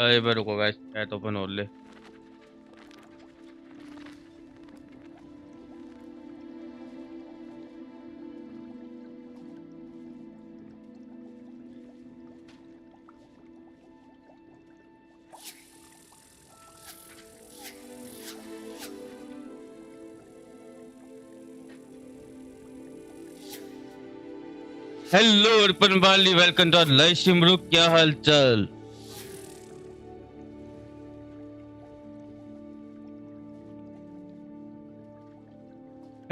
अरे बार रुको guys, chat open हो ले। हेलो अर्पण वाली, welcome to live stream bro. क्या हाल चाल?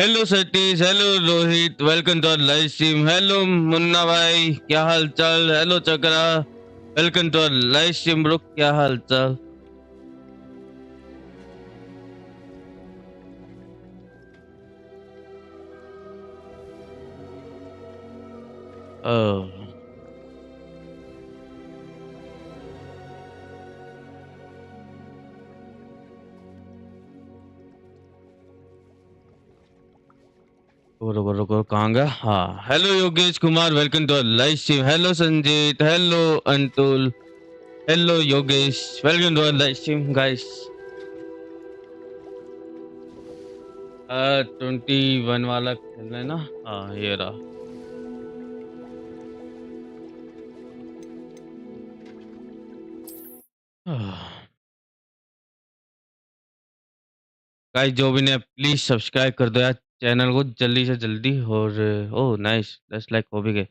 Hello Satish, hello Rohit, welcome to live stream. Hello Munna भाई, क्या हाल चाल? Hello Chakra, welcome to live stream bro. क्या हाल चाल? रुको रुको, कहाँ गया? हाँ, hello Yogesh Kumar, welcome to live stream. Hello Sanjeet, hello Antul, hello Yogesh, welcome to live stream guys. 21 वाला खेलना है ना? हाँ ये रहा। गाइस जो भी ने प्लीज सब्सक्राइब कर दो यार चैनल को जल्दी से जल्दी। और ओह नाइस, 10 लाइक हो भी गए।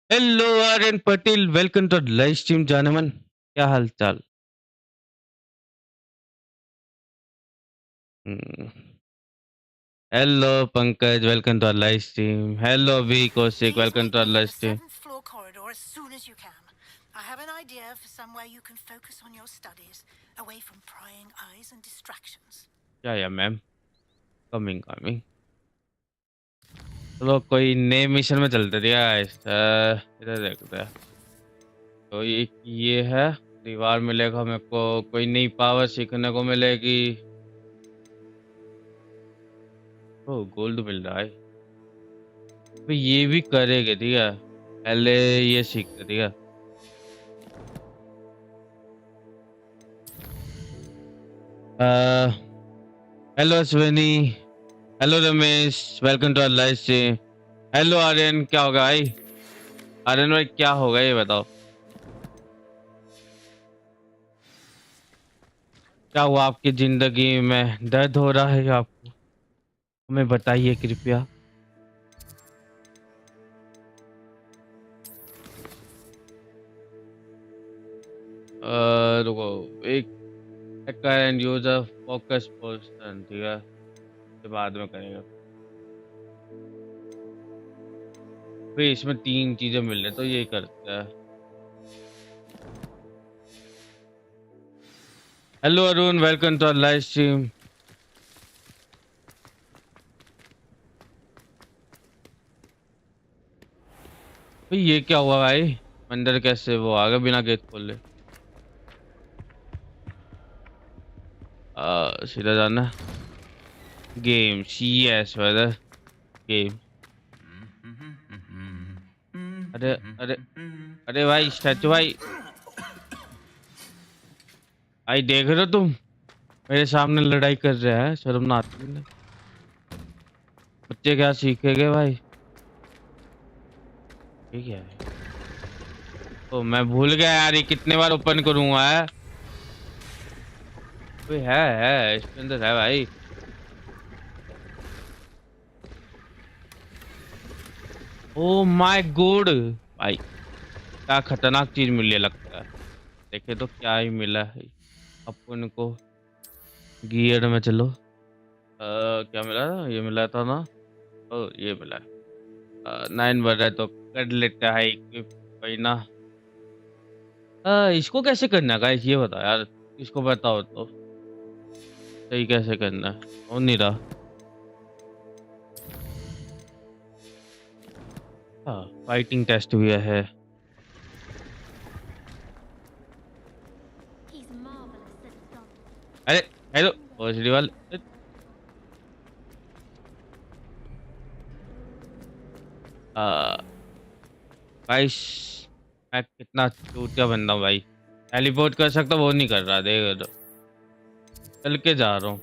Hello Aryan Patel, welcome to live stream जानमन। क्या हाल चाल? Hello Pankaj, welcome to live stream. Hello Abhi Kaushik, welcome to live stream. I have an idea for somewhere you can focus on your studies, away from prying eyes and distractions. या ma'am, coming coming. चलो कोई नए mission में चलते थे guys. इधर देखते हैं। तो ये है, दीवार मिलेगा मेरे को, कोई नई पावर सीखने को मिलेगी। ओ गोल्ड मिल रहा है। तो ये भी करेंगे, ठीक है? पहले ये सीखते, ठीक है? Hello Ashwini, hello Ramesh, welcome to live stream. Hello Aryan, क्या होगा भाई? आर्यन भाई क्या होगा ये बताओ। क्या हुआ आपकी जिंदगी में? दर्द हो रहा है आपको? हमें बताइए कृपया। रुको, एक and use a focus portion, ठीक है? उसके बाद में करेगा। फिर इसमें 3 चीजें मिल रही तो ये करते हैं। Hello Arun, welcome to live stream. भाई ये क्या हुआ भाई? अंदर कैसे वो आ गया बिना गेट खोले? सीधा जाना। Games, yes brother, game. अरे अरे अरे भाई स्टैचू भाई, भाई देख रहे हो तुम? मेरे सामने लड़ाई कर रहे हैं, शर्म ना आती है? बच्चे क्या सीखेंगे भाई? ठीक है। तो मैं भूल गया यार, ये कितने बार ओपन करूंगा है? कोई है इसके अंदर है भाई। ओ माय गॉड भाई, क्या खतरनाक चीज मिली है लगता है। देखे तो क्या ही मिला है अपन को। गियर में चलो। क्या मिला? ये मिला था ना? ओ ये मिला। 9 बढ़ रहा है तो कर लेता है equip, कोई ना। इसको कैसे करना है गाइस ये बताओ यार। इसको बताओ तो सही, कैसे करना है? हो नहीं रहा। हाँ, फाइटिंग टेस्ट भी है। अरे हेलो ओसडी वाले। गाइस मैं कितना चूतिया बंदा हूँ भाई। टेलीपोर्ट कर सकता, वो नहीं कर रहा, देख तो चल के जा रहा हूँ।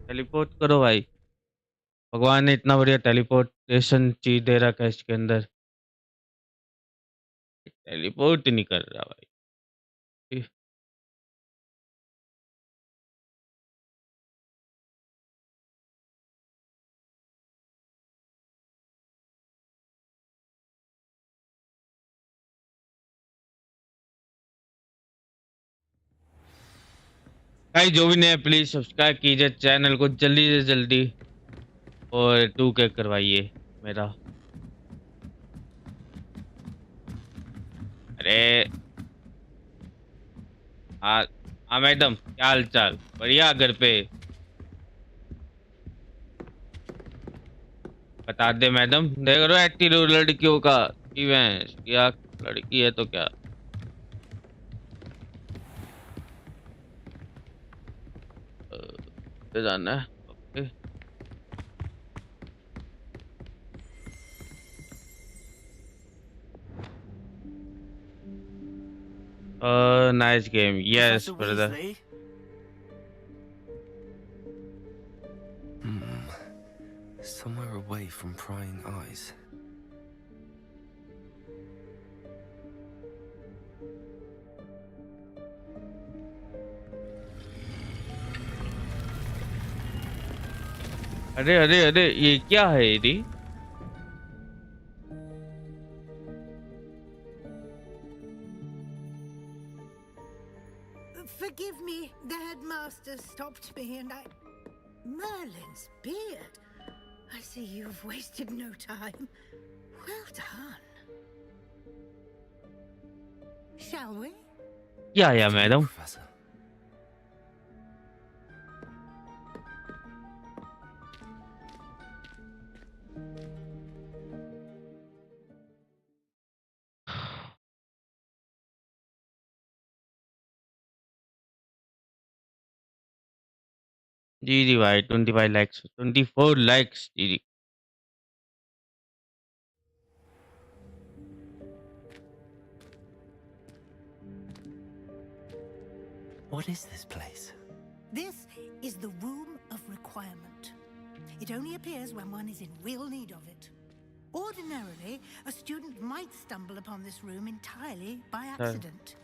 टेलीपोर्ट करो भाई, भगवान ने इतना बढ़िया टेलीपोर्टेशन चीज दे रखा है इसके अंदर, टेलीपोर्ट नहीं कर रहा भाई। भाई जो भी नया प्लीज सब्सक्राइब कीजिए चैनल को जल्दी से जल्दी, और 2K करवाइए मेरा। अरे हाँ हाँ मैडम, क्या हाल चाल, बढ़िया घर पे? बता दे मैडम, देख रहे हो एटीट्यूड लड़कियों का कि भैंस या लड़की है तो क्या। जाना है, okay. Nice game, yes Professor brother. Weasley? Somewhere away from prying eyes. अरे अरे अरे, ये क्या है ये? Forgive me, the headmaster stopped me and I... Merlin's beard. I see you've wasted no time. Well done. Shall we? Yeah, madam. Professor. जी भाई, 25 likes, 24 likes जी। What is this place? This is the Room of Requirement. It only appears when one is in real need of it. Ordinarily, a student might stumble upon this room entirely by accident.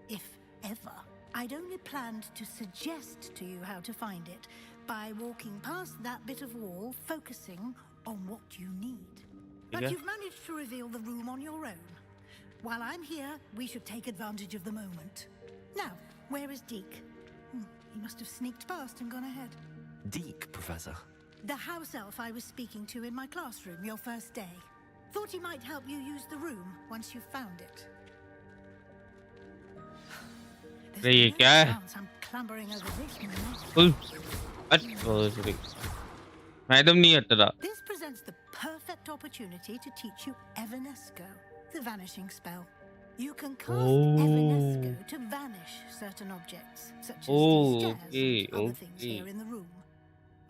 If ever. I'd only planned to suggest to you how to find it by walking past that bit of wall, focusing on what you need. But you've managed to reveal the room on your own. While I'm here, we should take advantage of the moment. Now, where is Deke? He must have sneaked past and gone ahead. Deke, Professor. The house elf I was speaking to in my classroom your first day. Thought he might help you use the room once you've found it. ये क्या है? Madam नहीं है तेरा। This presents the perfect opportunity to teach you Evanesco, the vanishing spell. You can cast Evanesco to vanish certain objects, such as these chairs and other things here in the room.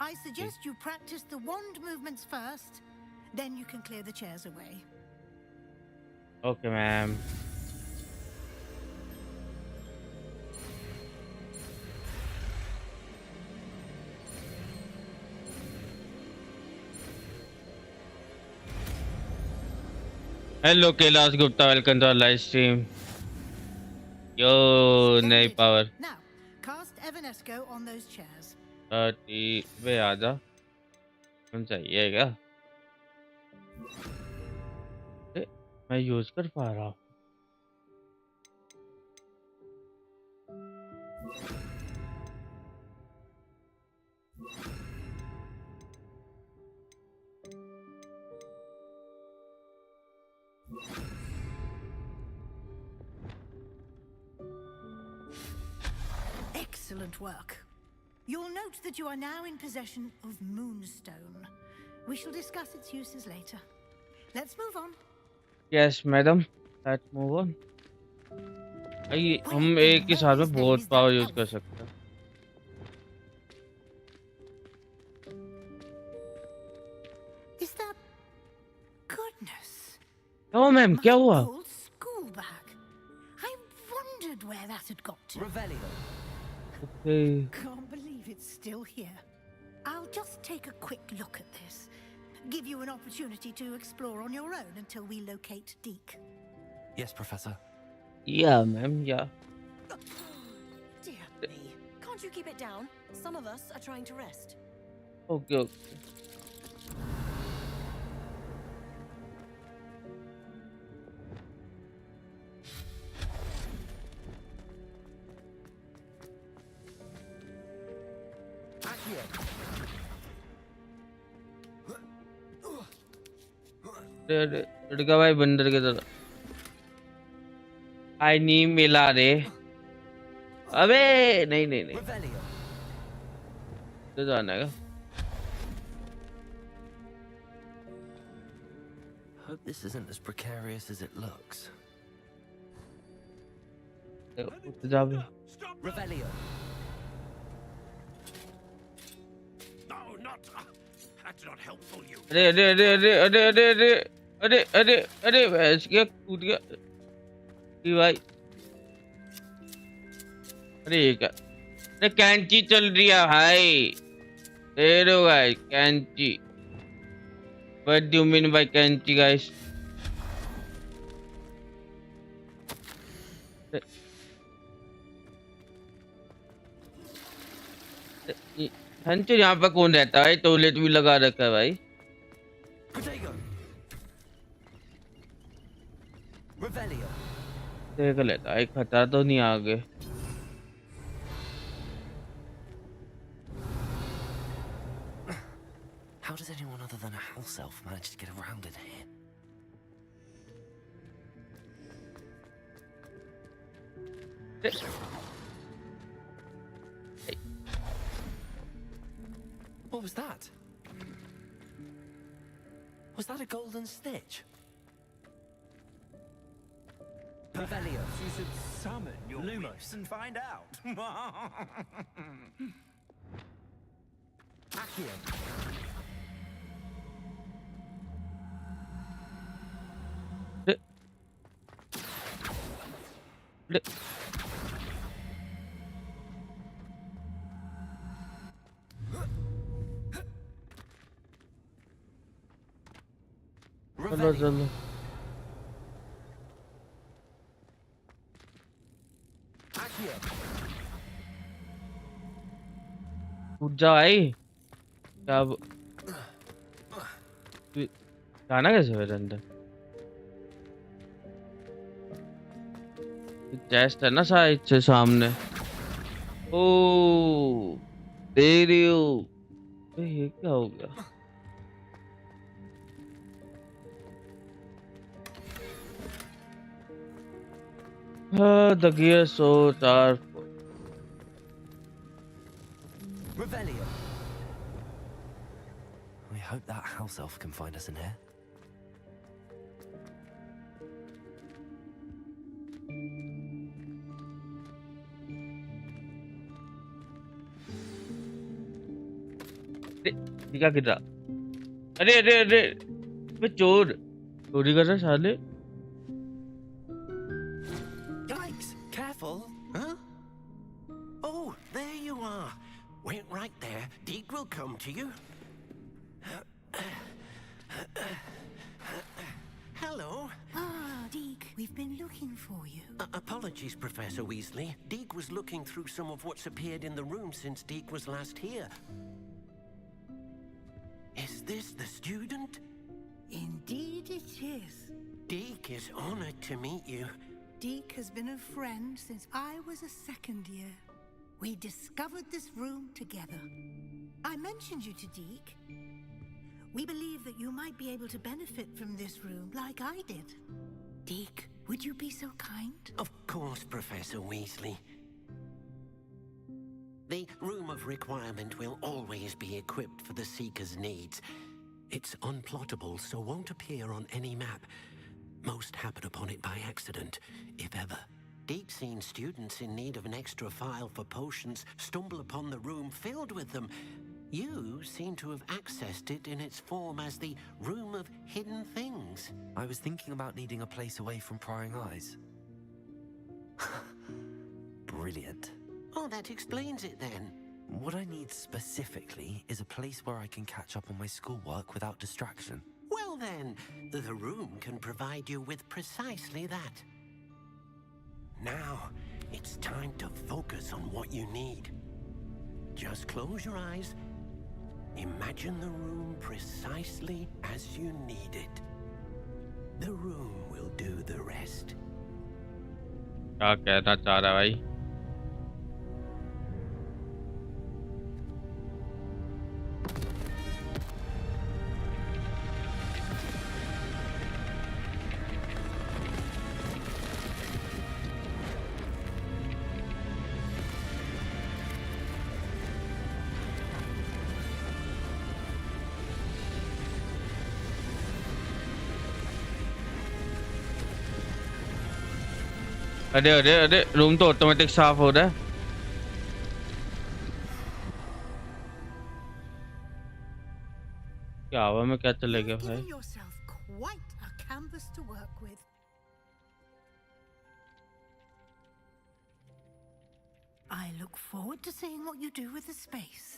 I suggest you practice the wand movements first, then you can clear the chairs away. Okay, ma'am. Hello, Kailash Gupta. Welcome to our live stream. Yo, नई power. Now, cast Evanesco on those chairs. 30 वे आजा। कौन चाहिए क्या? मैं use कर पा रहा हूँ। Excellent work. You'll note that you are now in possession of Moonstone. We shall discuss its uses later. Let's move on. Yes, madam. Let's move on. भाई हम एक ही साथ में बहुत पावर यूज कर सकते हैं। Is that goodness? Oh ma'am क्या हुआ? Old school bag. I wondered wondered where that had got to. Revelio. Okay. Can't believe it's still here. I'll just take a quick look at this. Give you an opportunity to explore on your own until we locate Deke. Yes, Professor. Yeah, ma'am. Yeah. Dear me. Can't you keep it down? Some of us are trying to rest. Okay. Okay. लड़का भाई बंदर की तरह आई नी मिला रे अबे नहीं नहीं नहीं Revelio. तो जाना है Hope this isn't as precarious as it looks. तो जा बे Revelio. No, not. That's not helpful, you. अरे अरे अरे अरे अरे अरे अरे अरे अरे अरे भैंस क्या कूद गया ये भाई अरे ये क्या अरे कैंची चल रही है भाई तेरे भाई कैंची What do you mean by कैंची guys हंचू यहाँ पे कौन रहता है टॉयलेट भी लगा रखा है भाई Protego. Revelio. देख लेता है खतरा तो नहीं आगे How does anyone other than a house elf manage to get around in here? What was that? Was that a golden stitch? Revelio. You should summon your Lumos. wits and find out. Accio. चलो Revelio. चलो Accio. कूद जा भाई क्या जाना कैसे मेरे अंदर चेस्ट है ना साइड से सामने ओ दे रही हो ये क्या हो गया the gear so sharp Revelio. We hope that house elf can find us in here. क्या गिर रहा अरे अरे अरे मैं चोर चोरी कर रहा साले Yikes! Careful. Huh? Oh, there you are. Wait right there. Deke will come to you. Hello. Ah, Deke, we've been looking for you. Apologies, Professor Weasley. Deke was looking through some of what's appeared in the room since Deke was last here. Is this the student? Indeed it is. Deke is honored to meet you. Deke has been a friend since I was a second year. We discovered this room together. I mentioned you to Deke. We believe that you might be able to benefit from this room like I did. Deke, would you be so kind? Of course, Professor Weasley. The Room of Requirement will always be equipped for the Seeker's needs. It's unplottable, so won't appear on any map. Most happen upon it by accident, if ever. Deke's seen students in need of an extra file for potions stumble upon the room filled with them. You seem to have accessed it in its form as the Room of Hidden Things. I was thinking about needing a place away from prying eyes. brilliant. Oh, that explains it then. What I need specifically is a place where I can catch up on my schoolwork without distraction. Well then, the room can provide you with precisely that. Now, it's time to focus on what you need. Just close your eyes. Imagine the room precisely as you need it. The room will do the rest. क्या कहना चाह रहा है भाई? अरे अरे अरे room तो ऑटोमेटिक साफ हो रहा है. क्या हवा में क्या चले गया भाई? Giving yourself quite a canvas to work with. I look forward to seeing what you do with the space.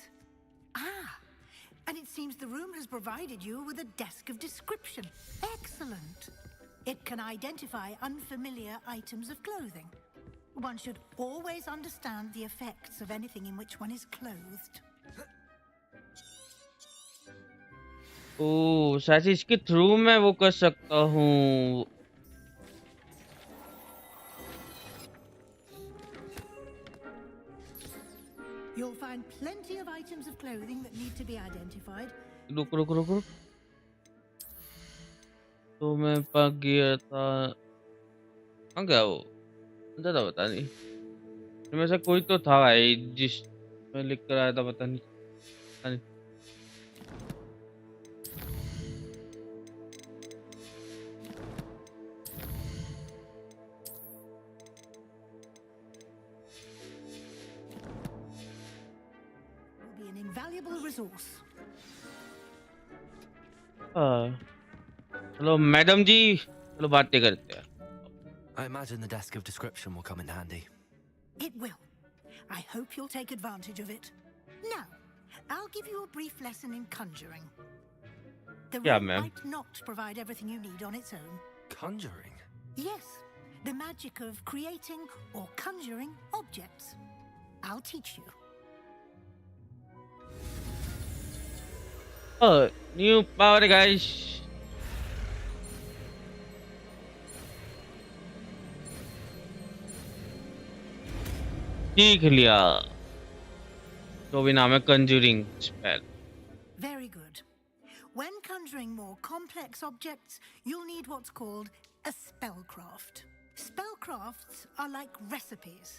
And it seems the room has provided you with a desk of description. Excellent. It can identify unfamiliar items of clothing. One should always understand the effects of anything in which one is clothed. ओह, शायद इसके through मैं वो कर सकता हूँ. You'll find plenty of items of clothing that need to be identified. रुक रुक रुक रुक. तो मैं पक गया था. कहाँ गया वो? मुझे तो पता नहीं. इनमें से कोई तो था भाई जिस मैं लिख कर आया था, पता नहीं. पता नहीं. Will be an invaluable resource. चलो मैडम जी, चलो बातें करते हैं. I imagine the desk of description will come in handy. It will. I hope you'll take advantage of it. Now, I'll give you a brief lesson in conjuring. The Yeah, room ma'am. might not provide everything you need on its own. Conjuring? Yes, the magic of creating or conjuring objects. I'll teach you. New power guys. सीख लिया. तो भी नाम है Conjuring spell. Very good. When conjuring more complex objects, you'll need what's called a spellcraft. Spellcrafts are like recipes.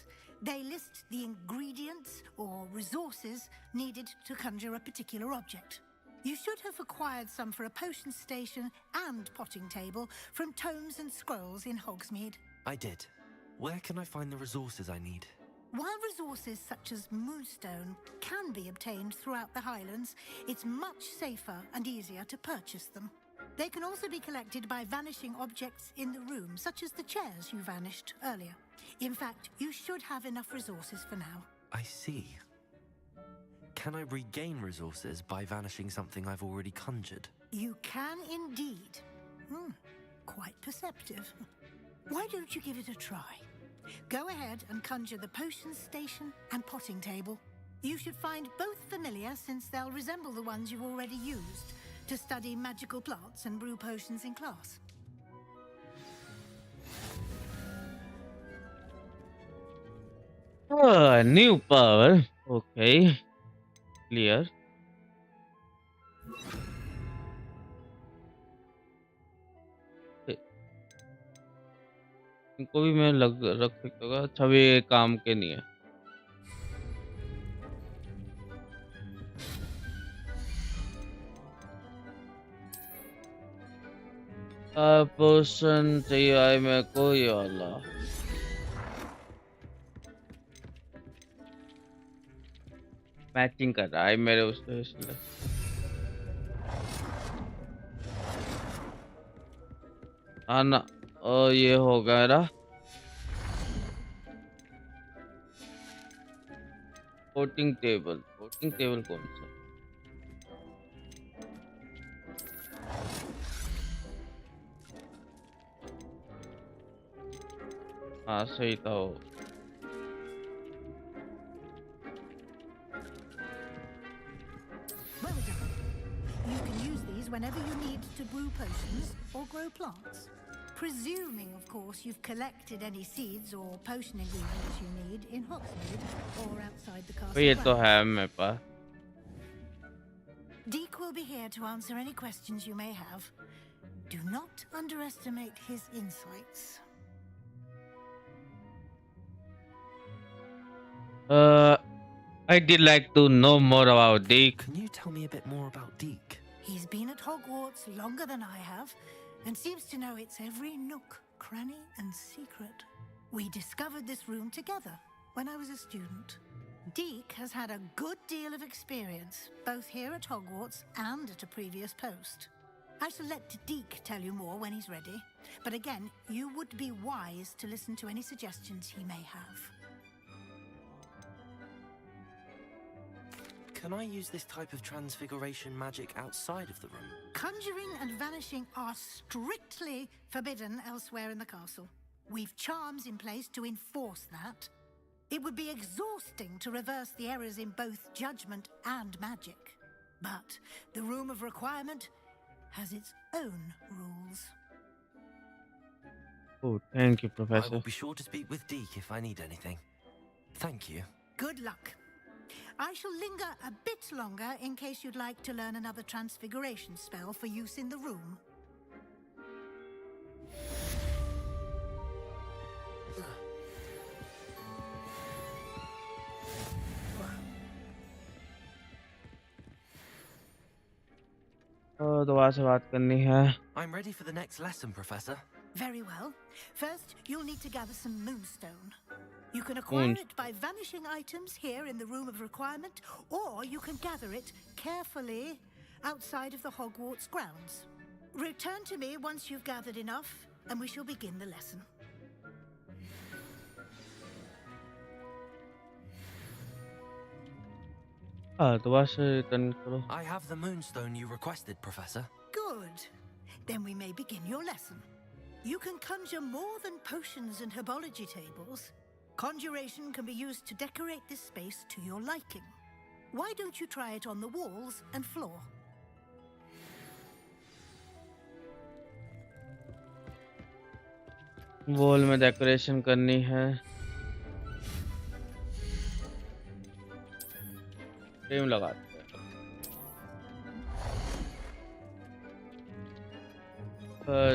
They list the ingredients or resources needed to conjure a particular object. You should have acquired some for a potion station and potting table from tomes and scrolls in Hogsmeade. I did. Where can I find the resources I need? While resources such as moonstone can be obtained throughout the Highlands, it's much safer and easier to purchase them. They can also be collected by vanishing objects in the room, such as the chairs you vanished earlier. In fact, you should have enough resources for now. I see. Can I regain resources by vanishing something I've already conjured? You can indeed. Quite perceptive. Why don't you give it a try? Go ahead and conjure the potion station and potting table. You should find both familiar, since they'll resemble the ones you've already used to study magical plants and brew potions in class. New power. Okay. Clear. इनको भी मैं रख सकता हूँ. अच्छा, भी काम के नहीं है. पोषण चाहिए भाई मेरे को ये वाला. मैचिंग कर रहा है मेरे उससे, इसलिए. हाँ ना. और ये हो गया ना. वोटिंग टेबल कौन सा? हाँ सही था वो। Well done. You can use these whenever you need to brew potions or grow plants. Presuming, of course, you've collected any seeds or potion ingredients you need in Hogsmeade or outside the castle ये तो grounds. है मेरे पास। Deke will be here to answer any questions you may have. Do not underestimate his insights. I did like to know more about Dick. Can you tell me a bit more about Deke? He's been at Hogwarts longer than I have, and seems to know its every nook, cranny, and secret. We discovered this room together when I was a student. Deke has had a good deal of experience, both here at Hogwarts and at a previous post. I shall let Deke tell you more when he's ready, but again, you would be wise to listen to any suggestions he may have. Can I use this type of transfiguration magic outside of the room? Conjuring and vanishing are strictly forbidden elsewhere in the castle. We've charms in place to enforce that. It would be exhausting to reverse the errors in both judgment and magic. But the Room of Requirement has its own rules. Oh, thank you, I will Professor. be sure to speak with Deke if I need anything. Thank you. Good luck. I shall linger a bit longer in case you'd like to learn another transfiguration spell for use in the room. दोबारा से बात करनी है। I'm ready for the next lesson, Professor. Very well. First, you'll need to gather some moonstone. You can acquire it by vanishing items here in the Room of Requirement, or you can gather it carefully outside of the Hogwarts grounds. Return to me once you've gathered enough, and we shall begin the lesson. दोबारा से return करो। I have the moonstone you requested, Professor. Good. Then we may begin your lesson. You can conjure more than potions and herbology tables. Conjuration can be used to decorate this space to your liking. Why don't you try it on the walls and floor? Wall में decoration करनी है। Frame लगाते हैं।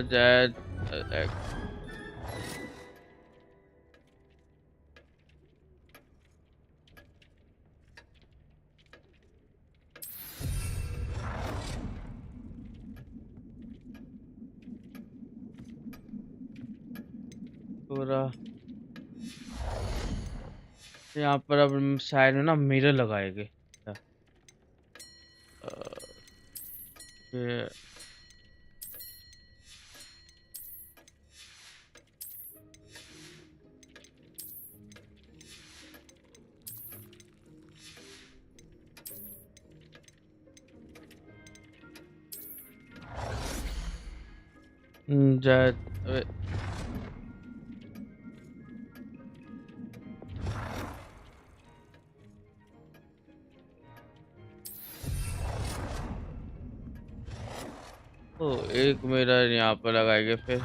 That पूरा यहाँ पर अब side में ना मिरर लगाएंगे। ये अबे तो एक मिरर यहाँ पर लगाएंगे फिर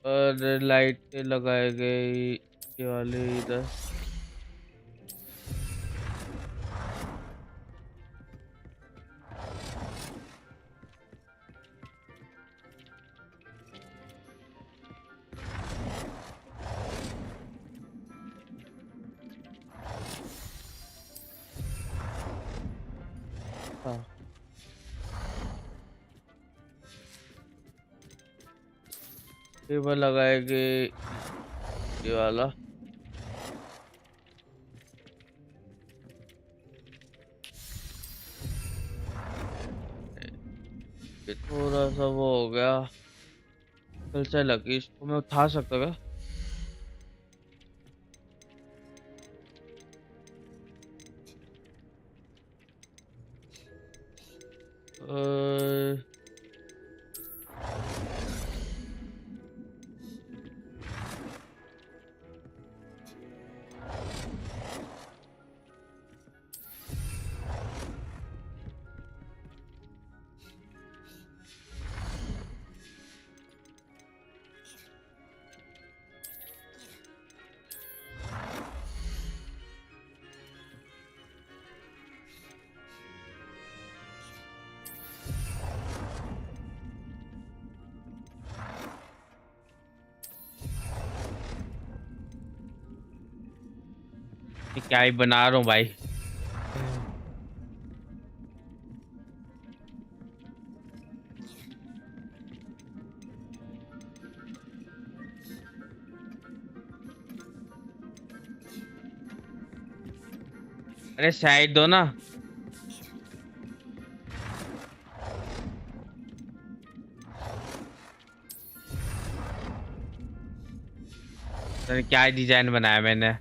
और लाइट लगाएंगे ये वाले इधर। हाँ टेबल लगाएंगे ये वाला। ये थोड़ा सा वो हो गया, फिर से लगी। इसको मैं उठा सकता क्या? अ, ये क्या ही बना रहा हूँ भाई। अरे साइड दो ना। पता नहीं क्या डिजाइन बनाया मैंने।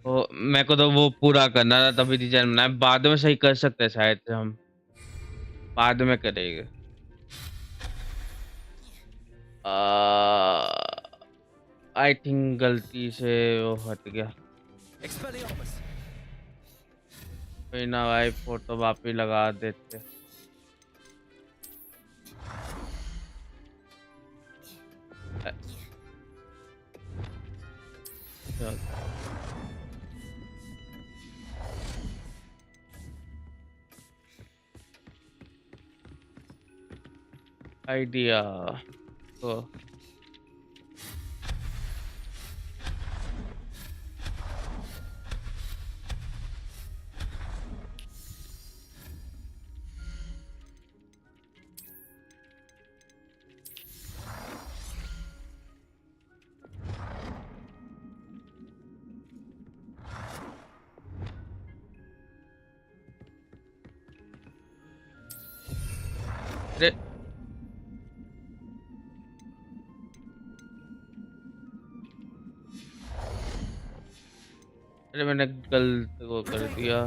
वो मेरे को तो वो पूरा करना था तभी डिजाइन बनाया। बाद में सही कर सकते हैं शायद से हम, बाद में करेंगे। आई थिंक गलती से वो हट गया। Expelliarmus. कोई ना भाई, फोटो वापस लगा देते। चल, आइडिया तो अरे अरे मैंने गलत वो कर दिया।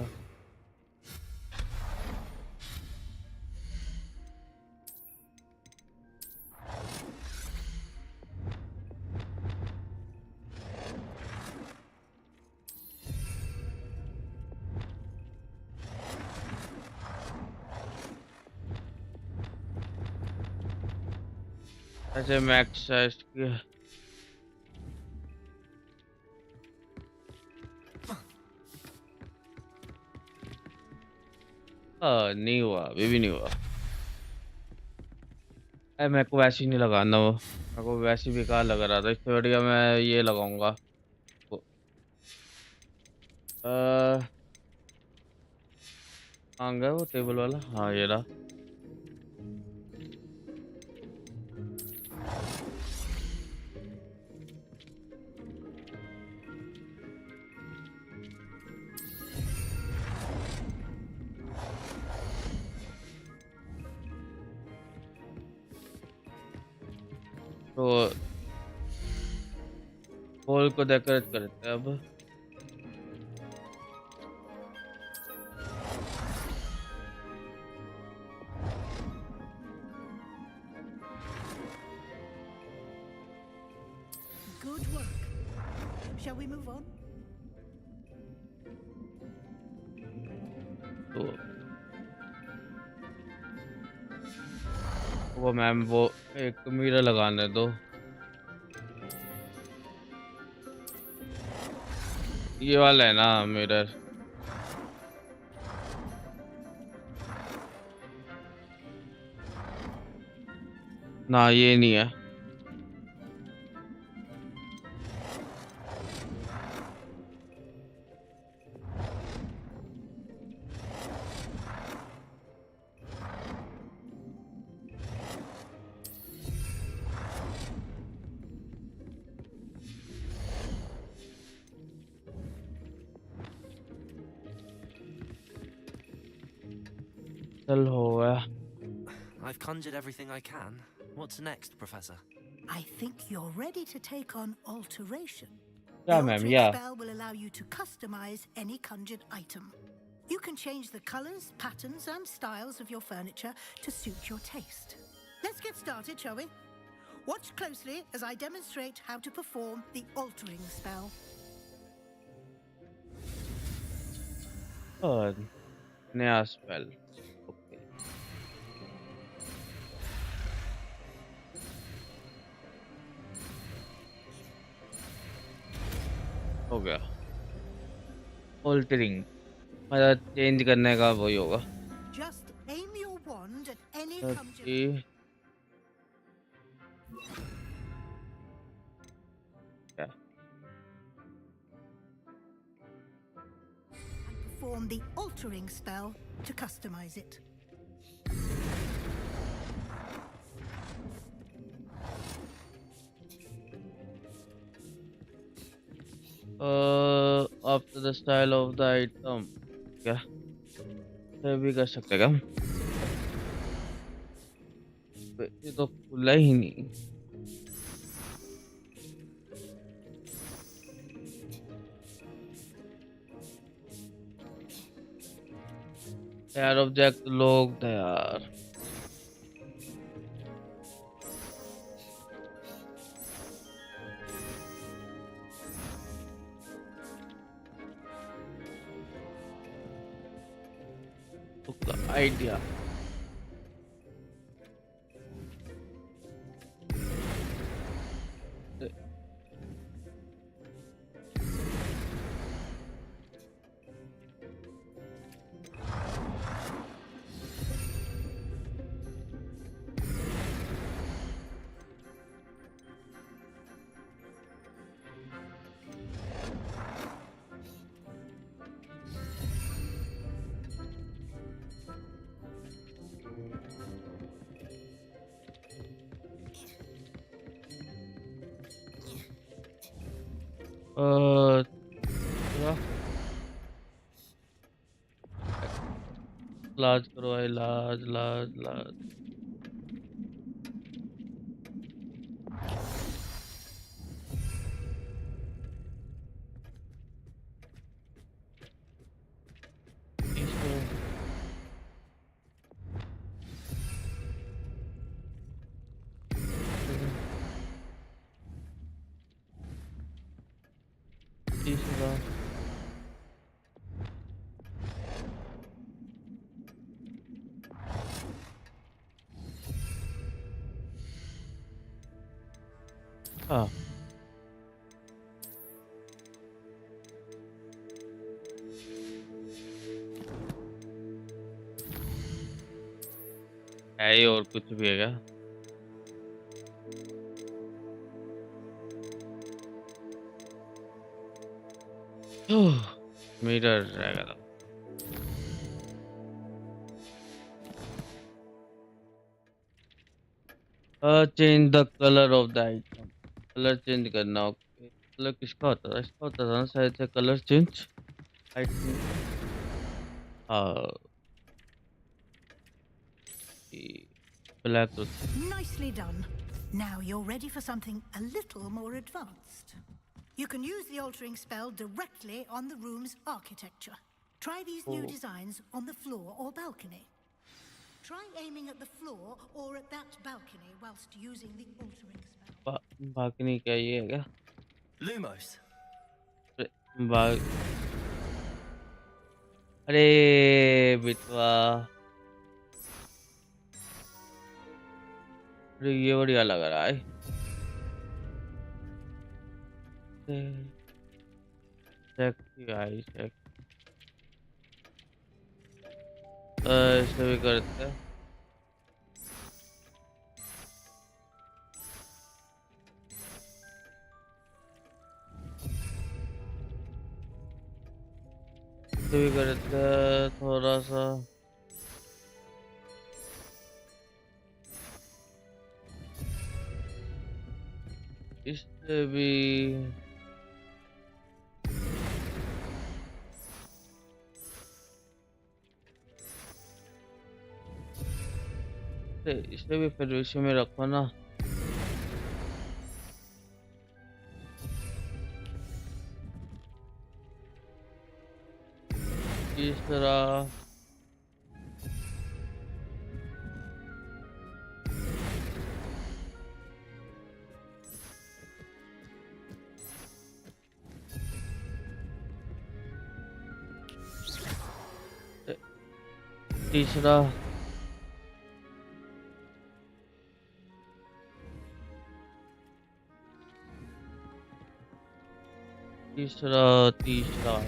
ऐसे मैक्स साइज की नहीं हुआ, अभी भी नहीं हुआ। अरे मेरे को वैसे ही नहीं लगाना वो, मेरे को वैसे ही बेकार लग रहा था। इससे बढ़िया मैं ये लगाऊंगा। वो, अ, कहाँ गया वो टेबल वाला? हाँ ये रहा। तो होल को डेकोरेट करते हैं अब। Good work. Shall we move on? तो वो मैम वो एक मिरर लगाने दो। ये वाला है ना मिरर? ना ये नहीं है। चल हो गया। I've conjured everything I can. What's next, Professor? I think you're ready to take on alteration. Yeah, The ma'am, altering yeah. spell will allow you to customize any conjured item. You can change the colors, patterns, and styles of your furniture to suit your taste. Let's get started, shall we? Watch closely as I demonstrate how to perform the altering spell. और नया spell. Okay, हो गया। Altering मतलब change करने का वही होगा। Just aim your wand at any conjured ये क्या? and perform the altering spell to customize it. After the style of the item, क्या? ये भी कर सकते हैं क्या? ये तो खुला ही नहीं। यार ऑब्जेक्ट लोग थे यार। आइडिया इलाज करो, इलाज इलाज इलाज। तीसरा हाँ है ही, और कुछ भी है क्या? मिरर रहेगा। Change the colour of the item. Colour change करना। ओके, कलर किसका होता था? इसका होता था ना शायद से कलर चेंज आइटम। हाँ, black. Nicely done. Now you're ready for something a little more advanced. You can use the altering spell directly on the room's architecture. Try these new designs on the floor or balcony. Try aiming at the floor or at that balcony whilst using the altering spell. बाकी क्या ये है क्या? Lumos. बा- अरे बिटवा, अरे ये बढ़िया लग रहा है। सेक्सी आई सेक्सी। इसे भी करते हैं। इसे भी करते हैं थोड़ा सा। इससे भी इसे भी फिर इसी में रखो ना। तीसरा तीसरा तीसरा तीसरा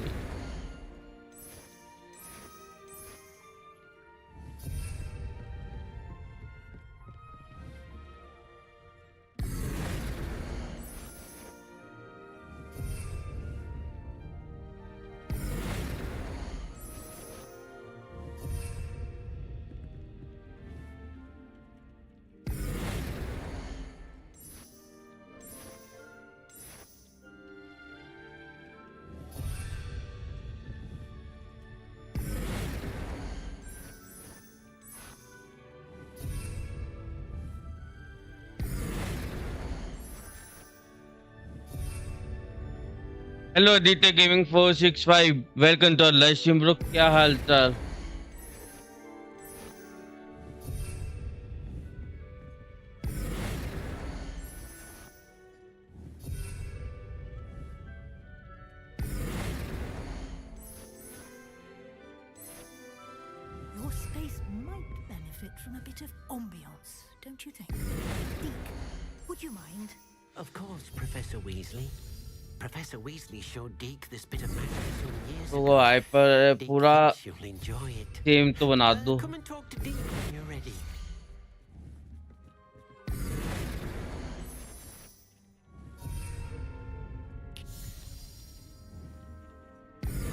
hello Aditya gaming 465 welcome to live stream bro. क्या हाल चाल? Your space might benefit from a bit of ambiance, don't you think? Deke, would you mind? Of course, Professor Weasley. Professor Weasley showed Deke this bit of magic some years तो ago. वो hyper Deke पूरा thinks you'll enjoy it. Game तो बना दो। Come and talk to Deke when you're ready.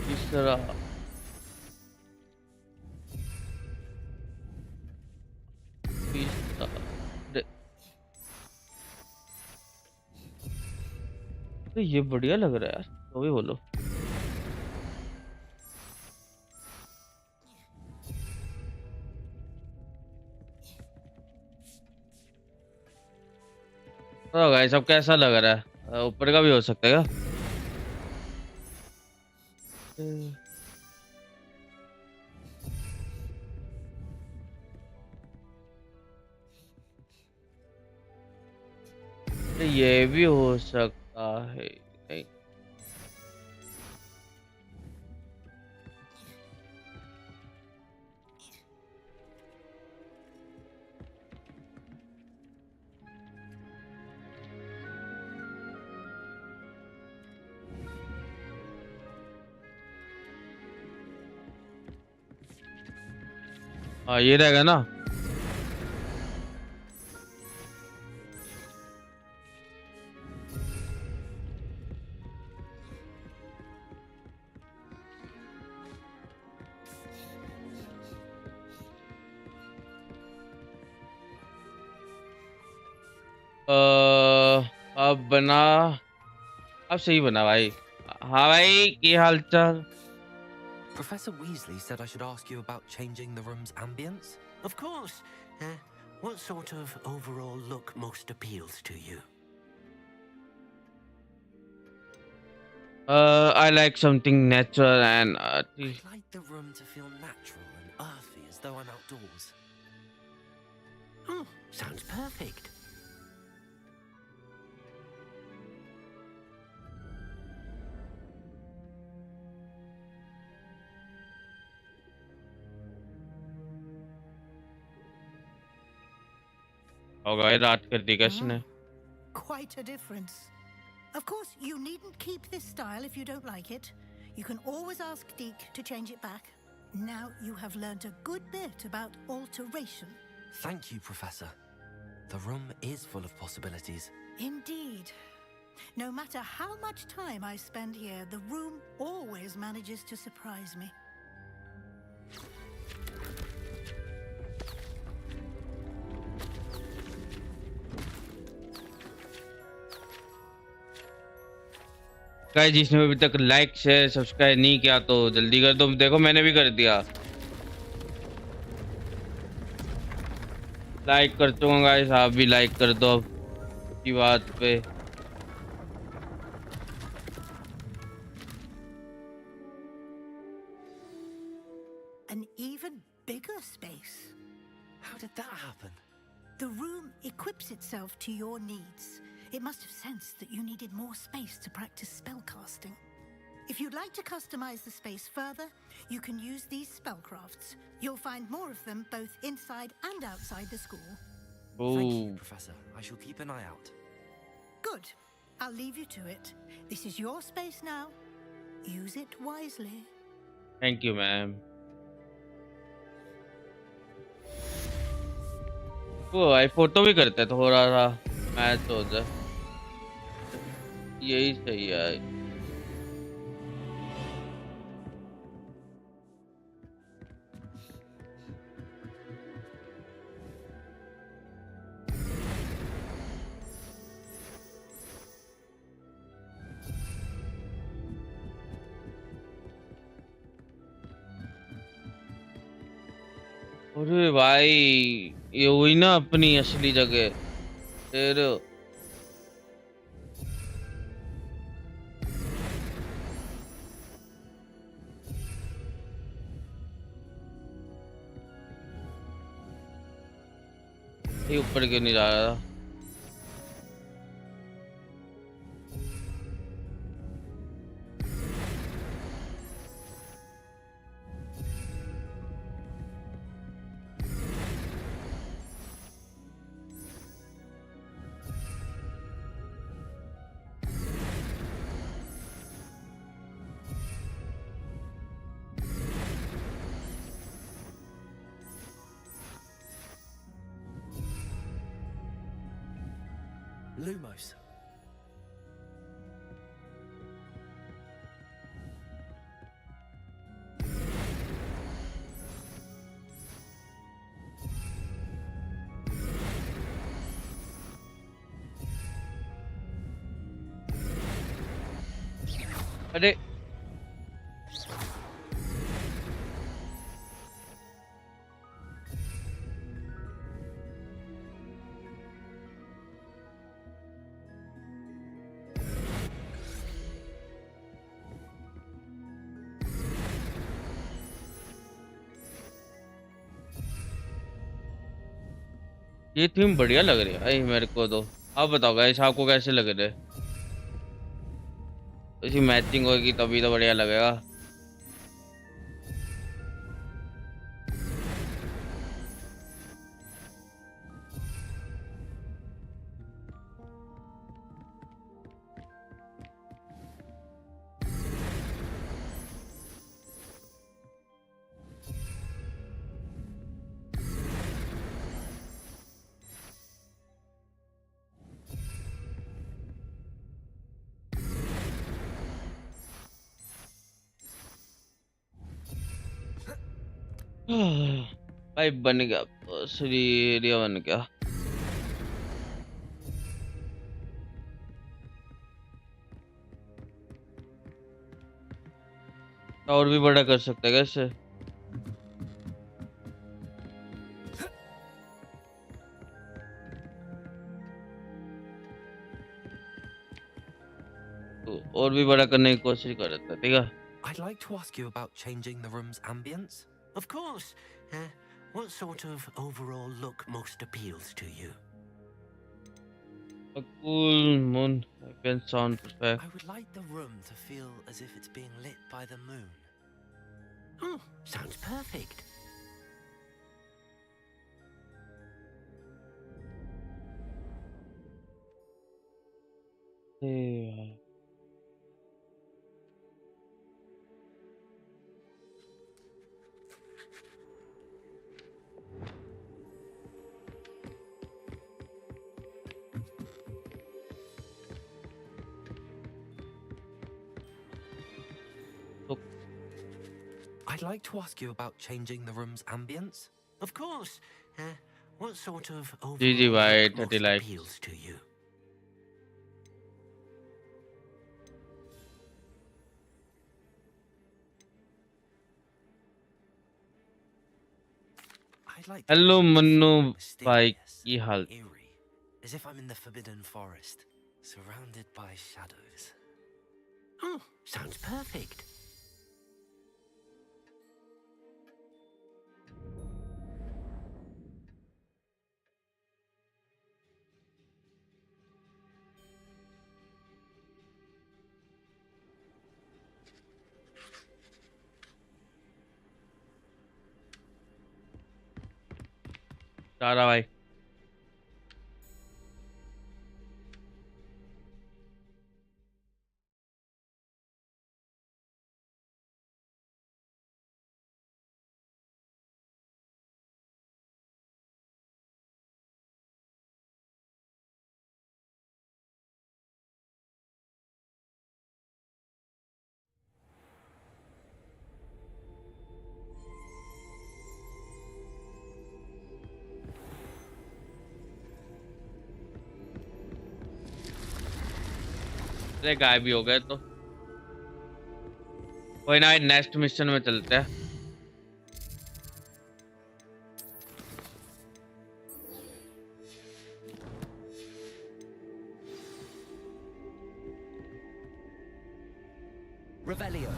तीसरा तीसरा तो ये बढ़िया लग रहा है यार, तो भी बोलो। तो गाइस अब कैसा लग रहा है? ऊपर का भी हो सकता है क्या? ये भी हो सकता है। नहीं हाँ ये रहेगा ना। अब बना, अब सही बना भाई। हाँ भाई क्या हाल चाल? Professor Weasley said I should ask you about changing the room's ambience. Of course. What sort of overall look most appeals to you? I like something natural and I'd like the room to feel natural and earthy, as though I'm outdoors. Oh, sounds perfect. होगा ये रात कर दी किसने? Quite a difference. Of course, you needn't keep this style if you don't like it. You can always ask Deke to change it back. Now you have learnt a good bit about alteration. Thank you, Professor. The room is full of possibilities. Indeed. No matter how much time I spend here, the room always manages to surprise me. Guys जिसने अभी तक like share subscribe नहीं किया तो जल्दी कर दो। देखो मैंने भी कर दिया। लाइक कर चुका गाइस, आप भी लाइक कर दो अब की बात पे। An even bigger space. How did that happen? The room equips itself to your needs. It must have sensed that you needed more space to practice spellcasting. If you'd like to customize the space further, you can use these spellcrafts. You'll find more of them both inside and outside the school. Thank you, Oh, Professor. I shall keep an eye out. Good. I'll leave you to it. This is your space now. Use it wisely. Thank you ma'am. वो भाई photo भी करते थोड़ा सा match हो जाए, यही सही है। अरे भाई, ये हुई ना अपनी असली जगह फिर। ये ऊपर क्यों नहीं जा रहा था? Lumos. अरे ये थीम बढ़िया लग रही है भाई मेरे को तो। आप बताओ गाइस, आपको कैसे लग रहे? इसी मैचिंग होगी तभी तो बढ़िया लगेगा। भाई बन गया, श्री एरिया बन गया। और भी बड़ा कर सकते हैं कैसे? तो और भी बड़ा करने की कोशिश कर रहे थे, ठीक है। I'd like to ask you about changing the room's ambience. Of course. What sort of overall look most appeals to you? A cool moon can sound perfect. I would like the room to feel as if it's being lit by the moon. Oh, sounds perfect. Yeah. I'd like to ask you about changing the room's ambience. Of course. What sort of GG overall bhai, look 30 most likes. appeals to you? I'd I'd like to hello call it Mannu भाई mysterious, की हाल eerie, as if I'm in the forbidden forest, surrounded by shadows. Oh, sounds perfect. तारा भाई अरे गायब भी हो गए तो कोई ना नेक्स्ट मिशन में चलते हैं Revelio.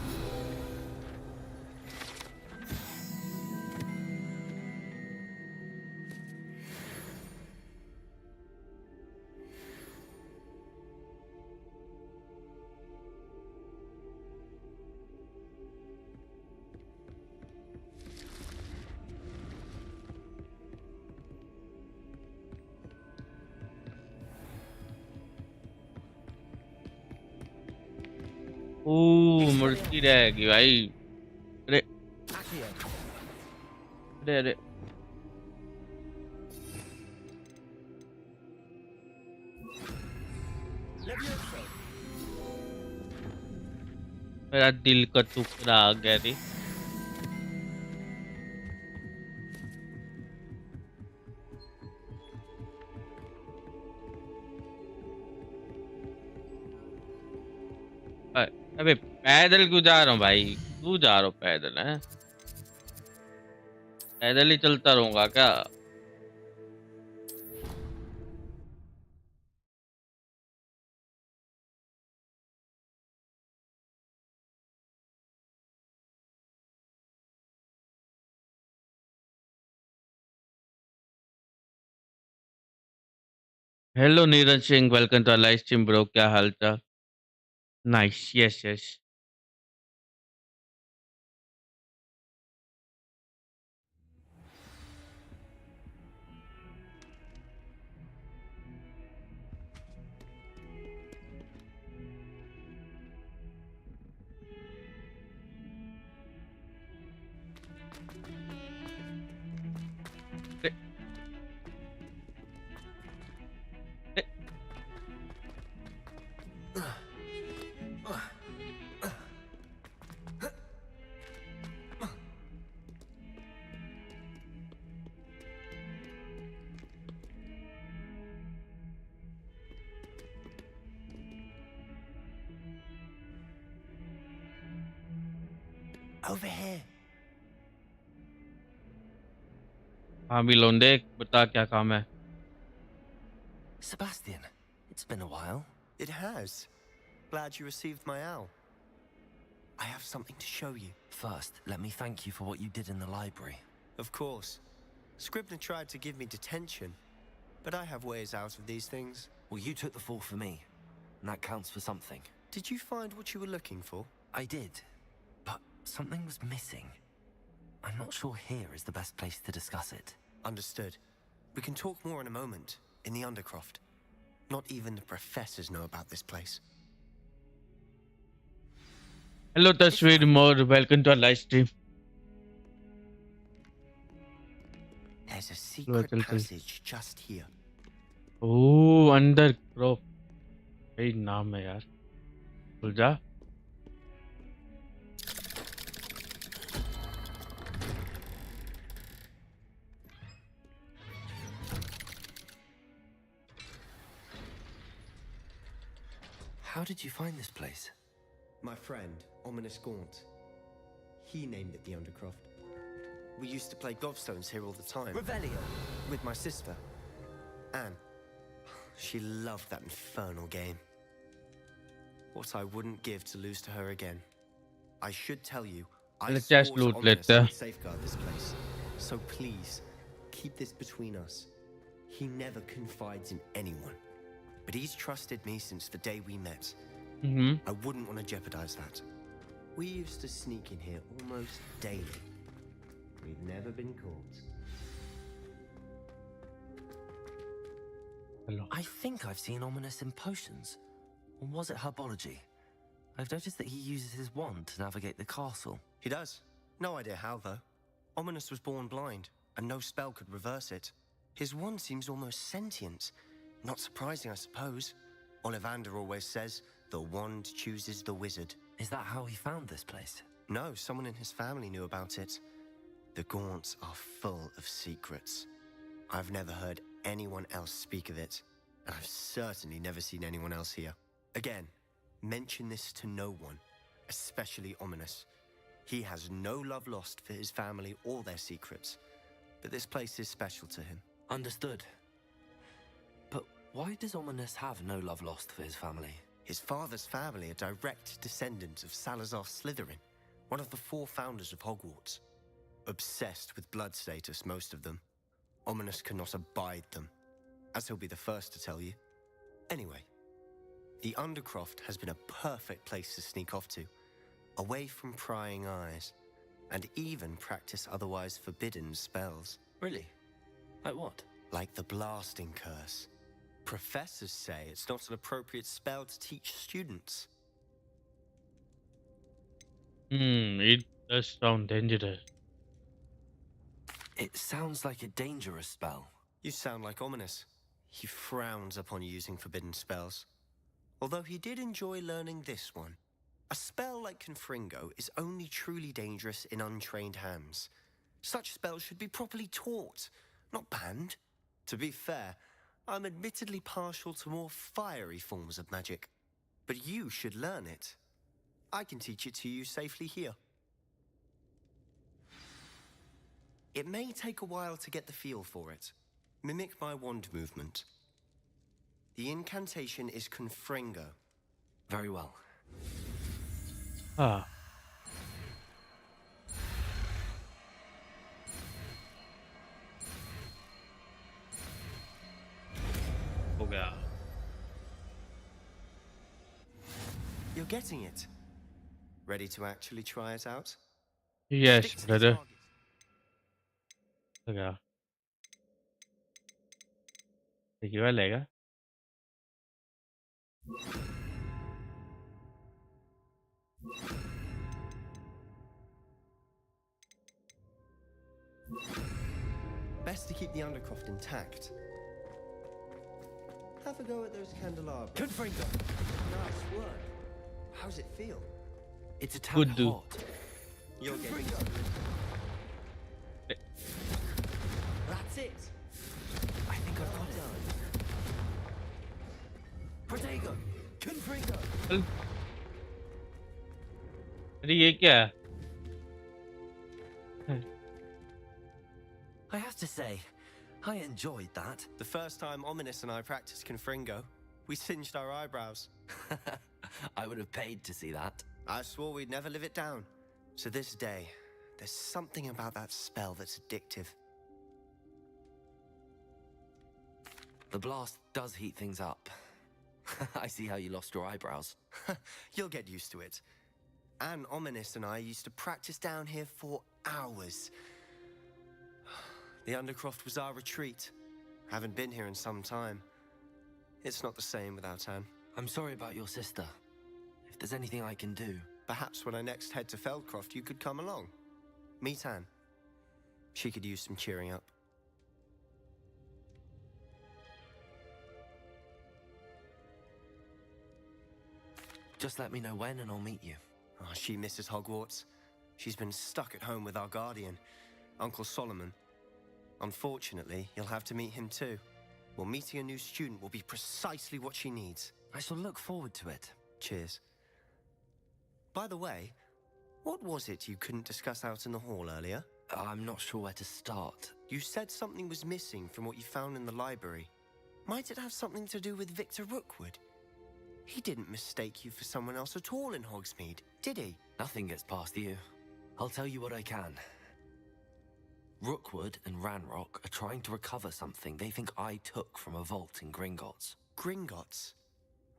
मूर्ति रहेगी भाई अरे Accio. अरे अरे Levioso. मेरा दिल का टुकड़ा आ गया रे अबे पैदल क्यों जा रहा हूँ भाई क्यों जा रहा हूँ पैदल है पैदल ही चलता रहूंगा क्या hello Neeraj Singh welcome to live stream bro क्या हाल चाल nice yes yes Over here. हाँ भी लोंडे बता क्या काम है Sebastian, it's been a while. It has. Glad you received my owl. I have something to show you. First, let me thank you for what you did in the library. Of course. Scribner tried to give me detention, but I have ways out of these things. Well, you took the fall for me, and that counts for something. Did you find what you were looking for? I did, but something was missing. I'm not sure here is the best place to discuss it. Understood. We can talk more in a moment, in the Undercroft. Not even the professors know about this place. Hello Tasveer Mor welcome to live stream There's a secret चल चल passage just here. Oh under crop यही नाम है यार भूल जा How did you find this place? My friend, Ominous Gaunt. He named it the Undercroft. We used to play gobstones here all the time. Revelio. With my sister, Anne. She loved that infernal game. What I wouldn't give to lose to her again. I should tell you, I Let's swore just to loot Ominous later. I would safeguard this place. So please, keep this between us. He never confides in anyone. But he's trusted me since the day we met. I wouldn't want to jeopardize that. We used to sneak in here almost daily. We've never been caught. Hello. I think I've seen Ominous in potions. Or was it herbology? I've noticed that he uses his wand to navigate the castle. He does. No idea how, though. Ominous was born blind, and no spell could reverse it. His wand seems almost sentient. Not surprising, I suppose. Ollivander always says, the wand chooses the wizard. Is that how he found this place? No, someone in his family knew about it. The Gaunts are full of secrets. I've never heard anyone else speak of it, and I've certainly never seen anyone else here. Again, mention this to no one, especially Ominous. He has no love lost for his family or their secrets, but this place is special to him. Understood. But why does Ominous have no love lost for his family? His father's family are direct descendants of Salazar Slytherin, one of the 4 founders of Hogwarts. Obsessed with blood status, most of them. Ominous cannot abide them, as he'll be the first to tell you. Anyway, the Undercroft has been a perfect place to sneak off to, away from prying eyes, and even practice otherwise forbidden spells. Really? Like what? Like the blasting curse. Professors say it's not an appropriate spell to teach students. It does sound dangerous. It sounds like a dangerous spell. You sound like Ominous. He frowns upon using forbidden spells. Although he did enjoy learning this one. A spell like Confringo is only truly dangerous in untrained hands. Such spells should be properly taught, not banned. To be fair, I'm admittedly partial to more fiery forms of magic. But you should learn it. I can teach it to you safely here. It may take a while to get the feel for it. Mimic my wand movement. The incantation is Confringo. Very well. Ah. हो गया. You're getting it. Ready to actually try it out? Yes, Stick to the brother. target. हो गया. देखिए वाला लेगा. Best to keep the Undercroft intact. Have a go at those candelabras. Confringo! Nice work. How's it feel? It's a tad Good do. hot. You're getting it. That's it. I think I've got it. Protego! Confringo! चल. अरे ये क्या है? I have to say, I enjoyed that. The first time Ominous and I practiced Confringo, we singed our eyebrows. I would have paid to see that. I swore we'd never live it down. To this day, there's something about that spell that's addictive. The blast does heat things up. I see how you lost your eyebrows. You'll get used to it. Anne, Ominous and I used to practice down here for hours. The Undercroft was our retreat. Haven't been here in some time. It's not the same without Anne. I'm sorry about your sister. If there's anything I can do... Perhaps when I next head to Feldcroft, you could come along. Meet Anne. She could use some cheering up. Just let me know when and I'll meet you. Oh, she misses Hogwarts. She's been stuck at home with our guardian, Uncle Solomon. Unfortunately, you'll have to meet him too. Well, meeting a new student will be precisely what she needs. I shall look forward to it. Cheers. By the way, what was it you couldn't discuss out in the hall earlier? I'm not sure where to start. You said something was missing from what you found in the library. Might it have something to do with Victor Rookwood? He didn't mistake you for someone else at all in Hogsmeade, did he? Nothing gets past you. I'll tell you what I can. Rookwood and Ranrock are trying to recover something they think I took from a vault in Gringotts. Gringotts?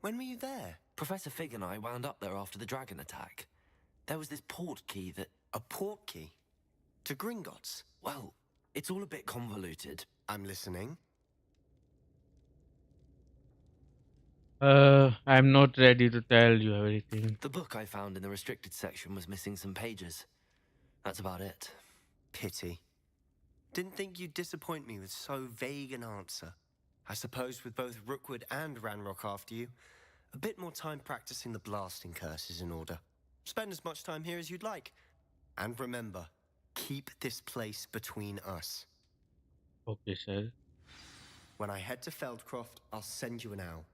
When were you there? Professor Fig and I wound up there after the dragon attack. There was this port key that... A port key? To Gringotts? Well, it's all a bit convoluted. I'm listening. I'm not ready to tell you everything. The book I found in the restricted section was missing some pages. That's about it. Pity. Didn't think you'd disappoint me with so vague an answer. I suppose with both Rookwood and Ranrock after you, a bit more time practicing the blasting curse is in order. Spend as much time here as you'd like. And remember, keep this place between us. Okay, sir. When I head to Feldcroft, I'll send you an owl.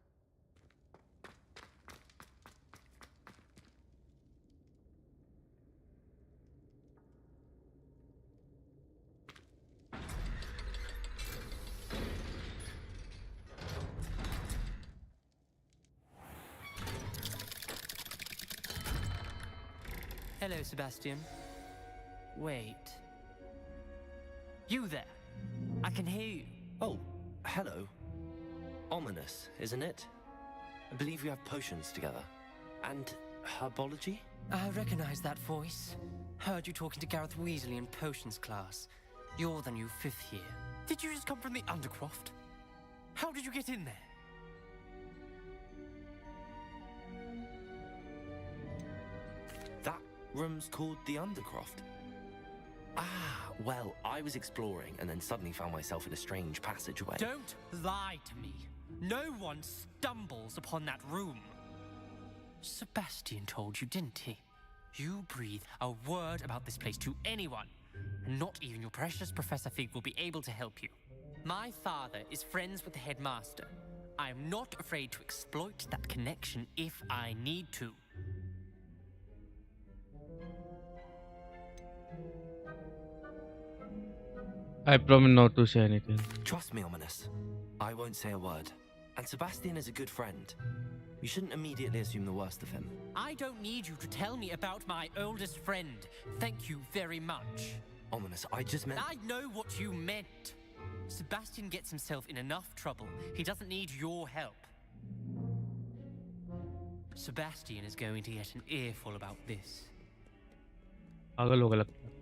Hello, Sebastian. Wait. You there? I can hear you. Oh, hello. Ominous, isn't it? I believe we have potions together. And herbology? I recognize that voice. Heard you talking to Gareth Weasley in potions class. You're the new 5th year. Did you just come from the Undercroft? How did you get in there? That room's called the Undercroft. Ah, well, I was exploring and then suddenly found myself in a strange passageway. Don't lie to me. No one stumbles upon that room. Sebastian told you, didn't he? You breathe a word about this place to anyone, and not even your precious Professor Fig will be able to help you. My father is friends with the headmaster. I am not afraid to exploit that connection if I need to. I promise not to say anything. Trust me, Ominous. I won't say a word. And Sebastian is a good friend. You shouldn't immediately assume the worst of him. I don't need you to tell me about my oldest friend. Thank you very much. Ominous, I just meant... I know what you meant. Sebastian gets himself in enough trouble. He doesn't need your help. Sebastian is going to get an earful about this. पागल होगा लगता है.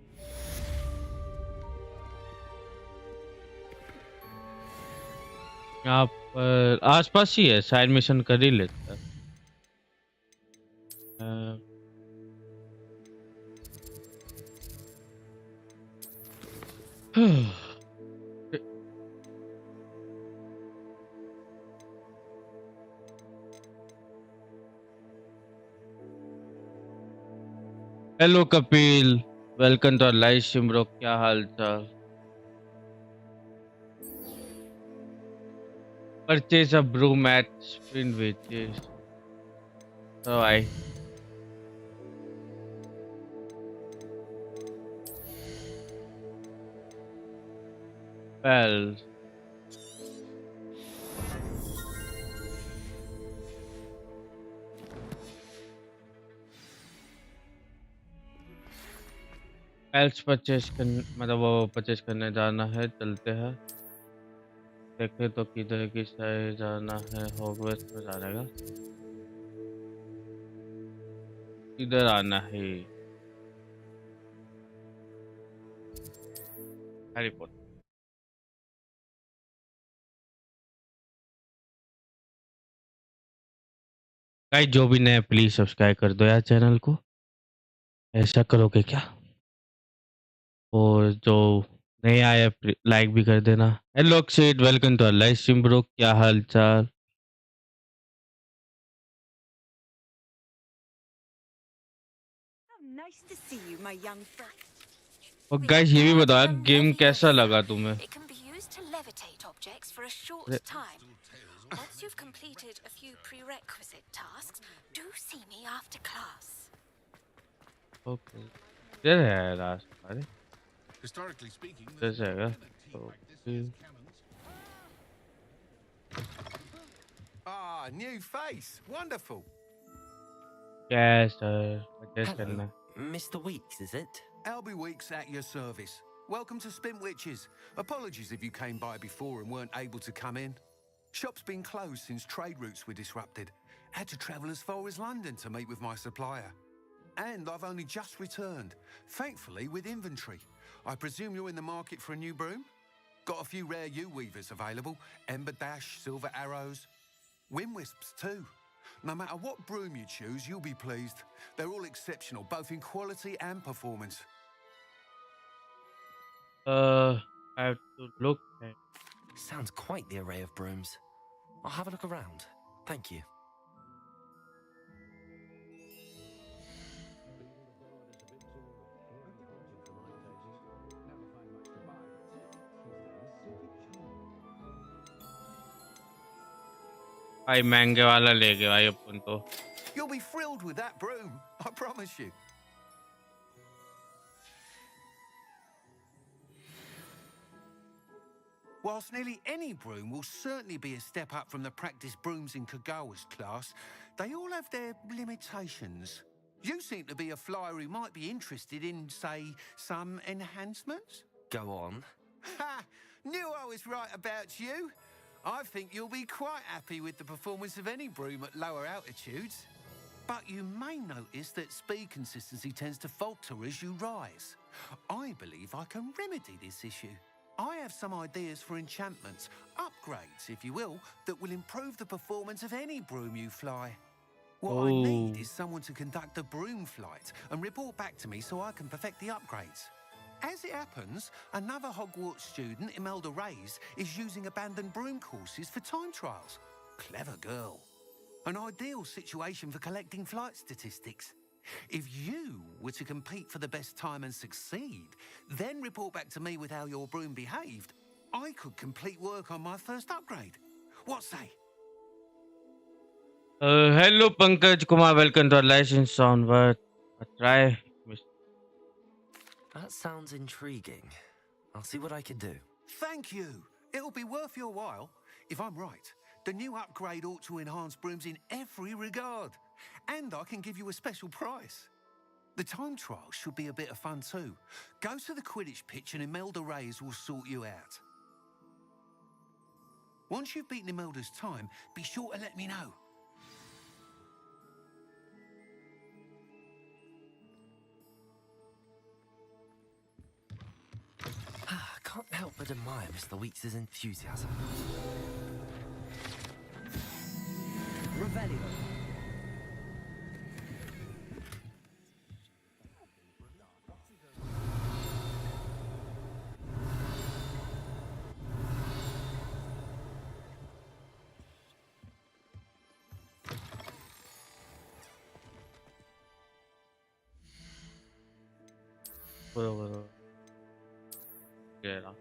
यहाँ पर आसपास ही है, side mission कर ही लेता है. Hello Kapil, welcome to live stream bro. क्या हाल चाल? Purchase a brew mat, sprint wages. So I. Well. Pals purchase मतलब वो purchase करने जाना है, चलते हैं. देखे तो किधर की साइड जाना है. हॉगवर्ट्स में जाने का. इधर आना है. Harry Potter. गाइस जो भी नए प्लीज सब्सक्राइब कर दो यार चैनल को. ऐसा करोगे क्या? और जो नहीं आया लाइक भी कर देना. Hello Akshit, welcome to live stream bro. क्या हाल चाल? Nice to see you, my young friend. और गाइस ये भी बताओ गेम कैसा लगा तुम्हें? It can be used to levitate objects for a short time. Once you've completed a few prerequisite tasks, do see me after class. Okay. इधर है रास्ता. अरे Historically speaking, this there's है been a tea practice as cannons. Ah, new face. Wonderful. yes sir adjust Hello, करना Mr. Weeks, is it? Albie Weeks at your service. Welcome to Spint Witches. Apologies if you came by before and weren't able to come in. Shop's been closed since trade routes were disrupted. Had to travel as far as London to meet with my supplier. And I've only just returned, thankfully with inventory. I presume you're in the market for a new broom? Got a few rare U-weavers available. Ember Dash, Silver Arrows. Wind Wisps too. No matter what broom you choose, you'll be pleased. They're all exceptional, both in quality and performance. I have to look at Sounds quite the array of brooms. I'll have a look around. Thank you. भाई महंगे वाला ले गए भाई अपन तो You'll be thrilled with that broom, I promise you. Whilst nearly any broom will certainly be a step up from the practice brooms in Kagawa's class, they all have their limitations. You seem to be a flyer who might be interested in, say, some enhancements? Go on. Ha! Knew I was right about you. I think you'll be quite happy with the performance of any broom at lower altitudes. But you may notice that speed consistency tends to falter as you rise. I believe I can remedy this issue. I have some ideas for enchantments, upgrades, if you will, that will improve the performance of any broom you fly. What I need is someone to conduct a broom flight and report back to me so I can perfect the upgrades. As it happens, another Hogwarts student, Imelda Reyes, is using abandoned broom courses for time trials. Clever girl. An ideal situation for collecting flight statistics. If you were to compete for the best time and succeed, then report back to me with how your broom behaved, I could complete work on my first upgrade. What say? hello Pankaj Kumar, welcome to our license soundbird. Try That sounds intriguing. I'll see what I can do. Thank you. It'll be worth your while. If I'm right, the new upgrade ought to enhance brooms in every regard. And I can give you a special price. The time trial should be a bit of fun too. Go to the Quidditch pitch and Imelda Reyes will sort you out. Once you've beaten Imelda's time, be sure to let me know. I can't help but admire Mr. Weeks' enthusiasm. Revelio. yeah.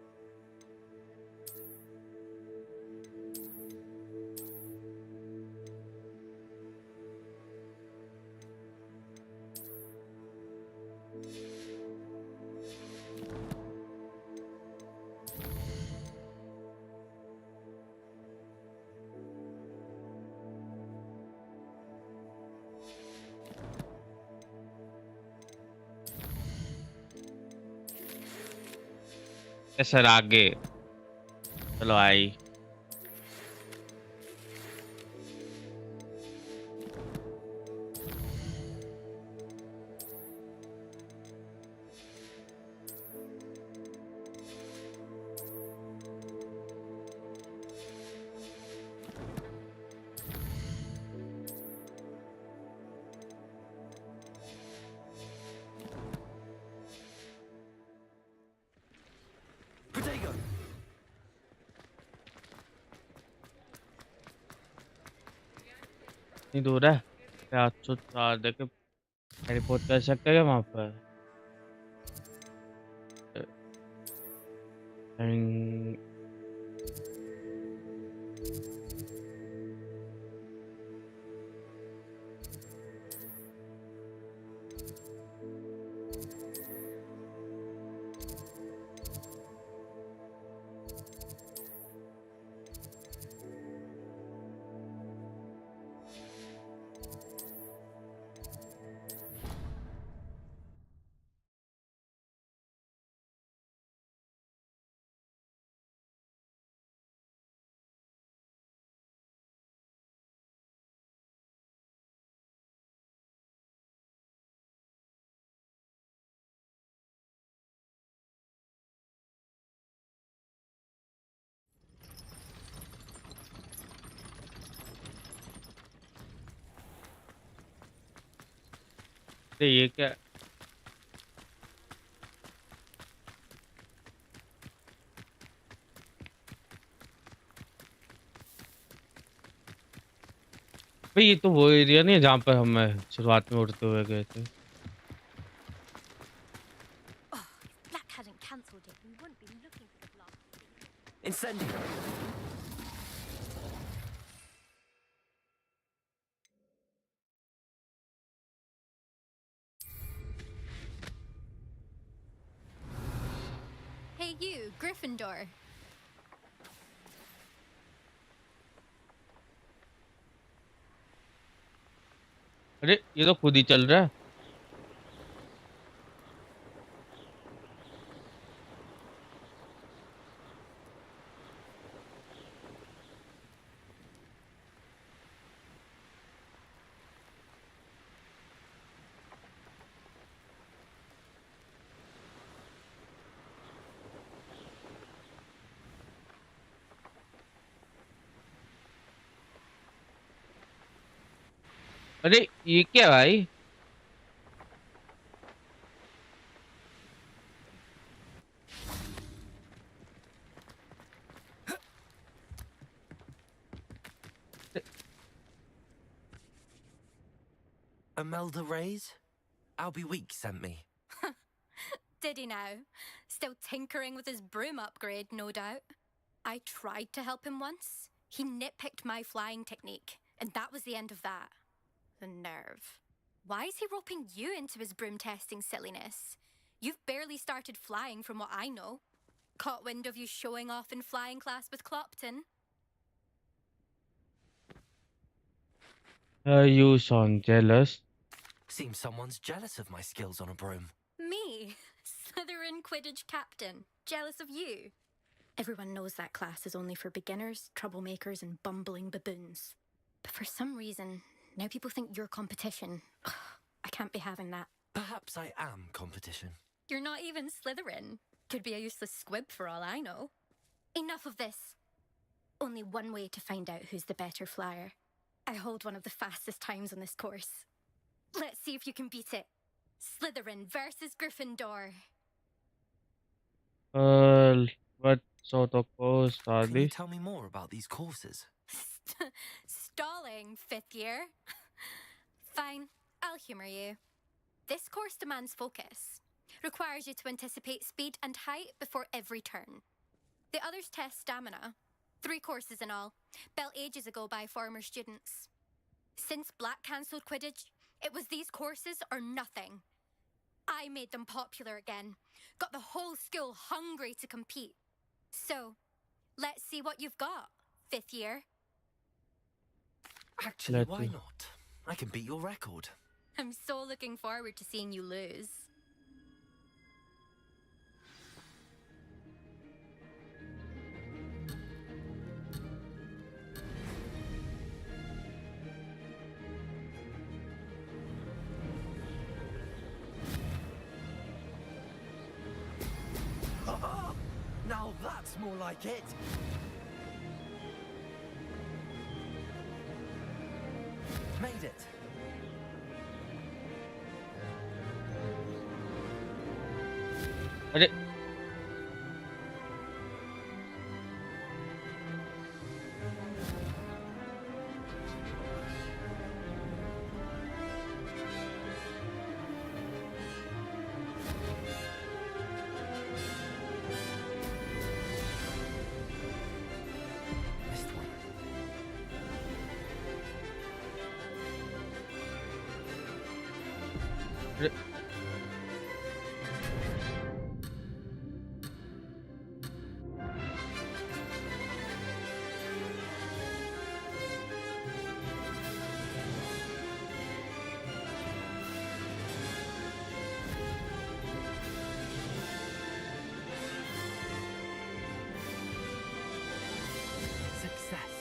Sir आगे चलो आई नहीं दूर है क्या 804 देखे report कर सकते हैं वहाँ पर And ये क्या? भाई ये तो वो एरिया नहीं है जहाँ पर हम शुरुआत में उड़ते हुए गए थे। Oh, if Black hadn't cancelled it, we wouldn't be looking for the blast. Incendio! Hey you, Gryffindor. अरे ये तो खुद ही चल रहा है। अरे ये क्या भाई? Imelda Reyes? Albie Weeks sent me. Did he now? Still tinkering with his broom upgrade, no doubt. I tried to help him once. He nitpicked my flying technique, and that was the end of that. The nerve. Why is he roping you into his broom testing silliness? You've barely started flying from what I know. Caught wind of you showing off in flying class with Clopton. You sound jealous. Seems someone's jealous of my skills on a broom. Me? Slytherin Quidditch captain. Jealous of you? Everyone knows that class is only for beginners, troublemakers, and bumbling baboons. But for some reason, now people think you're competition. Ugh, I can't be having that. Perhaps I am competition. You're not even Slytherin. Could be a useless squib for all I know. Enough of this. Only one way to find out who's the better flyer. I hold one of the fastest times on this course. Let's see if you can beat it. Slytherin versus Gryffindor. What sort of course are Can you these? tell me more about these courses? Stalling, fifth year. Fine, I'll humour you. This course demands focus. Requires you to anticipate speed and height before every turn. The others test stamina. 3 courses in all, built ages ago by former students. Since Black cancelled Quidditch, it was these courses or nothing. I made them popular again. Got the whole school hungry to compete. So, let's see what you've got, 5th year. Actually, why not? I can beat your record. I'm so looking forward to seeing you lose. Now that's more like it. Made it. अरे Missed one. अरे Success.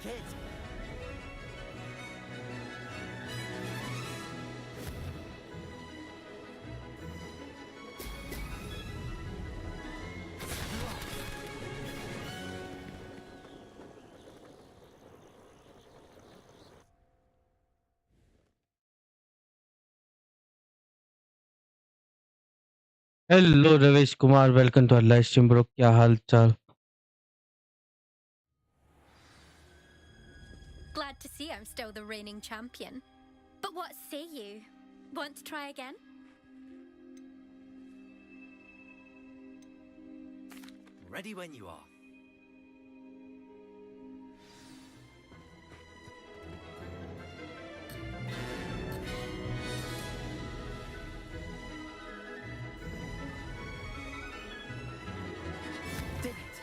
Take it! Hello Ravesh Kumar, welcome to our live stream bro. क्या हाल चाल? Glad to see I'm still the reigning champion. But what say you? Want to try again? Ready when you are. Did it!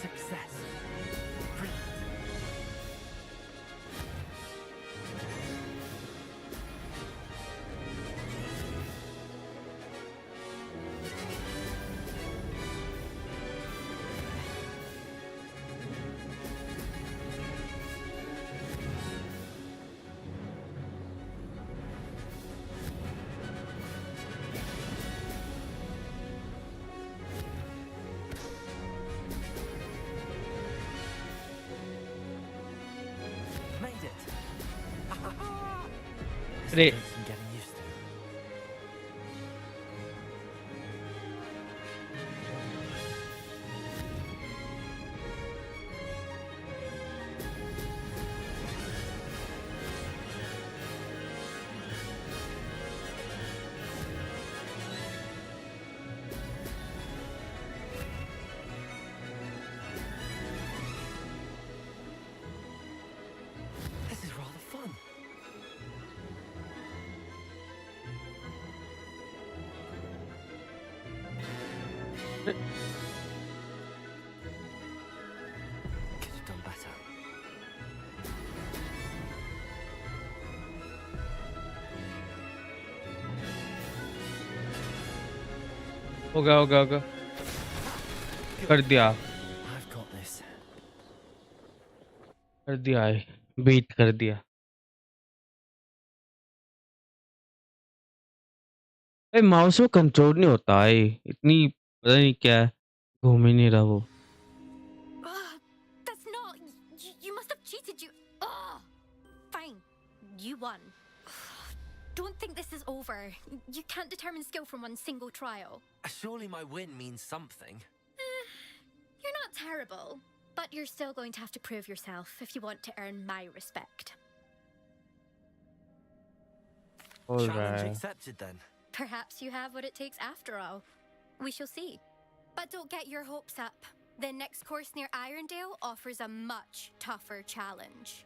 Success. Brilliant. Made it. This Great. takes some getting used to. This is rather fun. Could have done better. होगा कर दिया I've got this. है, beat कर दिया। ए mouse में control नहीं होता है, इतनी पता नहीं क्या है, घूम ही नहीं रहा वो। That's not. You must have cheated. Fine. You won. Don't think this is over. You can't determine skill from one single trial. Surely my win means something. You're not terrible, but you're still going to have to prove yourself if you want to earn my respect. All Challenge right. accepted then. Perhaps you have what it takes after all. We shall see. But don't get your hopes up. The next course near Irondale offers a much tougher challenge.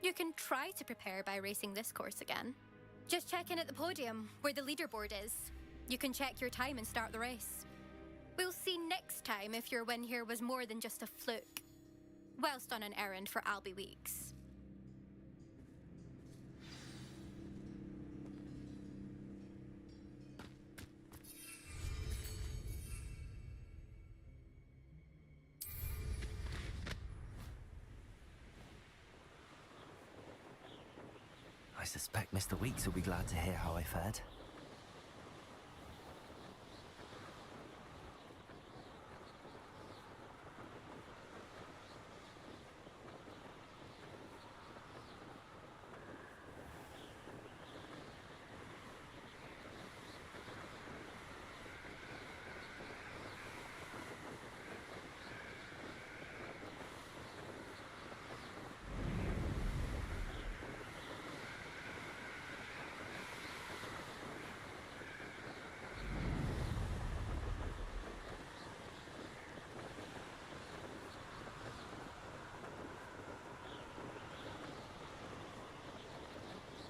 You can try to prepare by racing this course again. Just check in at the podium, where the leaderboard is. You can check your time and start the race. We'll see next time if your win here was more than just a fluke. Whilst on an errand for Albie Weeks. I suspect Mr. Weeks will be glad to hear how I fared.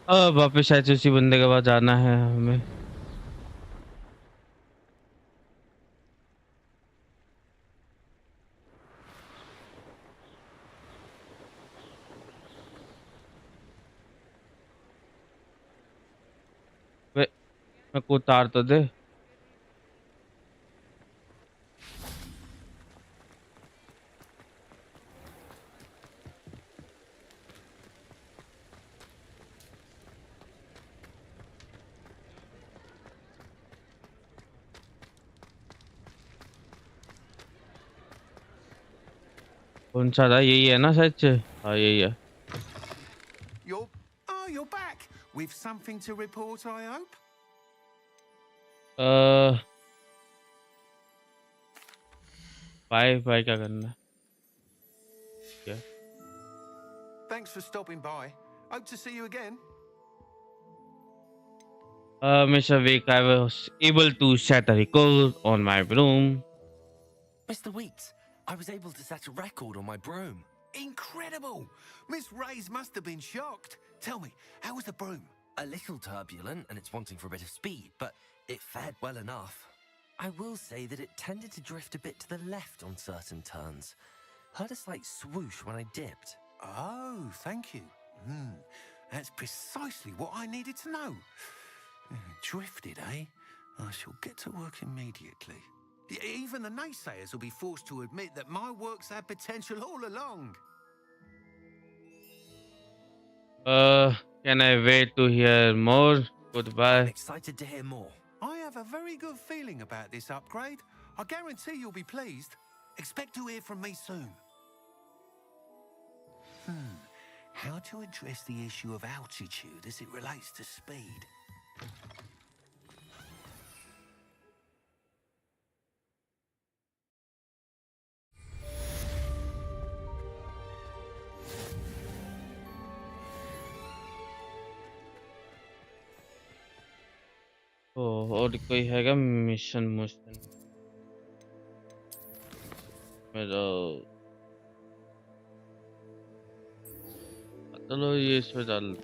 अब वापस शायद उसी बंदे के पास जाना है हमें। वे मेरे को उतार तो दे। कौन सा था? यही है ना सच? हाँ यही है। You're back with something to report, I hope. Bye bye क्या करना है? क्या? Thanks for stopping by. Hope to see you again. Mr. Vic, I was able to set a record on my broom. Mr. Weeks, I was able to set a record on my broom. Incredible! Miss Ray's must have been shocked. Tell me, how was the broom? A little turbulent and it's wanting for a bit of speed, but it fared well enough. I will say that it tended to drift a bit to the left on certain turns. Heard a slight swoosh when I dipped. Oh, thank you. That's precisely what I needed to know. Drifted, eh? I shall get to work immediately. Even the naysayers will be forced to admit that my work's had potential all along. Can I wait to hear more? Goodbye. I'm excited to hear more. I have a very good feeling about this upgrade. I guarantee you'll be pleased. Expect to hear from me soon. How to address the issue of altitude as it relates to speed? और कोई हैगा mission मेरा? चलो ये इसमें डाल।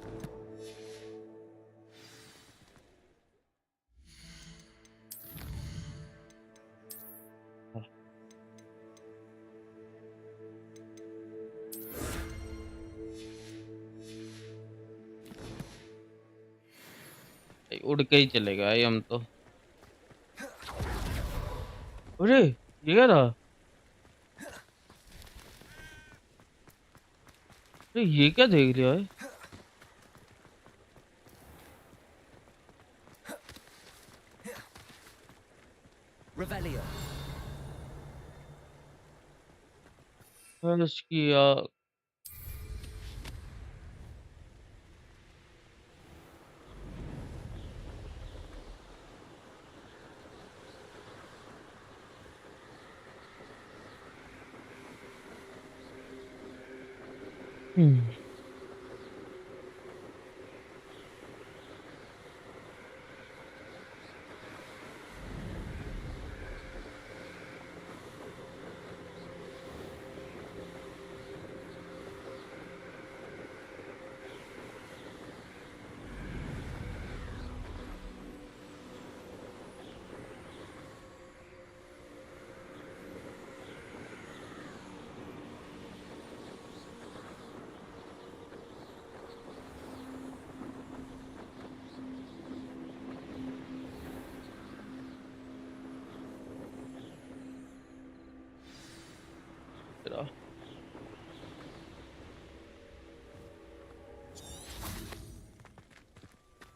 उड़ के ही चलेगा हम तो। अरे ये क्या था? अरे ये क्या देख लिया है? Revelio. इसकी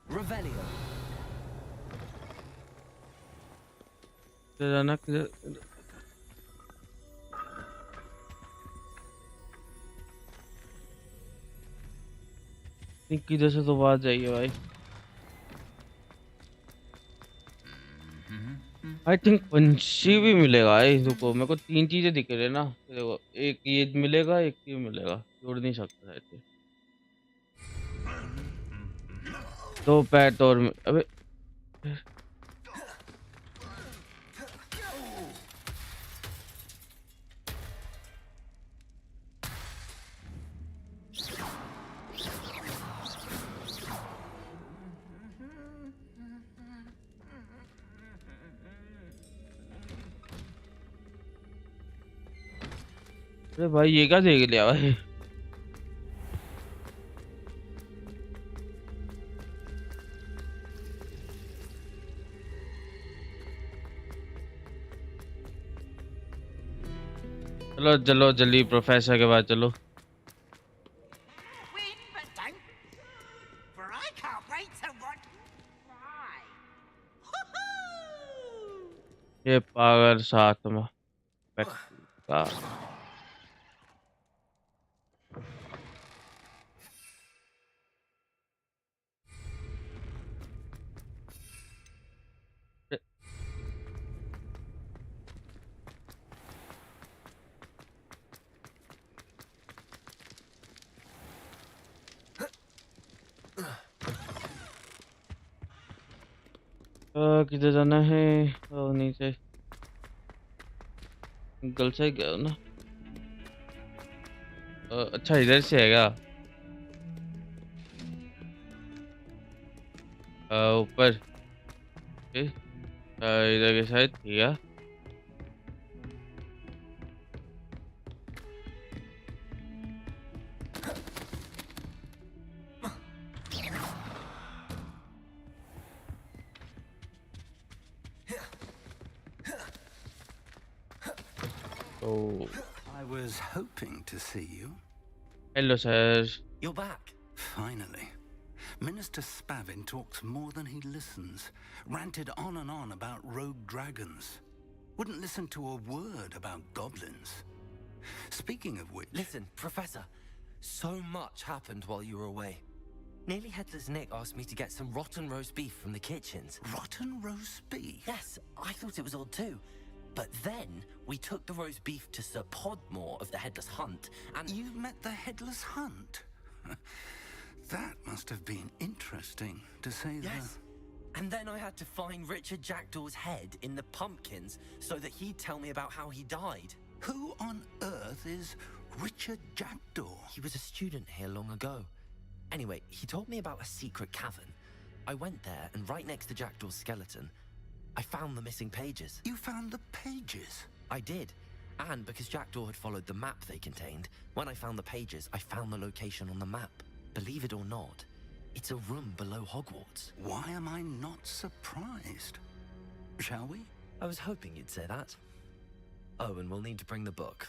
Revelio. जाना किधर से तो बात जाइए भाई। आई थिंक पंछी भी मिलेगा। देखो मेरे को 3 चीजें दिख रही है ना। देखो एक ये मिलेगा, एक ये मिलेगा, जोड़ नहीं सकता ऐसे। 2 पैट और अबे अरे भाई ये क्या देख लिया भाई। चलो चलो जल्दी प्रोफेसर के बाद चलो। Win, but don't. For I can't wait to watch. Right. ये पागल साथ में का किधर जाना है? नीचे गल से गया ना। अच्छा इधर से है क्या? ऊपर इधर के साइड ठीक है। Oh, I was hoping to see you. hello sir. You're back. Finally. Minister Spavin talks more than he listens. Ranted on and on about rogue dragons. Wouldn't listen to a word about goblins. Speaking of which... Listen, Professor. So much happened while you were away. Nearly Headless Nick asked me to get some rotten roast beef from the kitchens. Rotten roast beef? Yes, I thought it was odd too. But then we took the roast beef to Sir Podmore of the Headless Hunt, and... You met the Headless Hunt? That must have been interesting, to say the... Yes. And then I had to find Richard Jackdaw's head in the pumpkins so that he'd tell me about how he died. Who on earth is Richard Jackdaw? He was a student here long ago. Anyway, he told me about a secret cavern. I went there, and right next to Jackdaw's skeleton, I found the missing pages. You found the pages? I did. And because Jackdaw had followed the map they contained, when I found the pages, I found the location on the map. Believe it or not, it's a room below Hogwarts. Why am I not surprised? Shall we? I was hoping you'd say that. Oh, and we'll need to bring the book.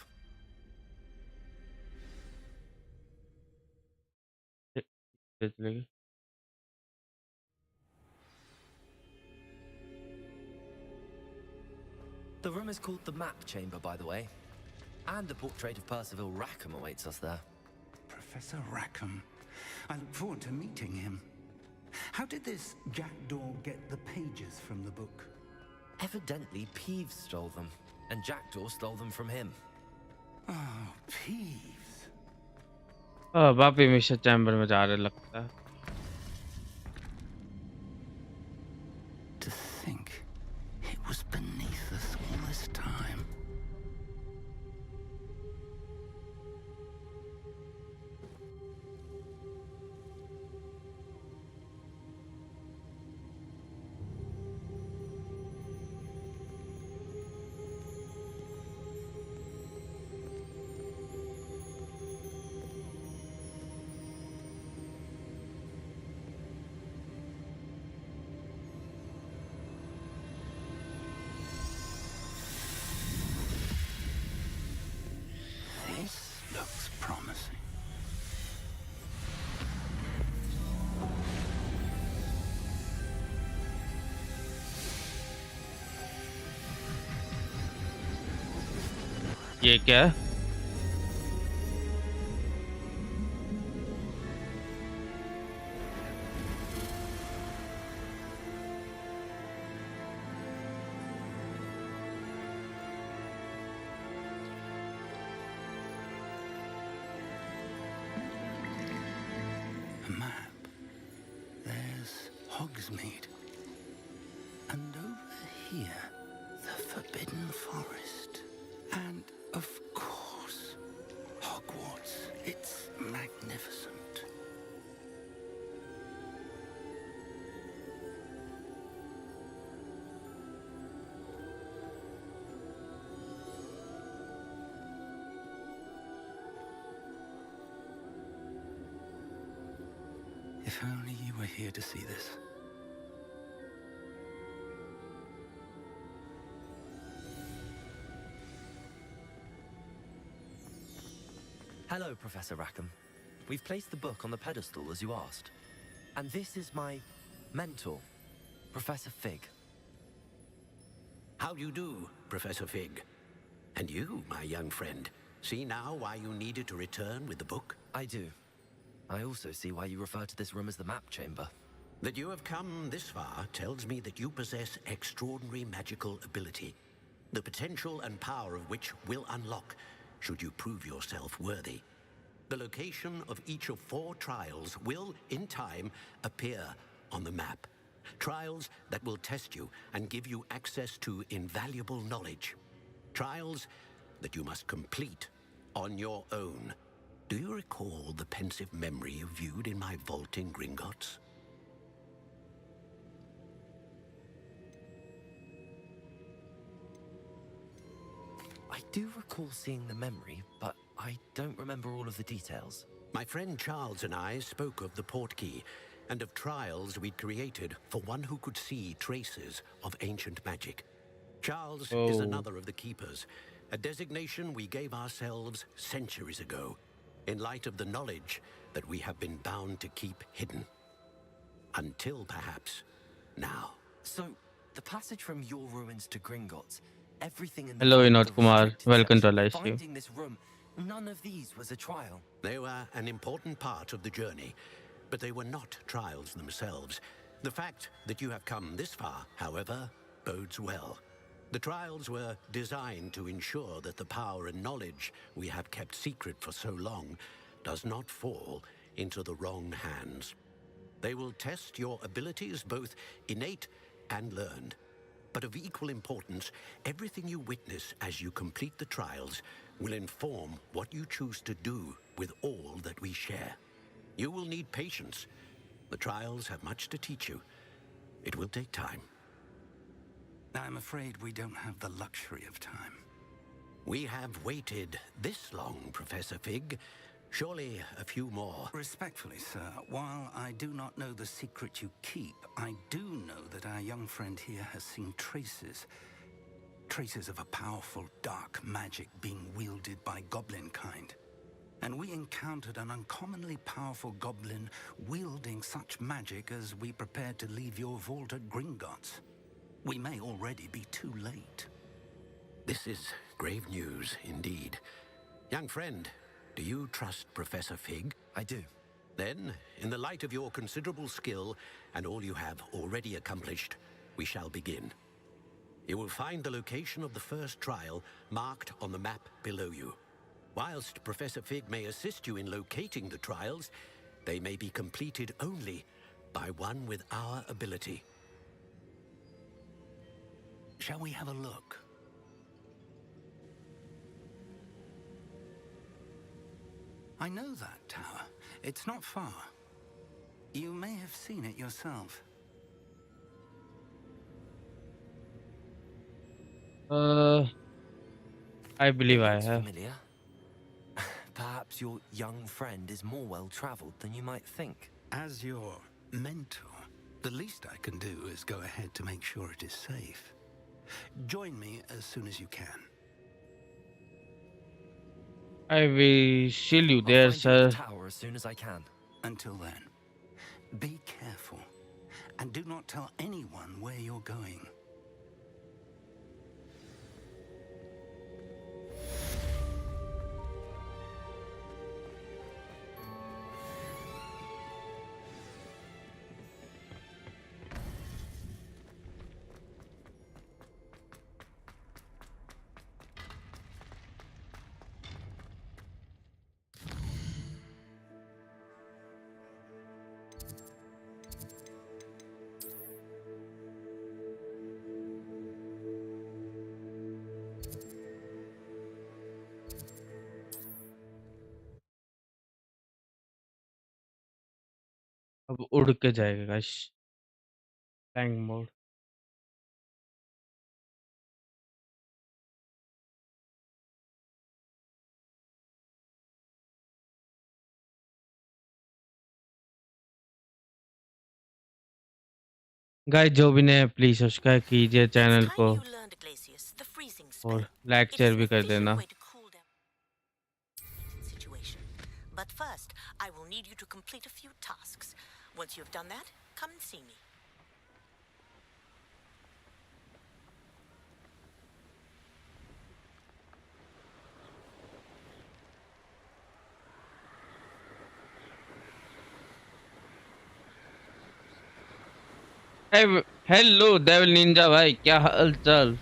The room is called the Map Chamber, by the way. And the portrait of Percival Rackham awaits us there. Professor Rackham. I look forward to meeting him. How did this Jackdaw get the pages from the book? Evidently, Peeves stole them, and Jackdaw stole them from him. Oh, Peeves. Vapi mission chamber में जा रहे लगता है। To think it was beneath us all this time. This looks promising. ये क्या है? A map. There's Hogsmeade. And over here, the Forbidden Forest. And, of course, Hogwarts. It's magnificent. If only you were here to see this. Hello, Professor Rackham. We've placed the book on the pedestal as you asked. And this is my mentor, Professor Fig. How do you do, Professor Fig? And you, my young friend, see now why you needed to return with the book? I do. I also see why you refer to this room as the map chamber. That you have come this far tells me that you possess extraordinary magical ability, the potential and power of which will unlock should you prove yourself worthy. The location of each of 4 trials will, in time, appear on the map. Trials that will test you and give you access to invaluable knowledge. Trials that you must complete on your own. Do you recall the pensive memory you viewed in my vault in Gringotts? I do recall seeing the memory, but I don't remember all of the details. My friend Charles and I spoke of the portkey and of trials we'd created for one who could see traces of ancient magic. Charles is another of the keepers, a designation we gave ourselves centuries ago, in light of the knowledge that we have been bound to keep hidden. Until perhaps now. So, the passage from your ruins to Gringotts, everything in the Hello, vault, Vinod the Kumar. restricted Welcome to section, live stream. finding this room, none of these was a trial. They were an important part of the journey, but they were not trials themselves. The fact that you have come this far, however, bodes well. The trials were designed to ensure that the power and knowledge we have kept secret for so long does not fall into the wrong hands. They will test your abilities, both innate and learned. But of equal importance, everything you witness as you complete the trials will inform what you choose to do with all that we share. You will need patience. The trials have much to teach you. It will take time. I'm afraid we don't have the luxury of time. We have waited this long, Professor Fig. Surely a few more. Respectfully, sir, while I do not know the secret you keep, I do know that our young friend here has seen traces. Traces of a powerful dark magic being wielded by goblin kind. And we encountered an uncommonly powerful goblin wielding such magic as we prepared to leave your vault at Gringotts. We may already be too late. This is grave news indeed. Young friend, do you trust Professor Fig? I do. Then, in the light of your considerable skill and all you have already accomplished, we shall begin. You will find the location of the first trial marked on the map below you. Whilst Professor Fig may assist you in locating the trials, they may be completed only by one with our ability. Shall we have a look? I know that tower. It's not far. You may have seen it yourself. I believe I Looks have. familiar. Perhaps your young friend is more well-traveled than you might think. As your mentor, the least I can do is go ahead to make sure it is safe. Join me as soon as you can. I will shield you I'll there, find you at sir. the tower as soon as I can. Until then, be careful and do not tell anyone where you're going. अब उड़ के जाएगा guys flying mode guys जो भी ने please subscribe कीजिए channel को और लाइक शेयर भी कर देना. But first, I will need you to complete a few tasks. Once you've done that, come and see me. Hello devil Ninja भाई, क्या हाल चाल?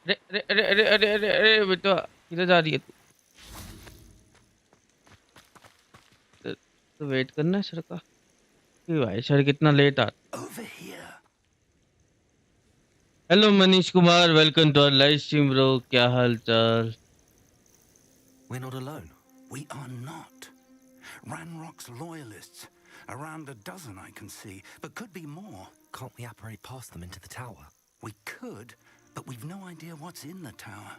अरे अरे अरे अरे अरे अरे अरे बेटा, किधर जा रही है तू? तो वेट करना है सर का कि भाई सर कितना लेट आ. Hello Manish Kumar, welcome to our live stream bro. क्या हाल चाल? We're not alone. We are not. Ranrock's loyalists. Around a dozen I can see, but could be more. Can't we apparate past them into the tower? We could, but we've no idea what's in the tower.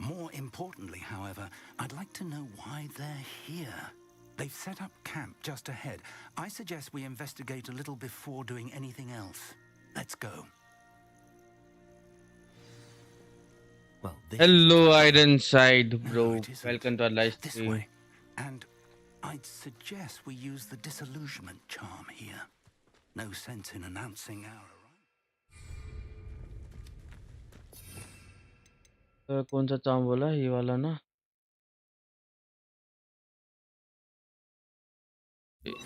More importantly, however, I'd like to know why they're here. They've set up camp just ahead. I suggest we investigate a little before doing anything else. Let's go. Well, hello Ironside bro, No, welcome to our live this stream. way. And I'd suggest we use the disillusionment charm here. No sense in announcing our कौन सा चाम बोला? ये वाला ना?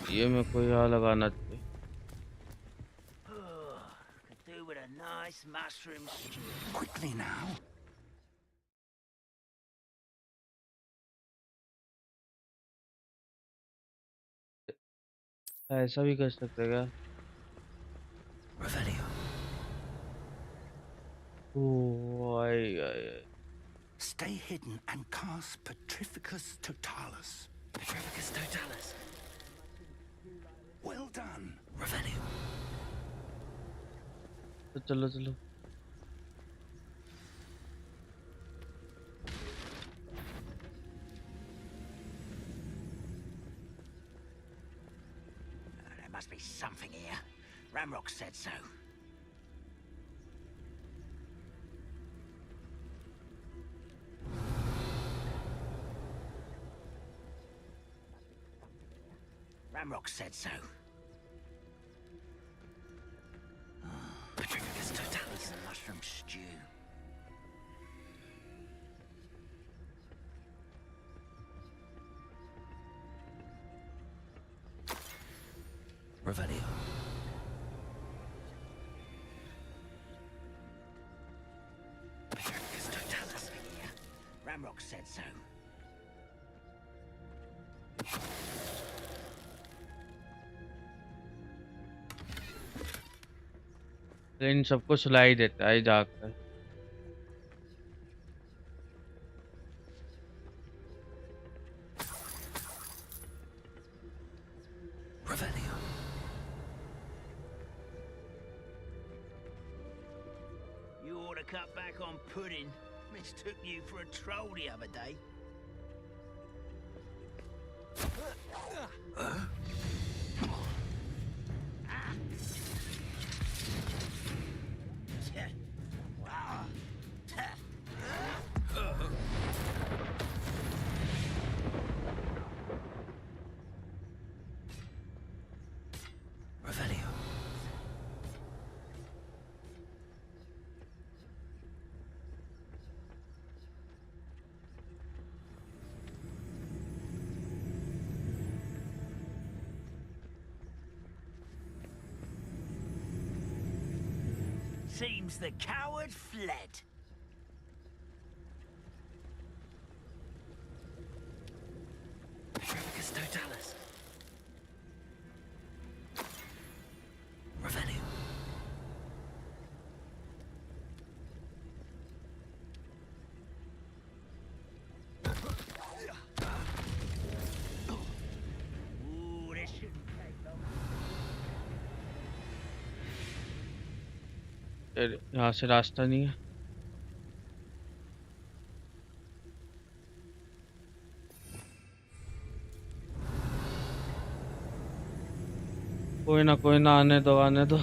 ये मेरे को यहाँ लगाना चाहिए. Could do with a nice mushroom stew. Quickly now. ऐसा भी कर सकते क्या? Revelio. Oh, ay. Stay hidden and cast Petrificus Totalis. Petrificus Totalis. Well done. Revelio. तो चलो. There must be something here. Ramrock said so. Ramrock said so. Petrificus Totalis. It's a mushroom stew. Revelio. Petrificus Totalis. Ramrock said so. इन सबको सुलाई देता है जाकर. Revelio. You ought to cut back on pudding. Mistook you for a troll the other day. Revelio. Seems the coward fled. यहाँ से रास्ता नहीं है। कोई ना आने दो आने दो।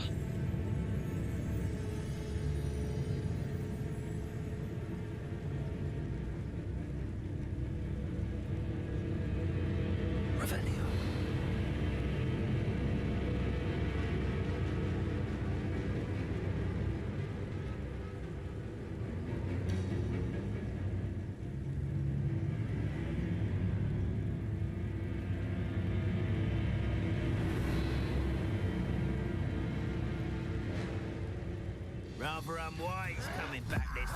Rather unwise coming back this.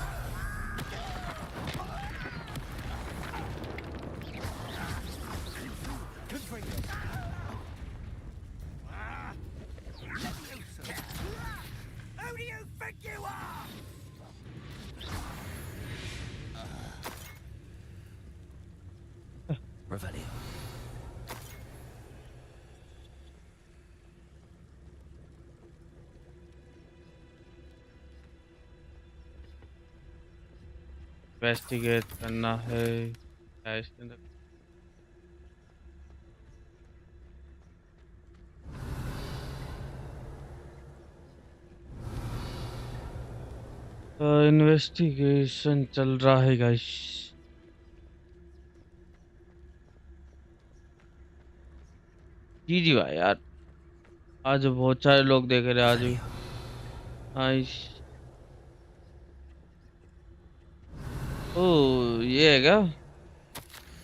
Who do you think you are? Revelio. Investigate करना है क्या इसके अंदर? इन्वेस्टिगेशन चल रहा है गाइस। जी भाई यार, आज बहुत सारे लोग देख रहे हैं आज भी। नाइस। ओह ये है क्या?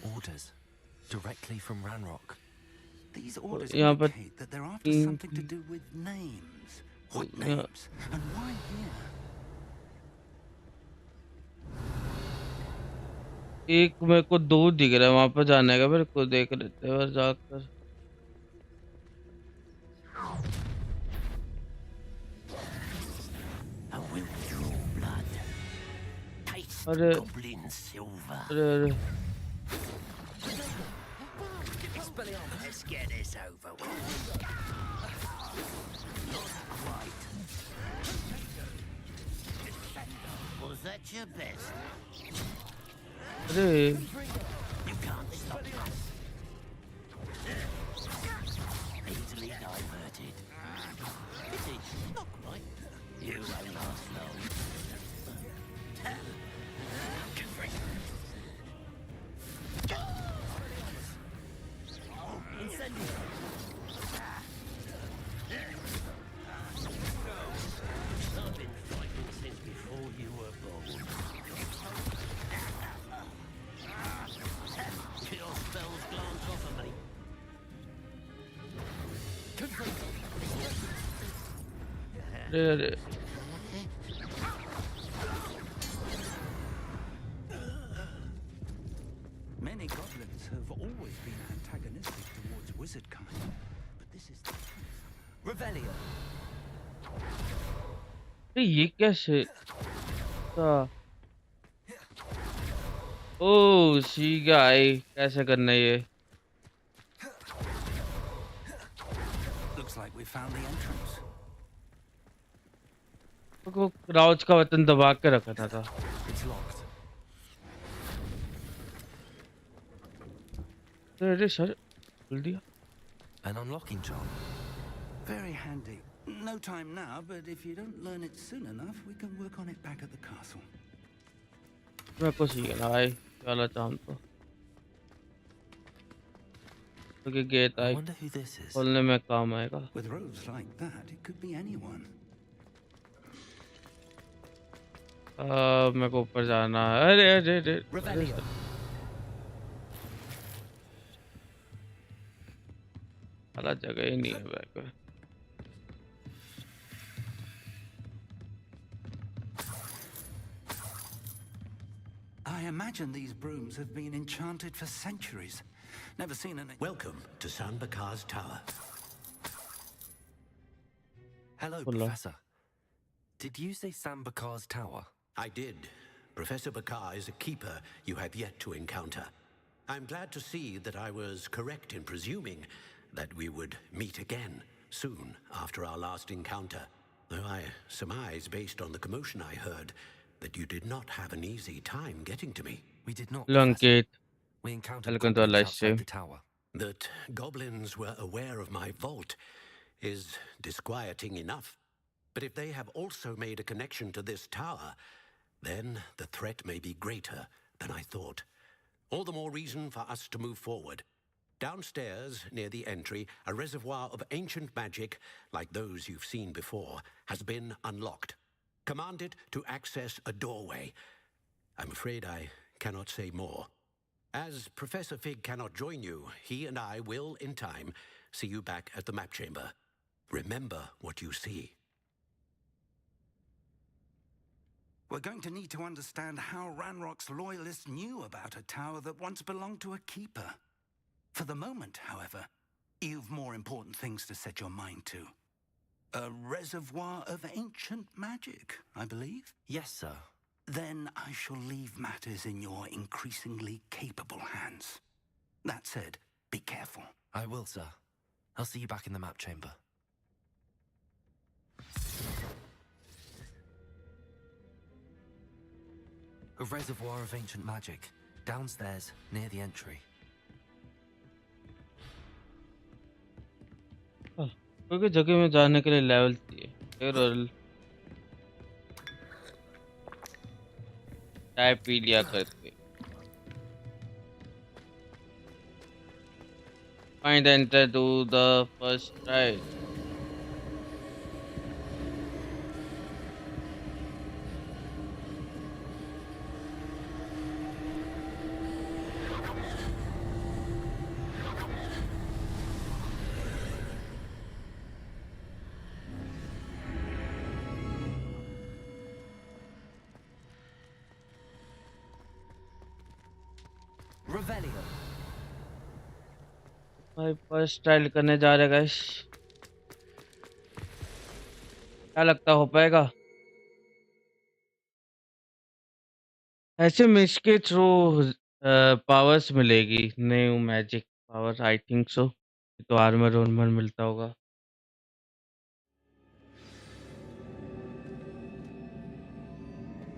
Orders directly from Ranrock. These orders यहाँ पर indicate that they're after something to do with names. What names? And why here? एक मेरे को दो दिख रहा है, वहां पर जाने का मेरे को देख लेते हैं जाकर। अरे अरे Let's get this over with. Was that your best? अरे You can't stop us. Easily diverted. Pity, not quite. You won't last long. Incendio. I've been fighting since before you were born. Your spells glance off of me. अरे अरे Many goblins have always been antagonistic towards wizard kind, but this is Revelio. अरे ये कैसे था? ओह सी गाय, कैसे करना है ये? Looks like we found the entrance. को क्राउच का बटन दबा के रखा था। It's locked. अरे सर खोल दिया। An unlocking charm. Very handy. No time now, but if you don't learn it soon enough, we can work on it back at the castle. मैं को सीखना भाई वाला चाहूँ तो क्योंकि गेट आई खोलने में काम आएगा। With robes like that, it could be anyone. मेरे को ऊपर जाना है। अरे अरे अरे वाला जगह ही नहीं है बैग में। I imagine these brooms have been enchanted for centuries. Never seen an... Welcome to San Bakar's tower. Hello, Professor. Did you say Sambakar's tower? I did. Professor Bakar is a keeper you have yet to encounter. I'm glad to see that I was correct in presuming that we would meet again soon after our last encounter. though I surmise, based on the commotion I heard, that you did not have an easy time getting to me. We did not, Hello, Professor. Ankit. We encountered Welcome to our goblins live outside stream. the tower. That goblins were aware of my vault is disquieting enough. But if they have also made a connection to this tower, then the threat may be greater than I thought. All the more reason for us to move forward. Downstairs, near the entry, a reservoir of ancient magic, like those you've seen before, has been unlocked. Commanded to access a doorway. I'm afraid I cannot say more. As Professor Fig cannot join you, he and I will, in time, see you back at the map chamber. Remember what you see. We're going to need to understand how Ranrock's loyalists knew about a tower that once belonged to a keeper. For the moment, however, you've more important things to set your mind to. A reservoir of ancient magic, I believe? Yes, sir. Then I shall leave matters in your increasingly capable hands. That said, be careful. I will, sir. I'll see you back in the map chamber. A reservoir of ancient magic, downstairs, near the entry. क्योंकि जगह में जाने के लिए level चाहिए फिर और type P लिया करके find the enter to the first try. Revelio. भाई फर्स्ट ट्रायल करने जा रहे गाइस क्या लगता हो पाएगा ऐसे मिस के थ्रू पावर्स मिलेगी new magic power I think so तो आर्मर वार्मर मिलता होगा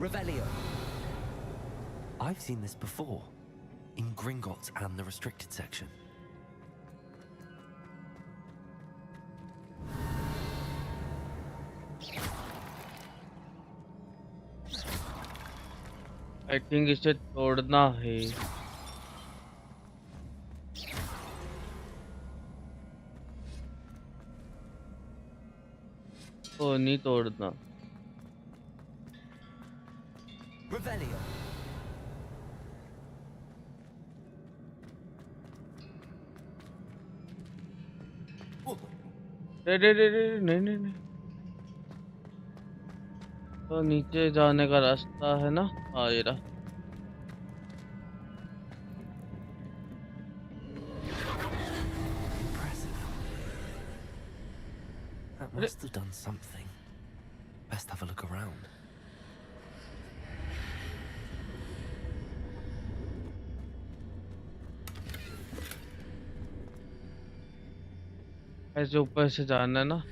Revelio. I've seen this before, in Gringotts and the restricted section. I think इसे तोड़ना है ओ नहीं तोड़ना Revelio. नहीं नहीं नहीं तो नीचे जाने का रास्ता है ना हाँ ये रहा Impressive. That must have done something. Best have a look around. ऐसे ऊपर से जाना है ना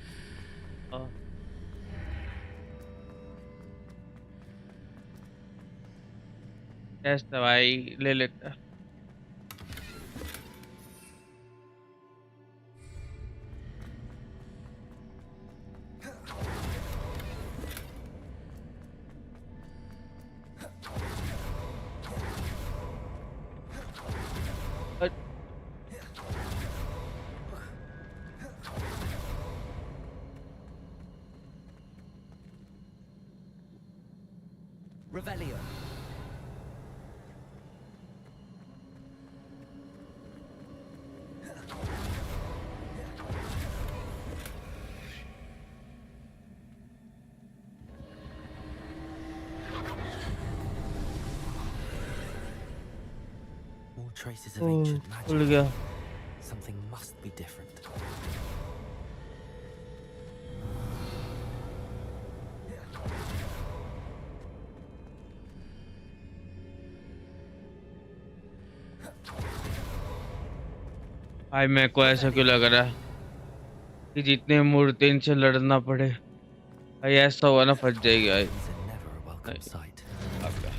हाँ टेस्ट दवाई ले लेते हैं Revelio. More traces of ancient भूल magic. गया Something must be different. भाई मेरे को ऐसा क्यों लग रहा है कि जितने मूर्ति इनसे लड़ना पड़े भाई ऐसा हुआ ना फट जाएगी भाई। These are never a welcome sight. Okay.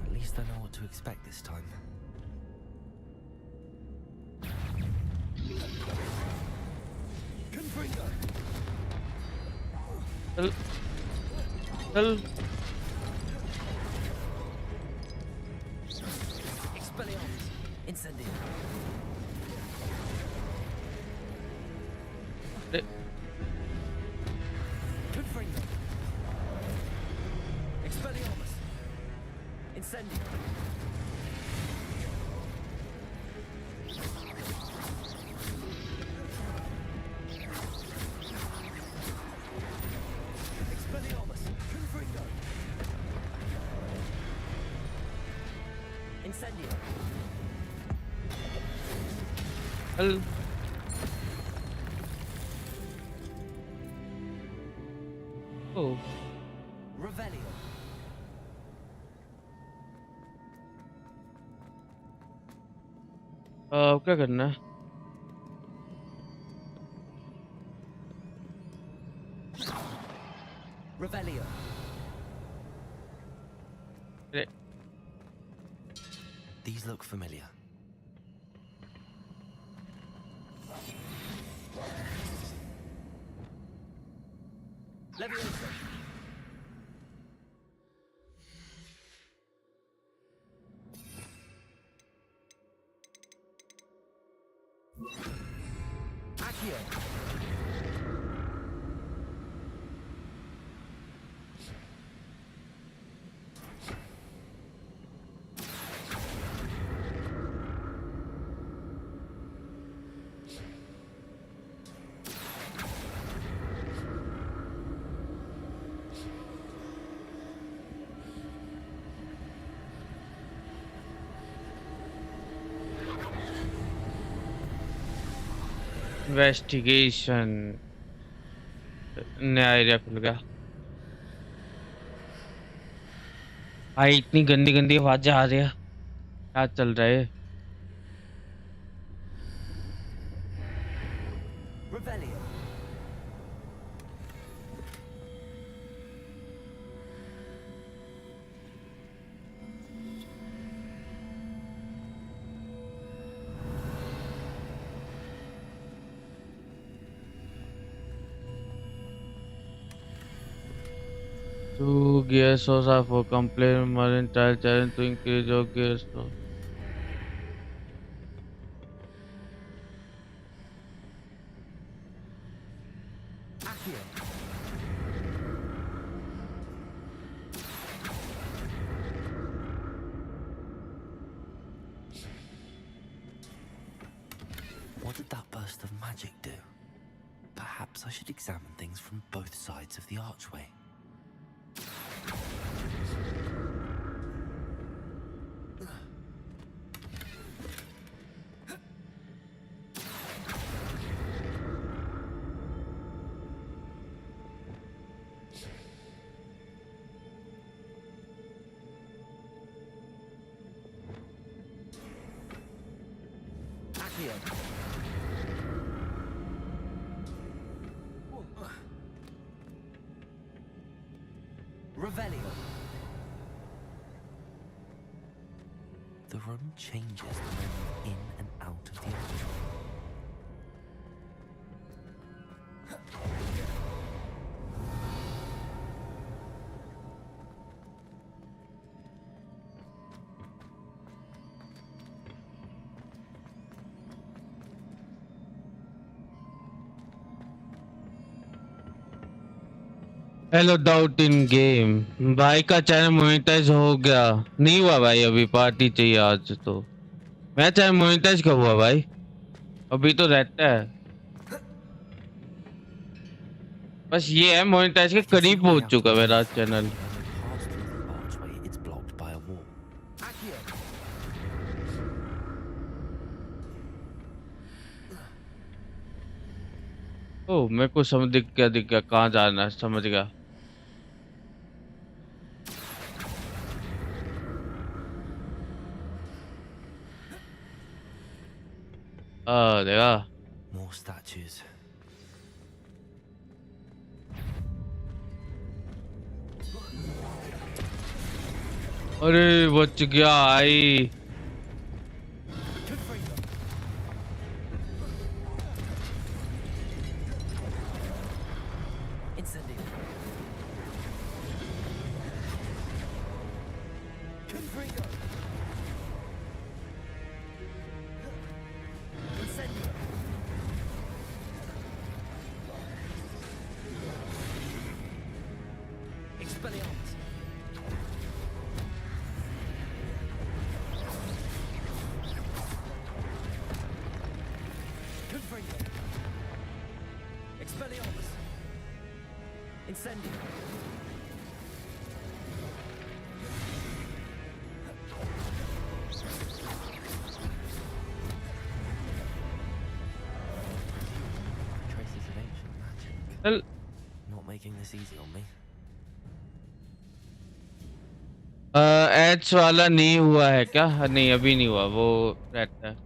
At least I know what to expect this time. चल चल Expelliarmus! Incendio! अरे Confringo! Expelliarmus! Incendio! Expelliarmus! Confringo! Incendio! चल ओ Revelio! अब क्या करना है? Revelio! अरे These look familiar. Leviosa! Accio! Investigation नया एरिया खुल गया। भाई इतनी गंदी गंदी आवाजें आ रही है, क्या चल रहा है? Revelio! Two gear source are for complete marine tile challenge to increase your gear source. Accio! What did that burst of magic do? Perhaps I should examine things from both sides of the archway. Accio! Revelio! The room changes when I move in and out of the archway. Hello doubt in game भाई का channel monetise हो गया? नहीं हुआ भाई, अभी party चाहिए आज तो। मैं चैनल मोनेटाइज कब हुआ भाई? अभी तो रहता है, बस ये है मोनेटाइज के करीब पहुंच चुका मेरा channel. Pass through the archway, it's blocked by a wall. Accio! ओ मेरे को समझ दिख गया कहाँ जाना है, समझ गया। देखा More statues. अरे बच गया आई। चल Not making this easy on me. H वाला नहीं हुआ है क्या? नहीं अभी नहीं हुआ, वो रहता है।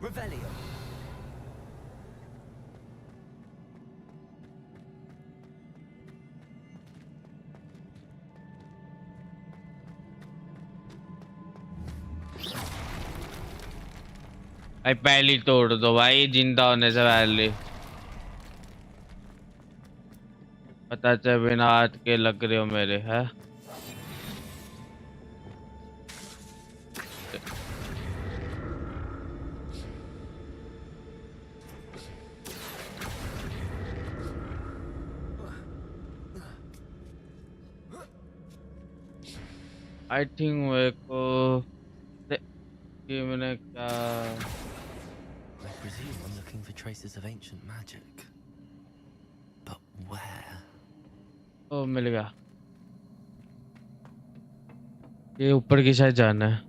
Revelio. भाई पहली तोड़ दो भाई, जिंदा होने से पहले। पता चल बिना हाथ के लग रहे हो मेरे, है? आई थिंक मेरे को ये मैंने क्या I presume I'm looking for traces of ancient magic. But where? ओ मिल गया। ये ऊपर की साइड जाना है।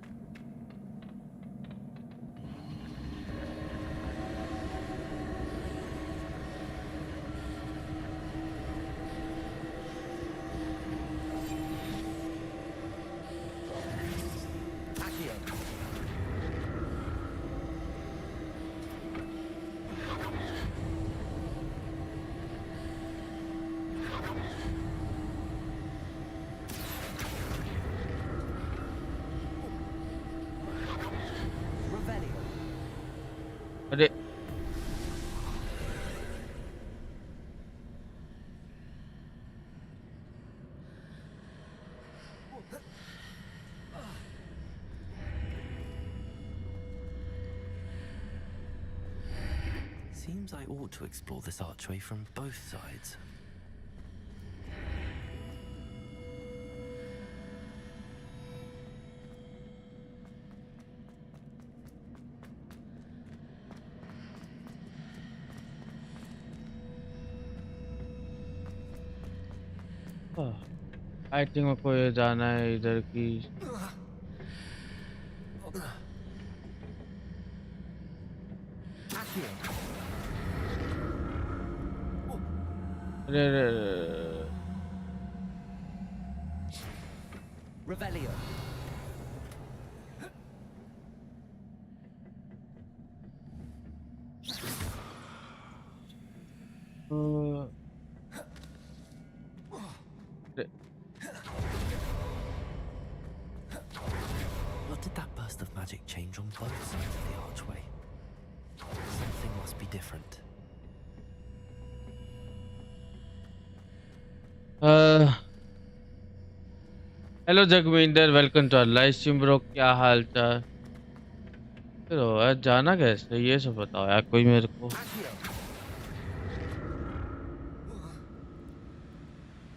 अरे Seems I ought to explore this archway from both sides. I think मेरे को ये जाना है इधर की। अरे Revelio. What did that burst of magic change on both sides of the archway? Something must be different. Hello Jagvinder, welcome to live stream bro. क्या हाल चाल? चलो यार, जाना कैसे ये सब बताओ यार कोई मेरे को।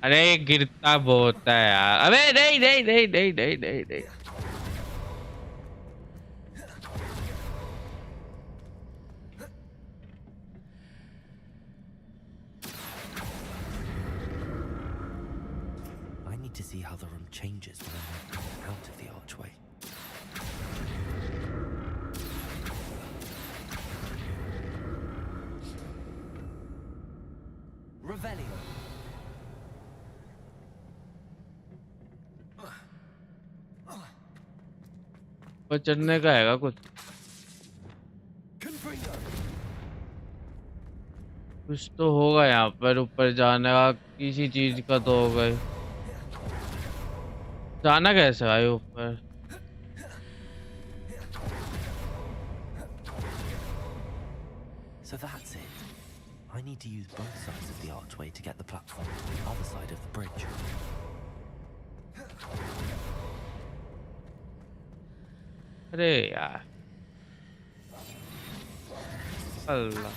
अरे गिरता बहुत है यार। अबे नहीं नहीं नहीं नहीं नहीं नहीं नहीं। I need to see how the room changes when I'm out of the archway. Revelio. वो चढ़ने का हैगा कुछ? कुछ तो होगा यहाँ पर ऊपर जाने का, किसी चीज का तो होगा ही। जाना कैसे भाई ऊपर? So that's it. I need to use both sides of the archway to get the platform to the other side of the bridge. अरे यार अल्लाह।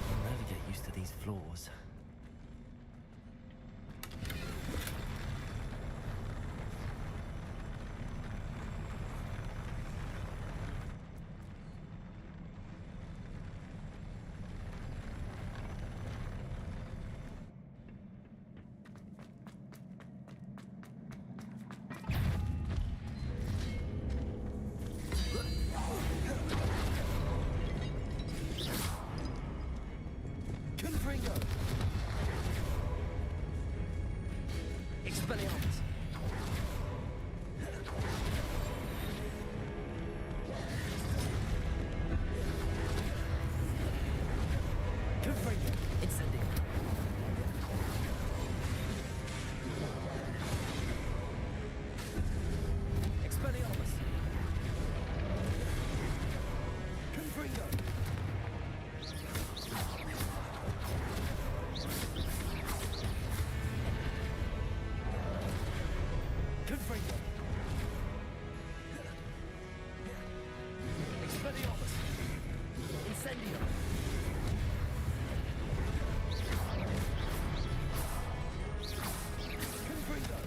I'll never get used to these floors. Confringo! Expelliarmus! Confringo! Incendio! Expelliarmus! Confringo! Confringo! Expelliarmus! Incendio! Confringo!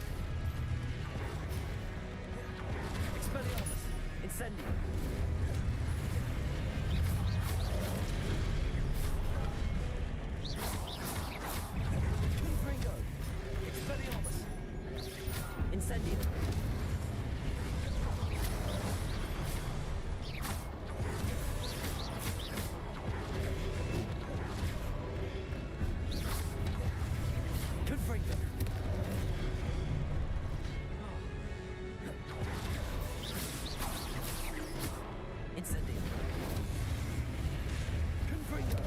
Expelliarmus! Incendio! Confringo! Expelliarmus! Incendio! Confringo! Incendio! Confringo!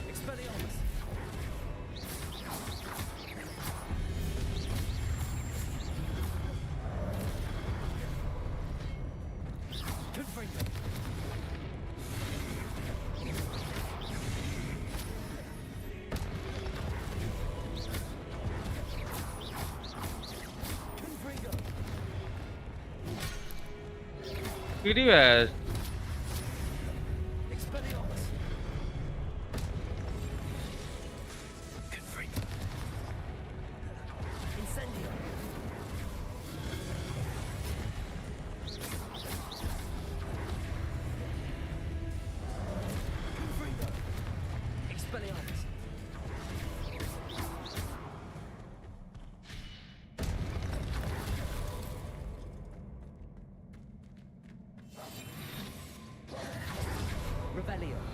Expelliarmus! Confringo! Confringo! सीढ़ी है। Expelliarmus! Confringo! Incendio! Confringo! Expelliarmus! Rebellion!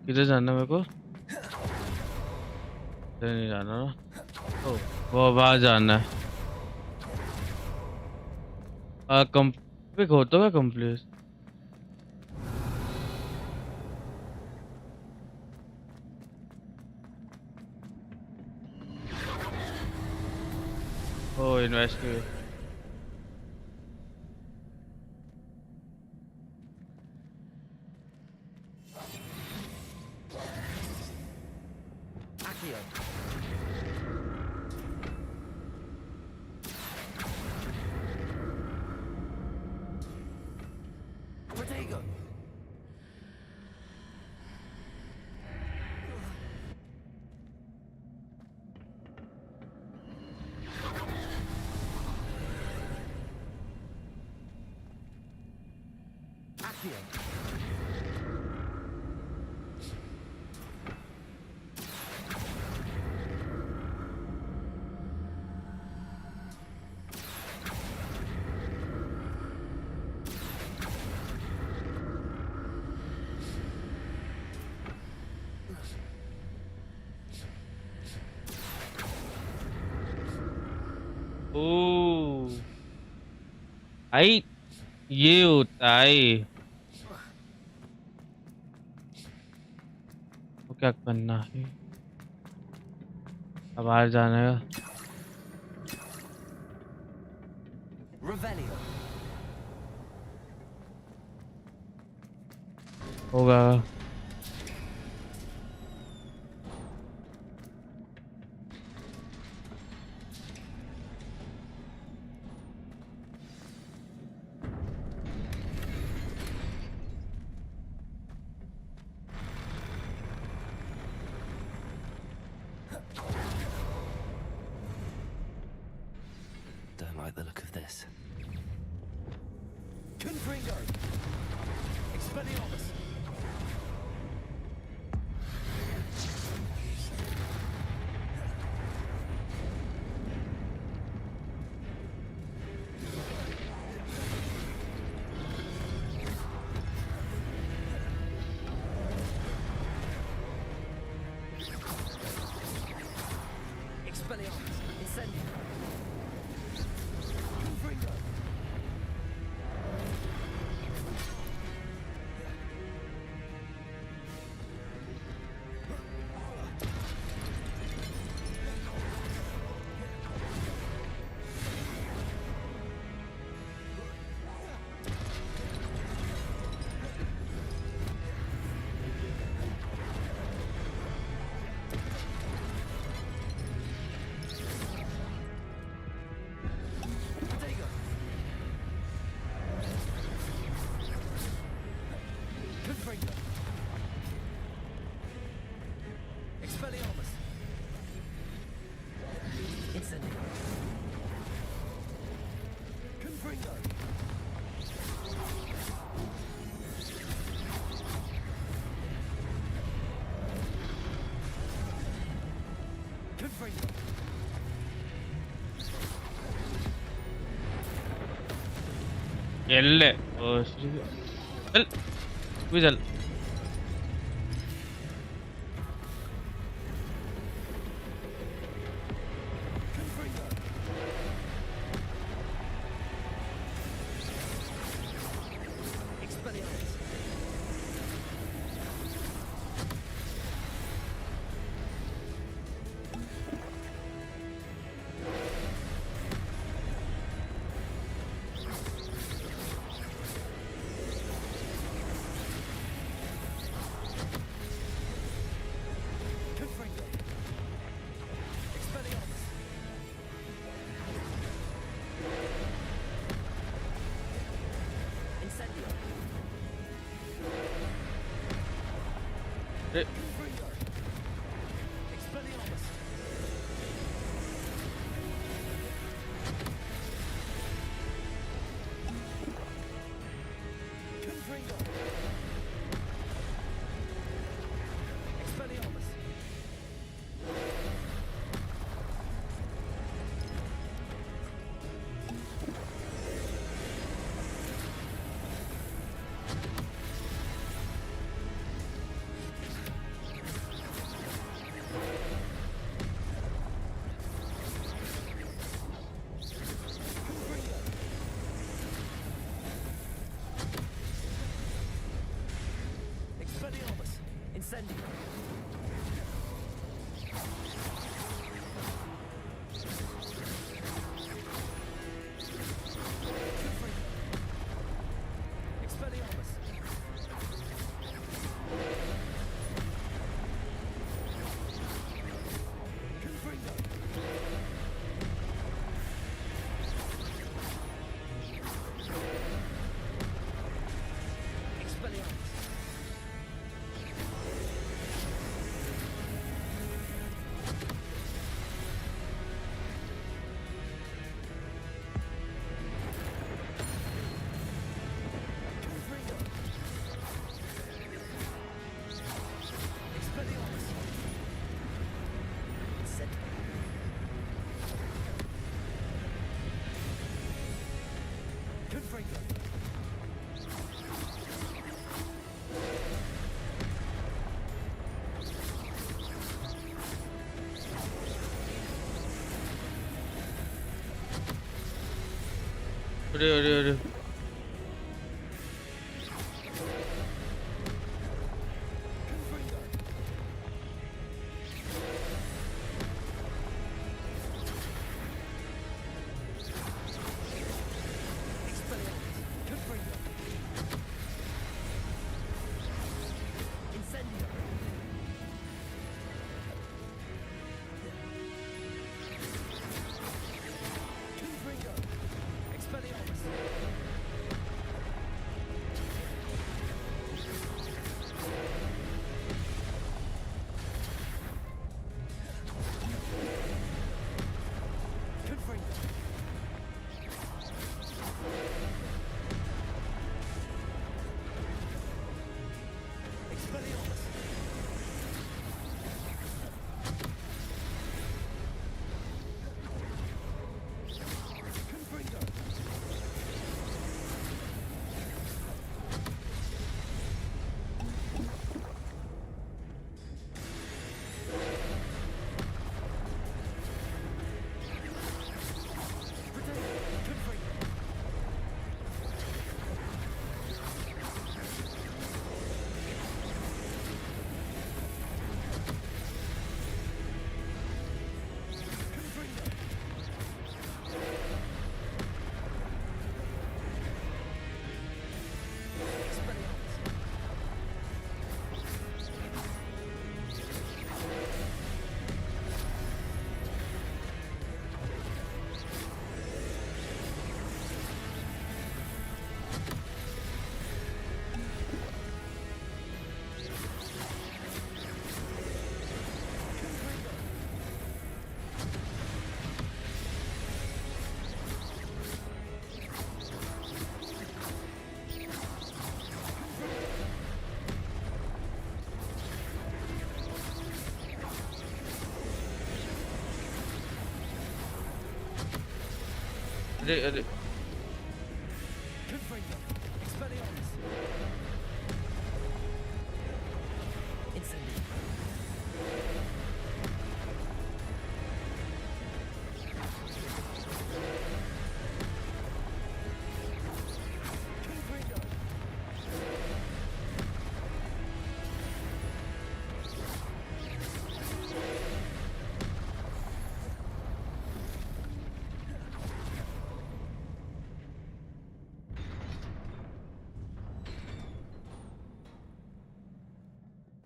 किधर जाना मेरे को? इधर नहीं जाना ना। ओ, वो बाहर जाना है। कंप्लीट हो तो क्या कंप्लीट? ओ इन्वेस्टिगेट। Accio! Protego! Accio! भाई ये होता है। तो क्या करना है? अब बाहर जाने का Revelio. होगा। Don't like the look of this. Confringo. Expelliarmus. Expelliarmus. Incendio. Confringo. Dago. Confringo. Expelliarmus. Incendio. Confringo. Confringo. चल चल भी चल। Confringo. Expelliarmus. Confringo. Expelliarmus. Incendio. ए, Confringo. Expelliarmus. Confringo. Expelliarmus. Confringo. Expelliarmus. Incendio. Confringo. Expelliarmus. Confringo. Expelliarmus. अरे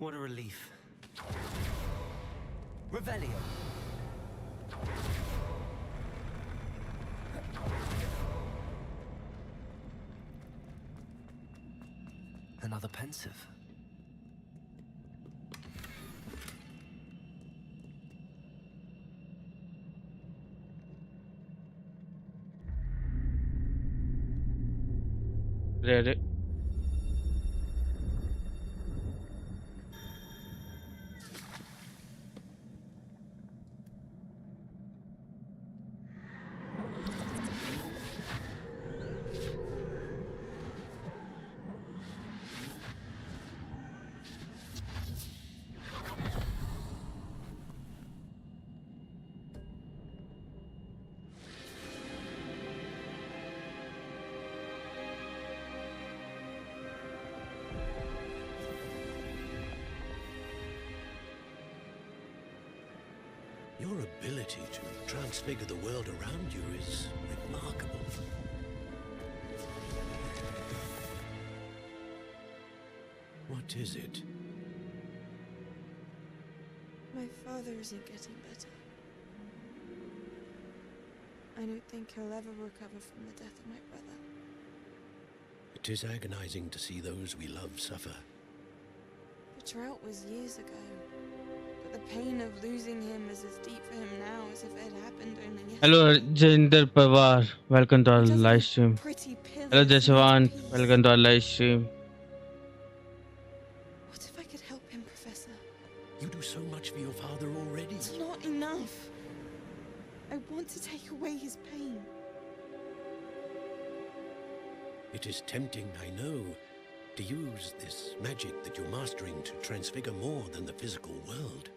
What a relief. Revelio. Another pensive. अरे Your ability to transfigure the world around you is remarkable. What is it? My father isn't getting better. I don't think he'll ever recover from the death of my brother. It is agonizing to see those we love suffer. The drought was years ago. But the pain of losing him is as deep for him now as if it had happened only yesterday. Hello, Jinder Pawar. Welcome to our live stream. Hello, Jaswant. Welcome to our live stream. What if I could help him, Professor? You do so much for your father already. It's not enough. I want to take away his pain. It is tempting, I know, to use this magic that you're mastering to transfigure more than the physical world.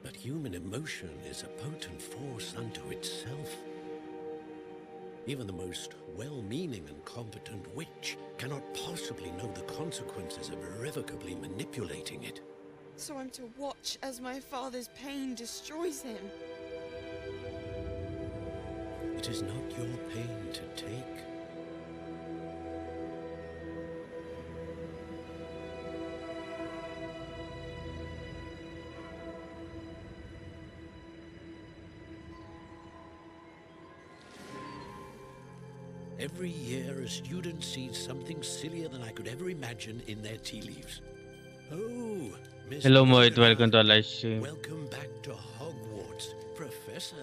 But human emotion is a potent force unto itself. Even the most well-meaning and competent witch cannot possibly know the consequences of irrevocably manipulating it. So I'm to watch as my father's pain destroys him. It is not your pain to take. Every year, a student sees something sillier than I could ever imagine in their tea leaves. Oh, Miss Hello Mohit, Morgan, welcome to our live stream. welcome back to Hogwarts, Professor.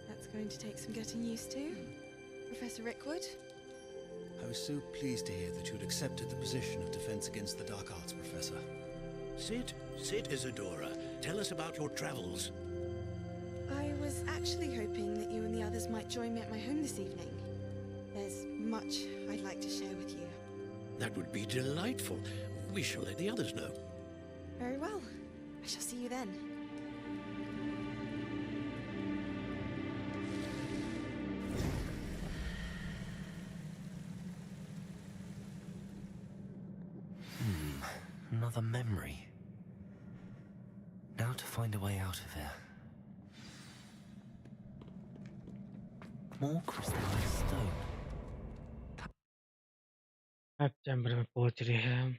That's going to take some getting used to. Professor Rickwood? I was so pleased to hear that you had accepted the position of Defense Against the Dark Arts, Professor. Sit, Isadora. Tell us about your travels. I was actually hoping that you and the others might join me at my home this evening. There's much I'd like to share with you. That would be delightful. We shall let the others know. Very well. I shall see you then. Another memory. Now to find a way out of here. More crystallized stone. अब chamber में पहुंच रहे हैं हम।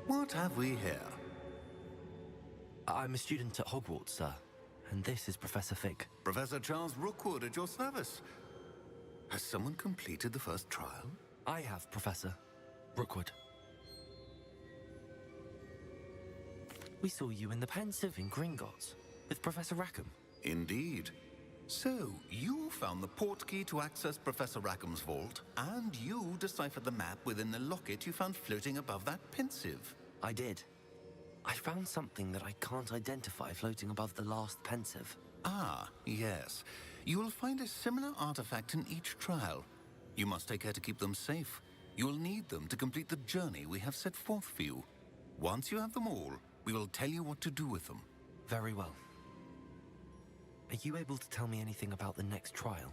What have we here? I'm a student at Hogwarts, sir. And this is Professor Fig. Professor Charles Rookwood at your service. Has someone completed the first trial? I have, Professor Rookwood. We saw you in the Pensive in Gringotts with Professor Rackham. Indeed. So, you found the portkey to access Professor Rackham's vault, and you deciphered the map within the locket you found floating above that Pensive. I did. I found something that I can't identify floating above the last Pensive. Ah, yes. You will find a similar artifact in each trial. You must take care to keep them safe. You will need them to complete the journey we have set forth for you. Once you have them all, we will tell you what to do with them. Very well. Are you able to tell me anything about the next trial?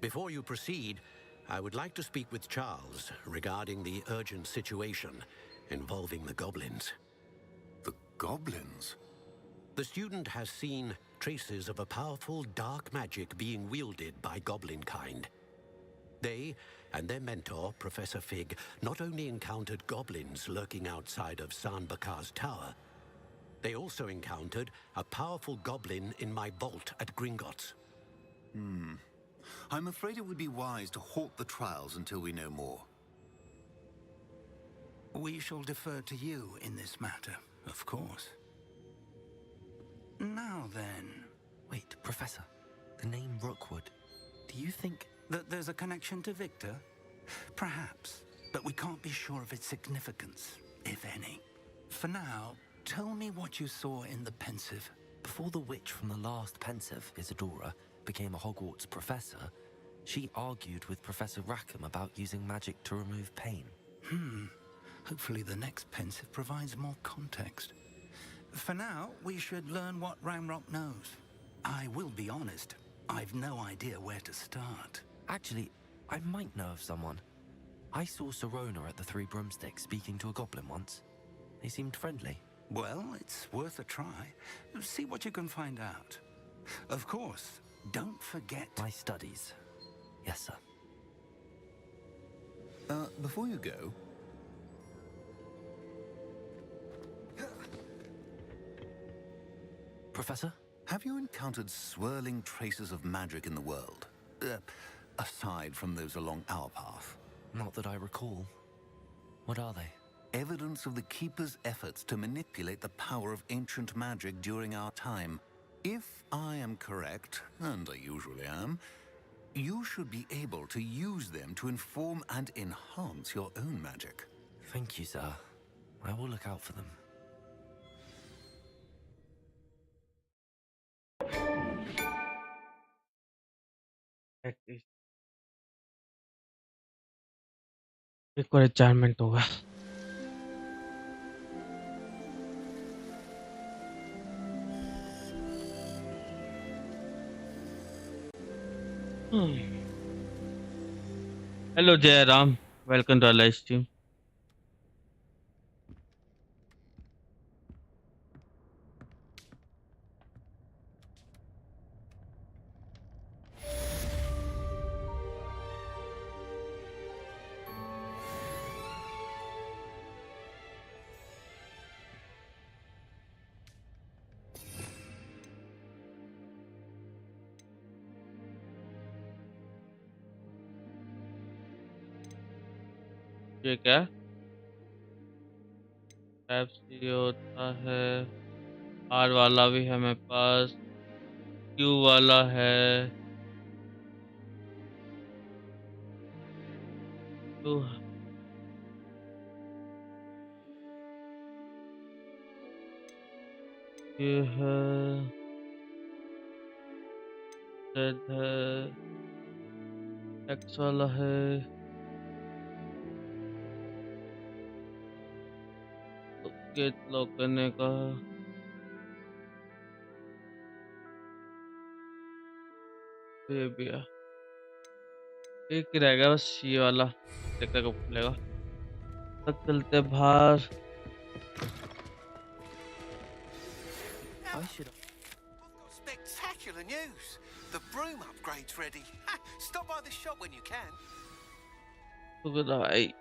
Before you proceed, I would like to speak with Charles regarding the urgent situation involving the goblins. The goblins? The student has seen traces of a powerful dark magic being wielded by goblin kind. They and their mentor, Professor Fig, not only encountered goblins lurking outside of San Bakar's tower, they also encountered a powerful goblin in my vault at Gringotts. I'm afraid it would be wise to halt the trials until we know more. We shall defer to you in this matter, of course. Now then... Wait, Professor. The name Rookwood. Do you think... that there's a connection to Victor? Perhaps, but we can't be sure of its significance, if any. For now, tell me what you saw in the Pensive. Before the witch from the last Pensive, Isadora, became a Hogwarts professor, she argued with Professor Rackham about using magic to remove pain. Hopefully the next Pensive provides more context. For now, we should learn what Ramrock knows. I will be honest, I've no idea where to start. Actually, I might know of someone. I saw Serona at the Three Broomsticks speaking to a goblin once. They seemed friendly. Well, it's worth a try. See what you can find out. Of course, don't forget... My studies. Yes, sir. Before you go... Professor? Have you encountered swirling traces of magic in the world? Aside from those along our path? Not that I recall. What are they? Evidence of the Keeper's efforts to manipulate the power of ancient magic during our time. If I am correct, and I usually am, You should be able to use them to inform and enhance your own magic. Thank you, sir. I will look out for them. एक और अचाइनमेंट होगा। Hello Jairam, welcome to our live stream. ये क्या type सी होता है? Are वाला भी है मेरे पास, क्यू वाला है, तो ये है, Z है, X वाला है, तो गेट लॉक करने का ये भी है। एक ही रहेगा बस ये वाला, देखते कब खुलेगा। तब चलते बाहर। I should have. Spectacular news! The broom upgrade's ready. Stop by the shop when you can. तो भाई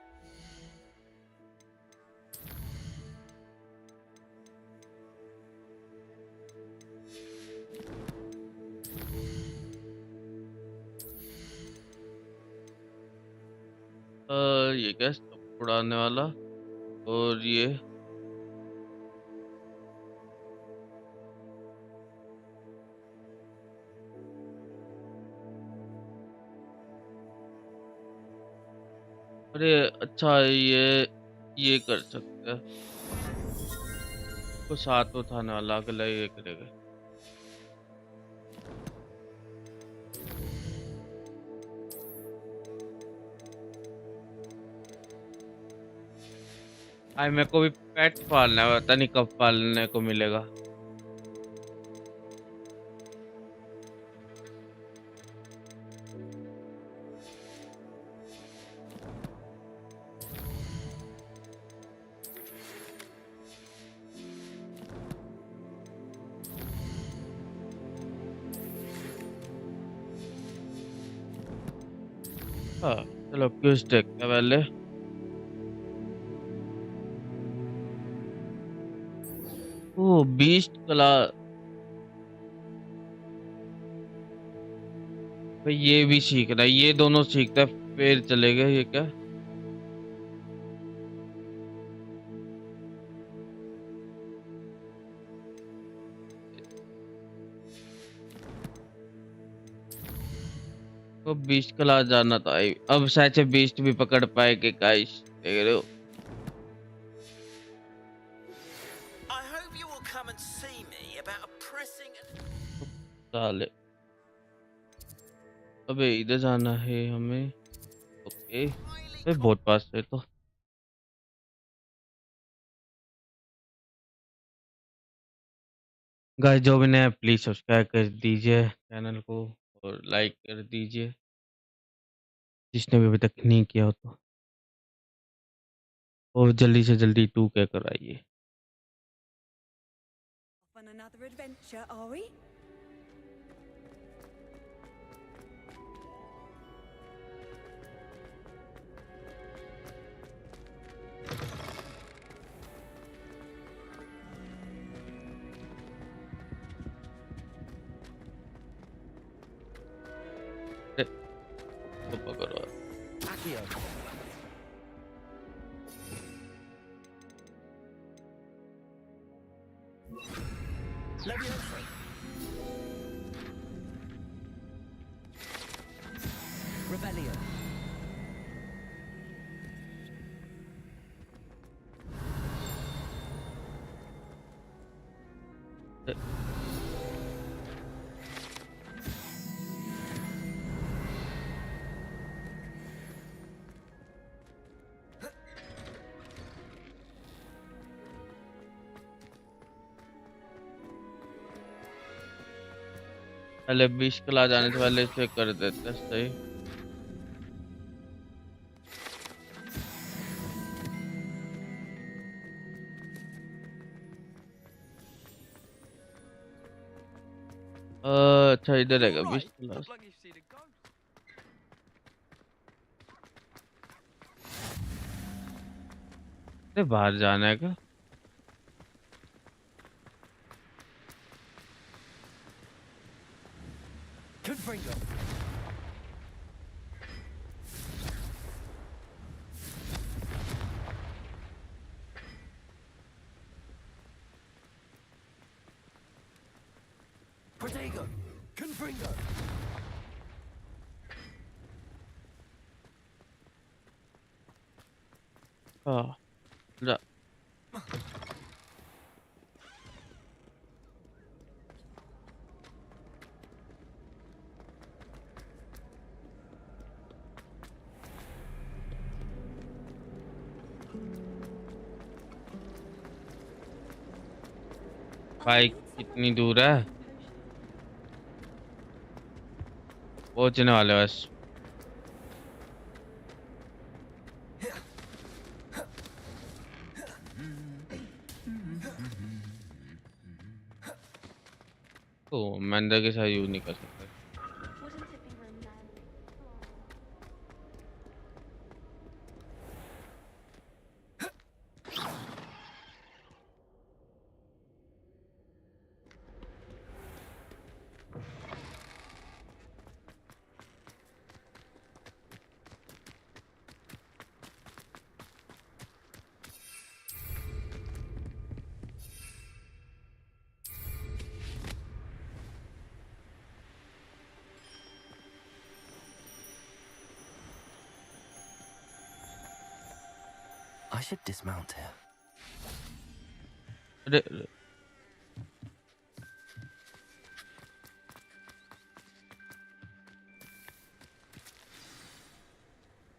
ये क्या स्टॉप उड़ाने वाला, और ये अरे अच्छा ये कर सकते हैं, तो साथ उठाने वाला अगला ये करेगा। आई मेरे को भी पेट पालना है, पता नहीं कब पालने को मिलेगा। हाँ चलो क्यूज देखते हैं पहले। ओ बीस्ट कला, भाई ये भी सीख रहा है, ये दोनों सीखता है फिर चलेगा। ये क्या तो बीस्ट कला जाना था, अब शायद से बीस्ट भी पकड़ पाए कि गाइस देख रहे हो। I hope you will come and see me about a pressing. साले अबे इधर जाना है हमें। ओके बहुत पास है तो गाइस जो भी नया प्लीज सब्सक्राइब कर दीजिए चैनल को और लाइक कर दीजिए जिसने भी अभी तक नहीं किया हो तो, और जल्दी से जल्दी 2K कराइए। On another adventure, are we? तो पकड़ो Revelio. पहले 20 क्लास जाने से पहले इसे कर देते सही। अच्छा इधर रहेगा 20 क्लास। अरे बाहर जाना है क्या? Confringo. Protego! Confringo! हाँ जा। बाइक कितनी दूर है? पहुंचने वाले बस। तो मैं अंदर के साथ यूज नहीं कर सकता। I should dismount here.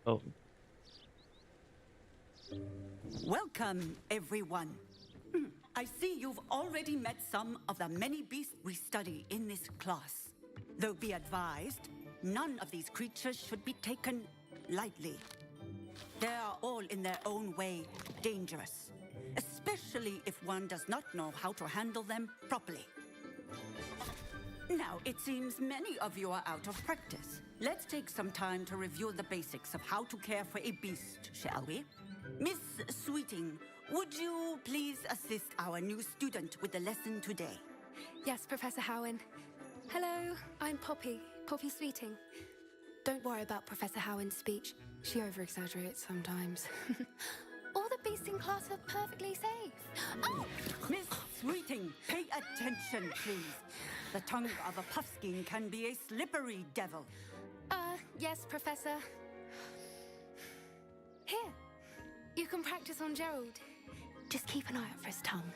Oh. Welcome, everyone. I see you've already met some of the many beasts we study in this class. Though be advised, none of these creatures should be taken lightly. They are all in their own way dangerous, especially if one does not know how to handle them properly. Now, it seems many of you are out of practice. Let's take some time to review the basics of how to care for a beast, shall we? Miss Sweeting, would you please assist our new student with the lesson today? Yes, Professor Howen. Hello, I'm Poppy Sweeting. Don't worry about Professor Howen's speech. She over-exaggerates sometimes. All the beasts in class are perfectly safe. Oh! Miss Sweeting, pay attention, please. The tongue of a puffskein can be a slippery devil. Yes, Professor. Here, you can practice on Gerald. Just keep an eye out for his tongue.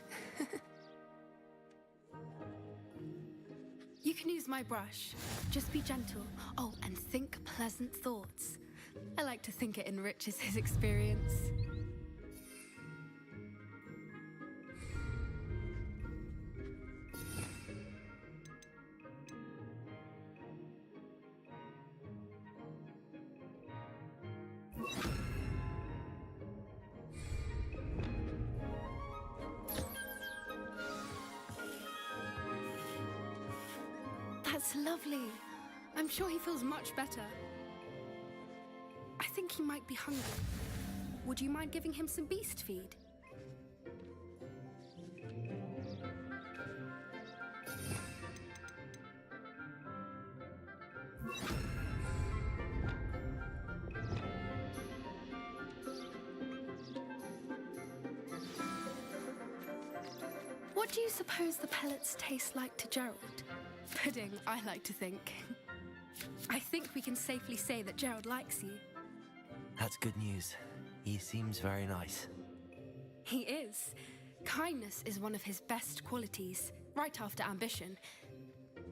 You can use my brush. Just be gentle. Oh, and think pleasant thoughts. I like to think it enriches his experience. That's lovely. I'm sure he feels much better. I think he might be hungry. Would you mind giving him some beast feed? What do you suppose the pellets taste like to Gerald? Pudding, I like to think. I think we can safely say that Gerald likes you. That's good news. He seems very nice. He is. Kindness is one of his best qualities, right after ambition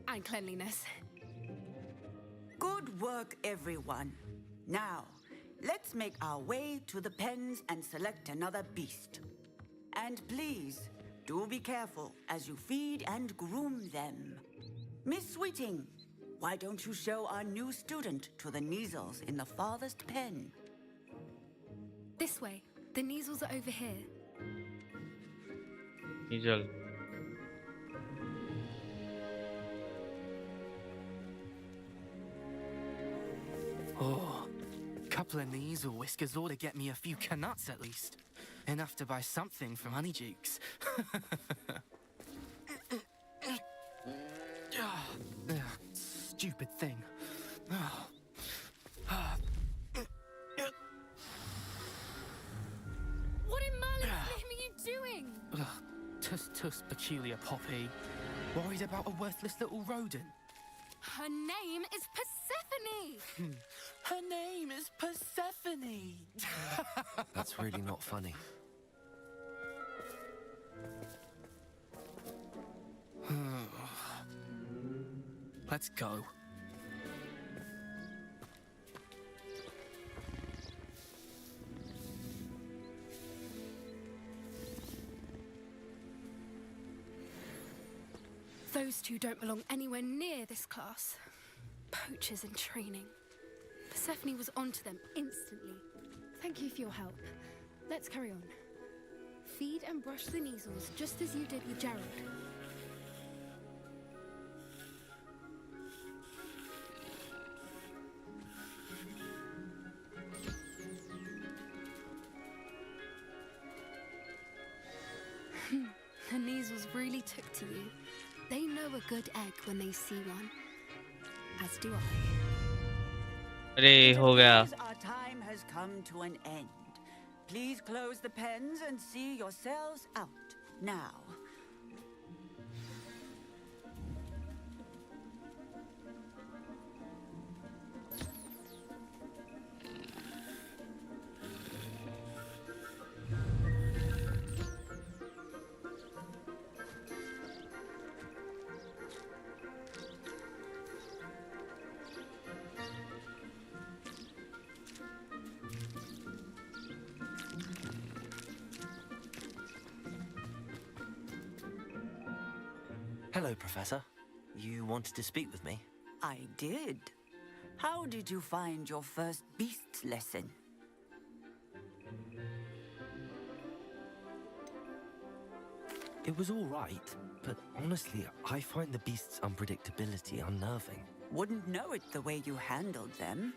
and cleanliness. Good work, everyone. Now, let's make our way to the pens and select another beast. And please, do be careful as you feed and groom them. Miss Sweeting, why don't you show our new student to the Neasels in the farthest pen? This way. The Neasels are over here. Nigel. Oh, couple of Neasel whiskers ought to get me a few canuts at least. Enough to buy something from Honeydukes. Stupid thing. What in Merlin's name are you doing? Tuss, peculiar poppy. Worried about a worthless little rodent. Her name is Persephone! Her name is Persephone! That's really not funny. Let's go. Those two don't belong anywhere near this class. Poachers in training. Persephone was onto them instantly. Thank you for your help. Let's carry on. Feed and brush the Neasels just as you did with Gerald. The Neasels really took to you. They know a good egg when they see one. As do I. अरे हो गया. Our time has come to an end. Please close the pens and see yourselves out now. Hello, Professor. You wanted to speak with me? I did. How did you find your first beasts lesson? It was all right, but honestly, I find the beast's unpredictability unnerving. Wouldn't know it the way you handled them.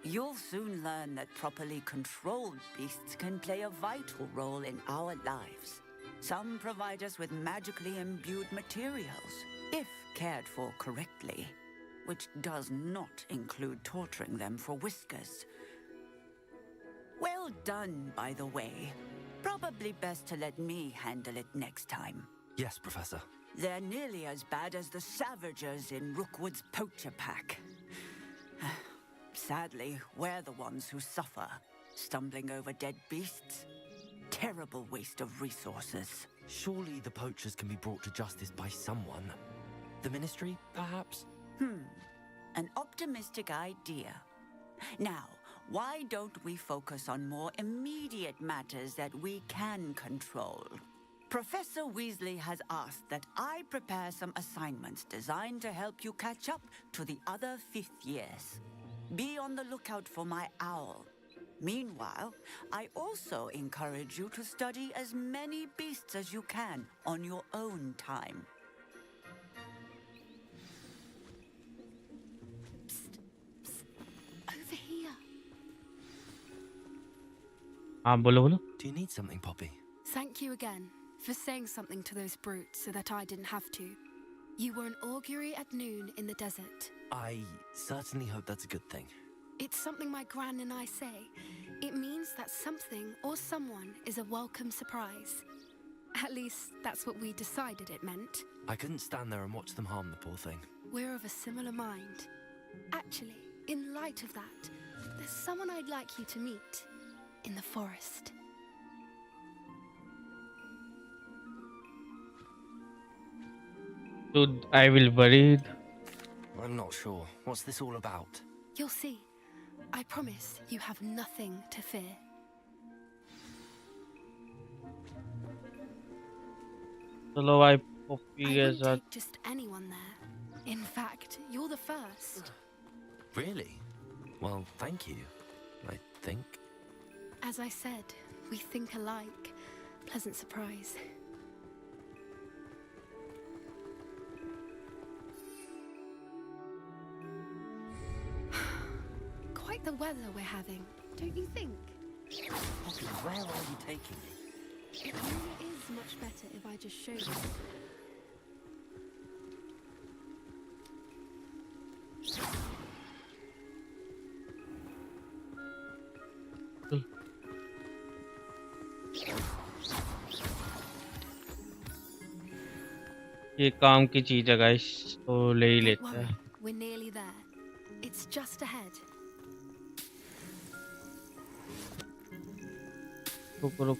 You'll soon learn that properly controlled beasts can play a vital role in our lives. Some provide us with magically imbued materials, if cared for correctly, which does not include torturing them for whiskers. Well done, by the way. Probably best to let me handle it next time. Yes, Professor. They're nearly as bad as the Savagers in Rookwood's poacher pack. Sadly, we're the ones who suffer, stumbling over dead beasts. Terrible waste of resources. Surely the poachers can be brought to justice by someone. The Ministry, perhaps? An optimistic idea. Now, why don't we focus on more immediate matters that we can control? Professor Weasley has asked that I prepare some assignments designed to help you catch up to the other fifth years. Be on the lookout for my owl. Meanwhile, I also encourage you to study as many beasts as you can on your own time. Over here. बोलो. Do you need something, Poppy? Thank you again for saying something to those brutes so that I didn't have to. You were an augury at noon in the desert. I certainly hope that's a good thing. It's something my gran and I say. It means that something or someone is a welcome surprise. At least, that's what we decided it meant. I couldn't stand there and watch them harm the poor thing. We're of a similar mind. Actually, in light of that, there's someone I'd like you to meet in the forest. Dude, I will worried. I'm not sure. What's this all about? You'll see. I promise you have nothing to fear. चलो भाई I पप्पी के wouldn't साथ take just anyone there. In fact, you're the first. Really? Well, thank you. I think. As I said, we think alike. Pleasant surprise. Quite the weather we're having, don't you think? Poppy, where are you taking me? It really is much better if I just show you. ये काम की चीज है guys तो ले ही Don't लेते worry, हैं we're nearly there. It's just ahead. रुक रुक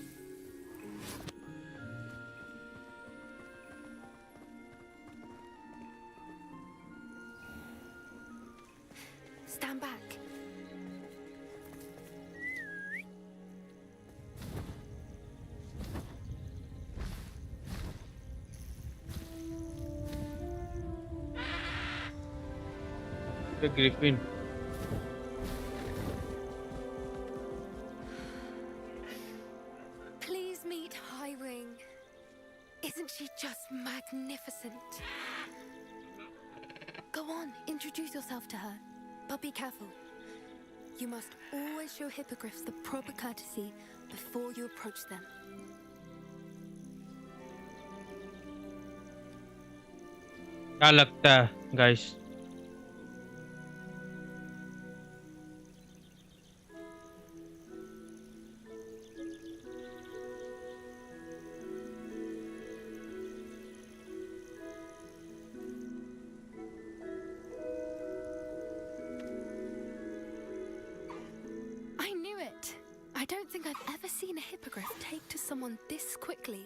Stand back. The Griffin. Please meet Highwing. Isn't she just magnificent? Go on, introduce yourself to her. But be careful. You must always show hippogriffs the proper courtesy before you approach them. क्या लगता है guys I knew it. I don't think I've ever seen a hippogriff take to someone this quickly.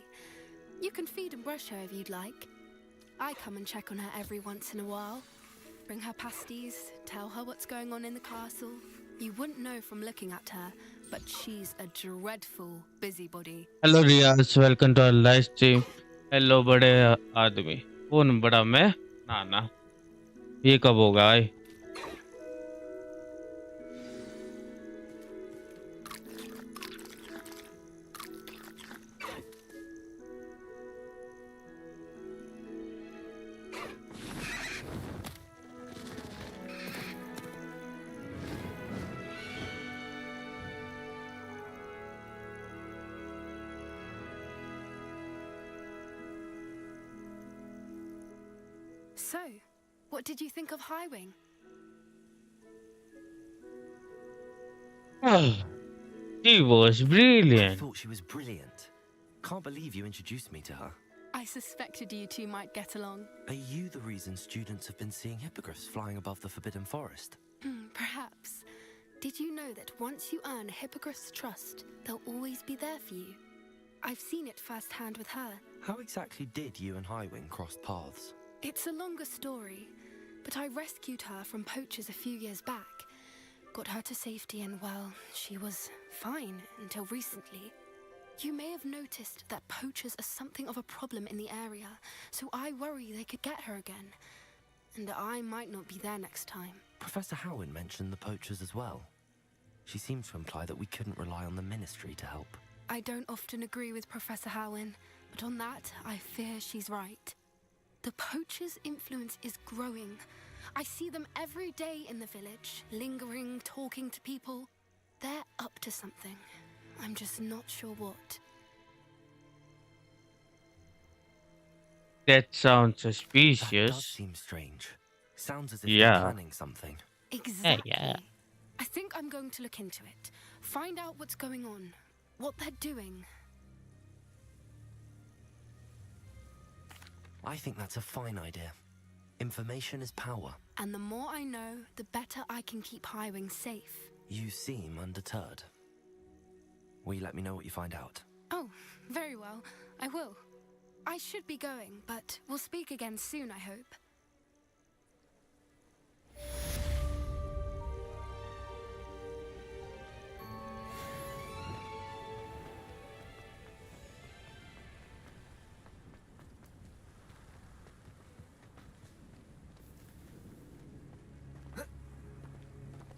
You can feed and brush her if you'd like. I come and check on her every once in a while. Bring her pasties, tell her what's going on in the castle. You wouldn't know from looking at her, but she's a dreadful busybody. Hello Riyaz welcome to our live stream hello बड़े आदमी कौन बड़ा मैं ना ना ये कब होगा भाई So, what did you think of Highwing? She was I brilliant. thought she was brilliant. Can't believe you introduced me to her. I suspected you two might get along. Are you the reason students have been seeing hippogriffs flying above the Forbidden Forest? Perhaps. Did you know that once you earn a hippogriff's trust, they'll always be there for you? I've seen it firsthand with her. How exactly did you and Highwing cross paths? It's a longer story, but I rescued her from poachers a few years back. Got her to safety and, well, she was fine until recently. You may have noticed that poachers are something of a problem in the area, so I worry they could get her again. And I might not be there next time. Professor Howin mentioned the poachers as well. She seemed to imply that we couldn't rely on the Ministry to help. I don't often agree with Professor Howin, but on that, I fear she's right. The poachers' influence is growing. I see them every day in the village, lingering, talking to people. They're up to something. I'm just not sure what. That sounds That suspicious. does seem strange. Sounds as if Yeah. they're planning something. Exactly. Yeah. I think I'm going to look into it. Find out what's going on, what they're doing. I think that's a fine idea. Information is power. And the more I know, the better I can keep Highwing safe. You seem undeterred. Will you let me know what you find out? Oh, very well. I will. I should be going, but we'll speak again soon, I hope.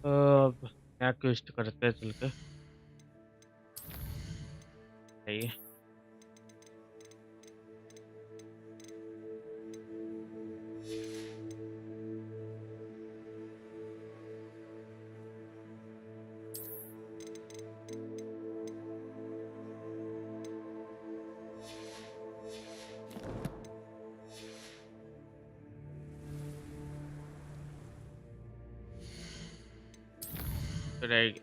अब क्या quest करते हैं चल के सही रहेगी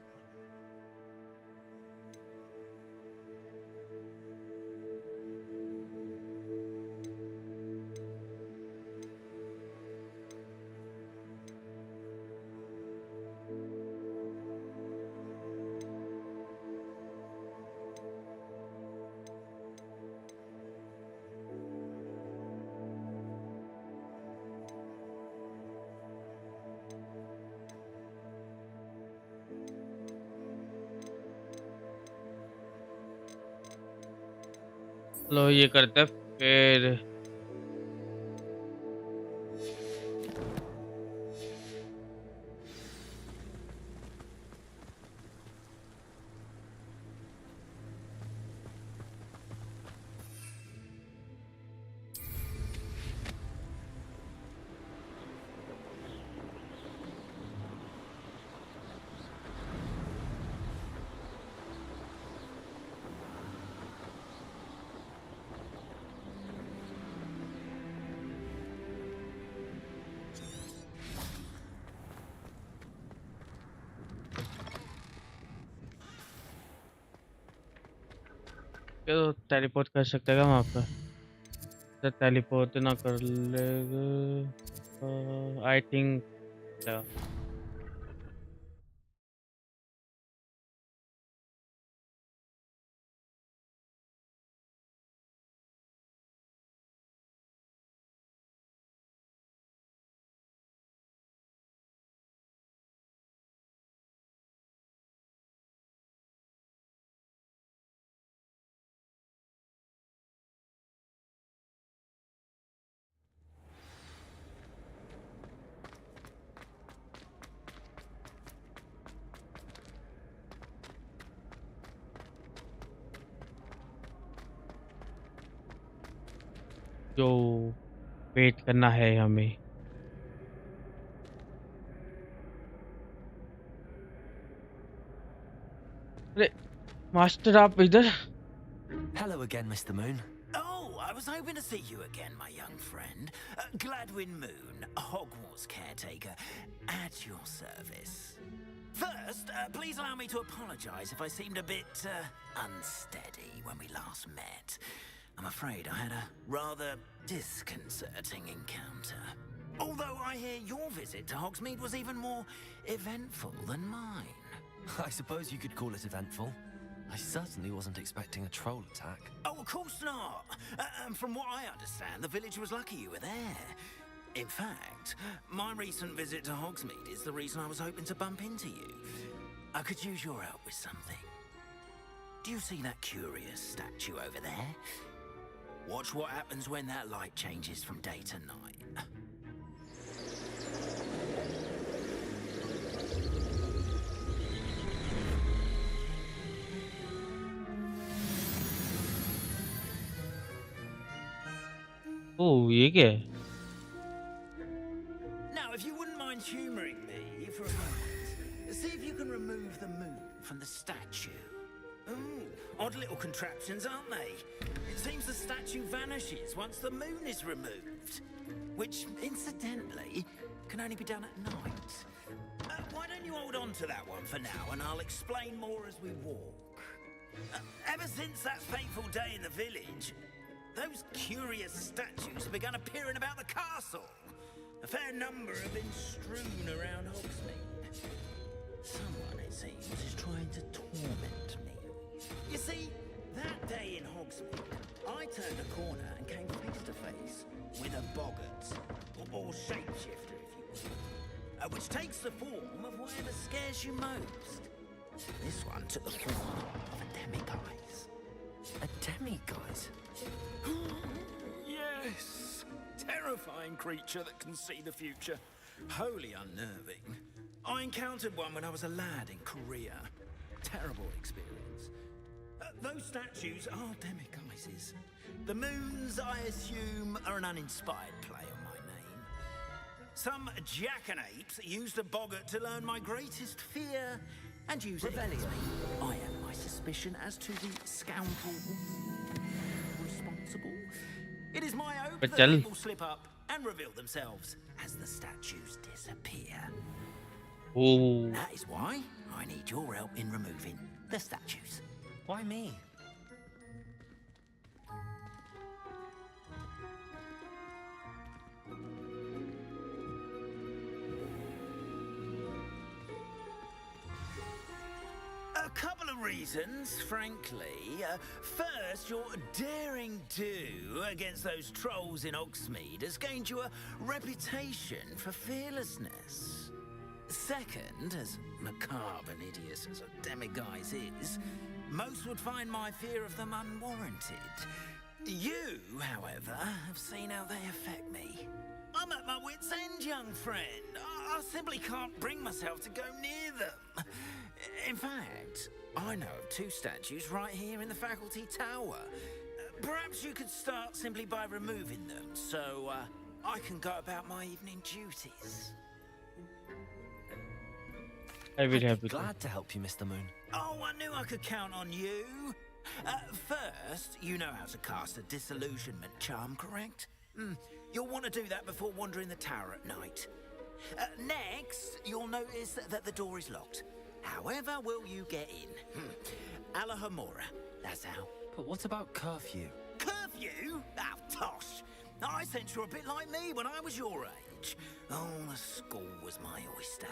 लो ये करते हैं फिर तो टेलीपोर्ट कर सकते हैं वहाँ पे टेलीपोर्ट ना कर लेगा आई थिंक जो वेट करना है हमें अरे मास्टर आप इधर Hello again, Mr. Moon. Oh, I was hoping to see you again, my young friend. Gladwin Moon, Hogwarts caretaker, at your service. First, please allow me to apologize if I seemed a bit unsteady when we last met. I'm afraid I had a rather disconcerting encounter. Although I hear your visit to Hogsmeade was even more eventful than mine. I suppose you could call it eventful. I certainly wasn't expecting a troll attack. Oh, of course not. And from what I understand, the village was lucky you were there. In fact, my recent visit to Hogsmeade is the reason I was hoping to bump into you. I could use your help with something. Do you see that curious statue over there? Watch what happens when that light changes from day to night. ओ ये क्या है Now, if you wouldn't mind humouring me for a moment, see if you can remove the moon from the statue. Ooh, odd little contraptions, aren't they? It seems the statue vanishes once the moon is removed, which, incidentally, can only be done at night. Why don't you hold on to that one for now, and I'll explain more as we walk. Ever since that fateful day in the village, those curious statues began appearing about the castle. fair number have been strewn around Hogsmeade. Someone, it seems, is trying to torment me. You see, that day in Hogsmeade, I turned a corner and came face to face with a boggart, or shapeshifter, if you will, which takes the form of whatever scares you most. This one took the form of a demiguise. A demiguise? Yes! Terrifying creature that can see the future. Wholly unnerving. I encountered one when I was a lad in Korea. Terrible experience. Those statues are demiguises. The moons, I assume, are an uninspired play on my name. Some jackanapes used a boggart to learn my greatest fear and use it against me. I have my suspicion as to the scoundrel responsible. It is my hope that they will slip up and reveal themselves as the statues disappear. Oh. That is why I need your help in removing the statues. Why me? A couple of reasons, frankly. First, your daring do against those trolls in Hogsmeade has gained you a reputation for fearlessness. Second, as macabre and hideous as a demiguise is, most would find my fear of them unwarranted. You, however, have seen how they affect me. I'm at my wit's end, young friend. I simply can't bring myself to go near them. In fact, I know of two statues right here in the faculty tower. Perhaps you could start simply by removing them, so I can go about my evening duties. I will I'd be glad to help you, Mr. Moon. Oh, I knew I could count on you. First, you know how to cast a disillusionment charm, correct? You'll want to do that before wandering the tower at night. Next, you'll notice that the door is locked. However will you get in? Alahamora, that's how. But what about curfew? Curfew? Oh, tosh. I sense you're a bit like me when I was your age. Oh, the school was my oyster.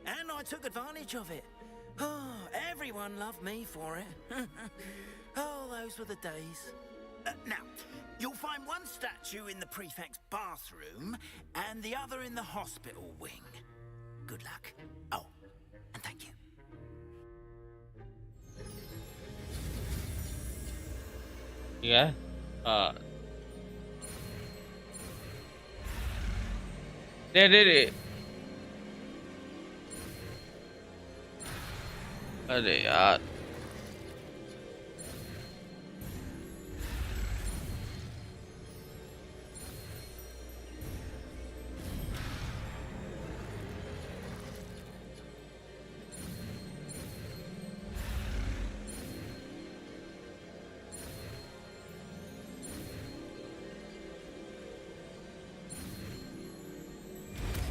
And I took advantage of it. Oh, everyone loved me for it. Oh, those were the days. Now, you'll find one statue in the prefect's bathroom and the other in the hospital wing. Good luck. Oh, and thank you. Yeah. दे अरे यार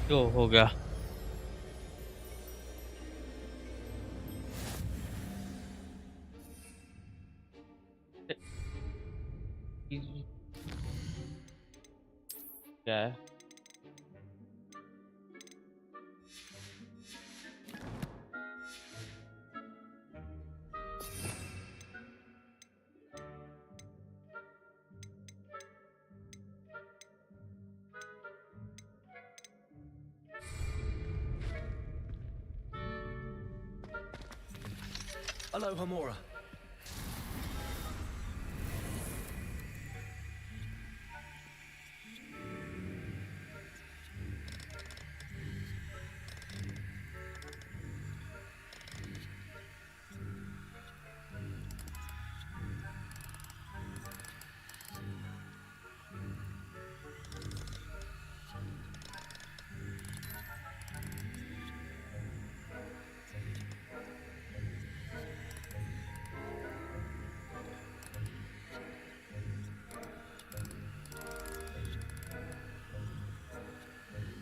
जो हो गया क्या है Hello, Hamora.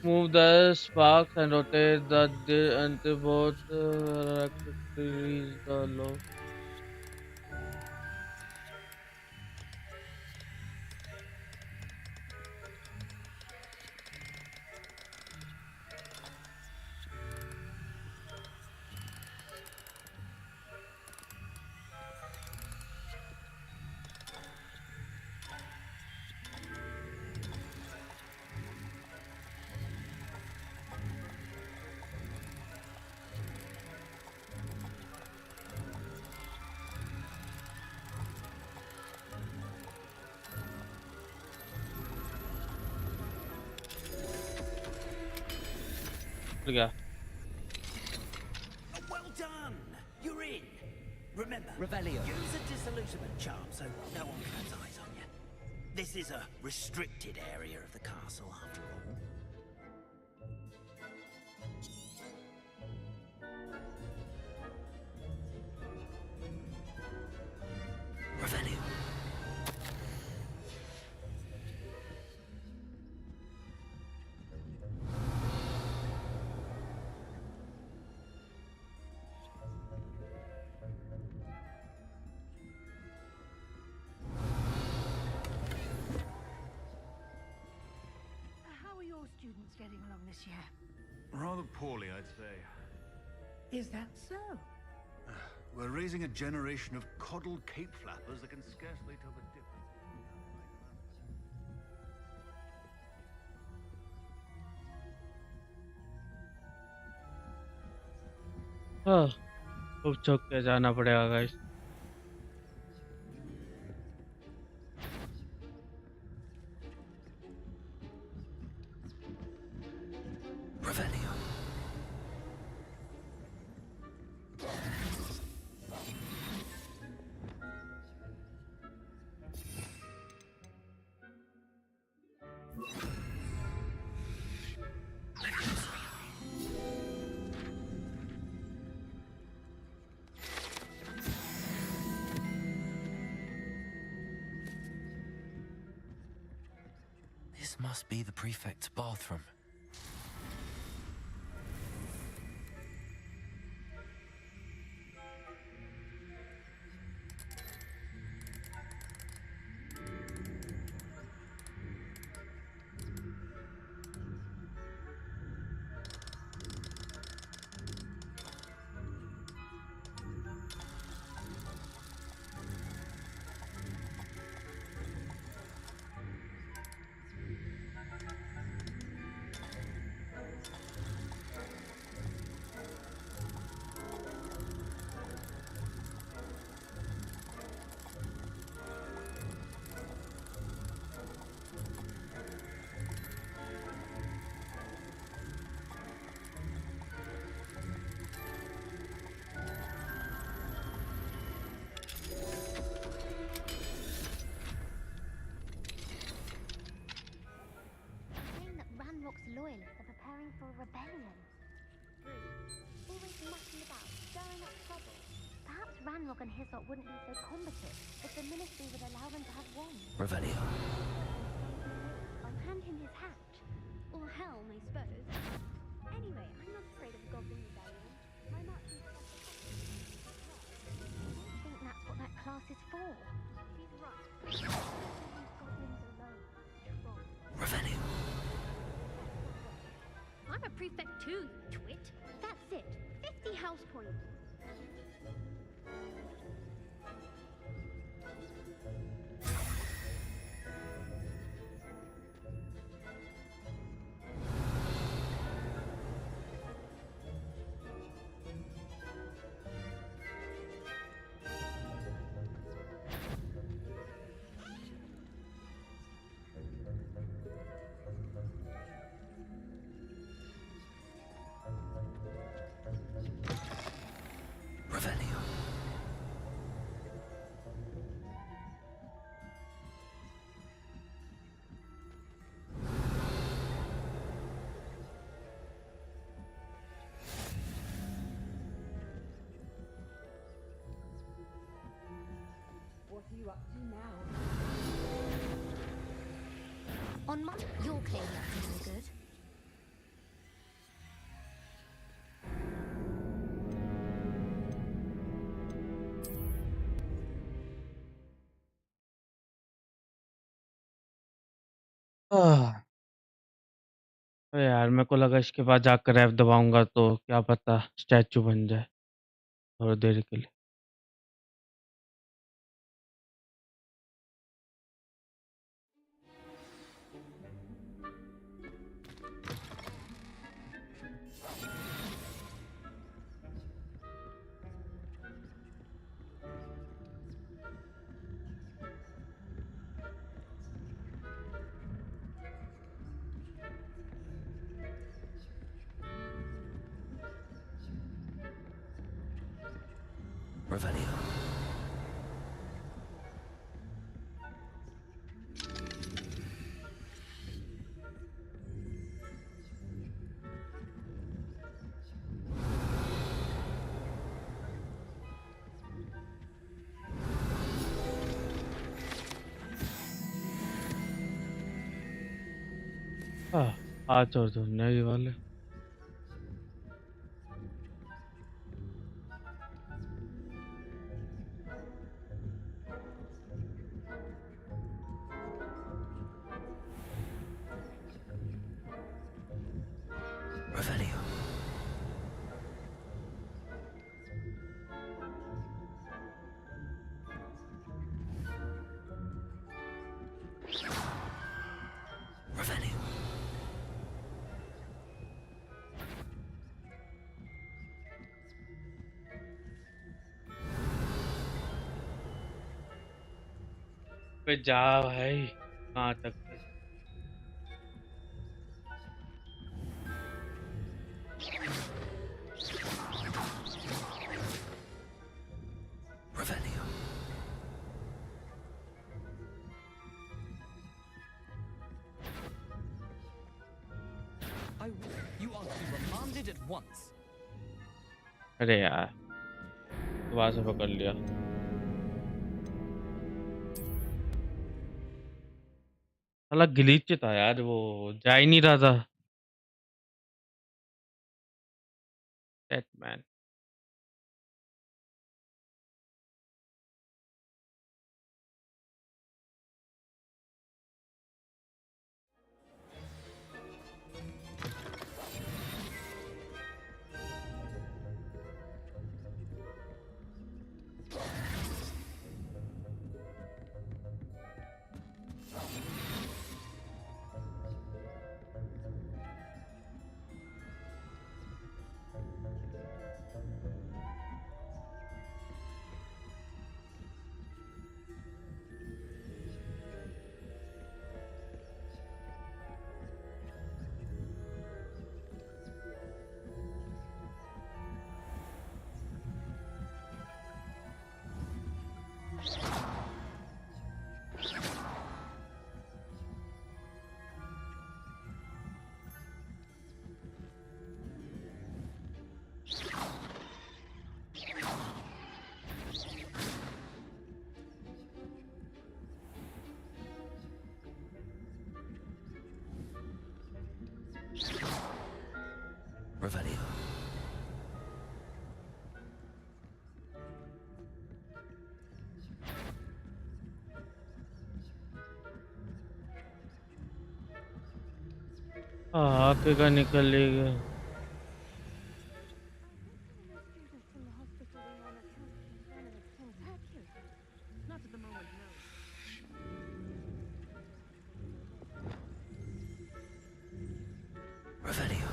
Move the sparks and rotate the until both release the low. गया। Well done! You're in. Remember, Revelio. use a disillusionment charm so no one can have eyes on you. This is a restricted area of the castle, after all. Revelio. How are your students getting along this year? Rather poorly, I'd say. Is that so? We're raising a generation of coddled cape flappers that can scarcely tell the difference. हाँ, खूब छुप के जाना पड़ेगा guys. Revelio. This must be the prefect's bathroom. Saying that Ranrock's loyalists are preparing for a rebellion. Always mucking about, stirring up trouble. Perhaps Ranrock and his lot wouldn't be so combative if the ministry would allow them to have one. Revelio. I'll hand him his hat. Or helm, I suppose. Anyway, I'm not afraid of a goblin rebellion. My marching class I think that's what that class is for. He's right. Goblins alone. Troll. Revelio. I'm a prefect too, you twit. That's it. 50 house points. Revelio. What are you up to now? On my... You're clearly up to no good. अरे यार मेरे को लगा इसके बाद जाकर F दबाऊंगा तो क्या पता स्टैचू बन जाए थोड़ी देर के लिए। Revelio. हाथ और धुलने ही वाले। Revelio. Revelio. पे जा भाई, कहाँ तक है? Revelio. You are to be remanded at once. अरे यार, दोबारा से पकड़ लिया। साला ग्लिच था यार, वो जा ही नहीं रहा था। That man. Revelio. आके का निकलेगा। Revelio.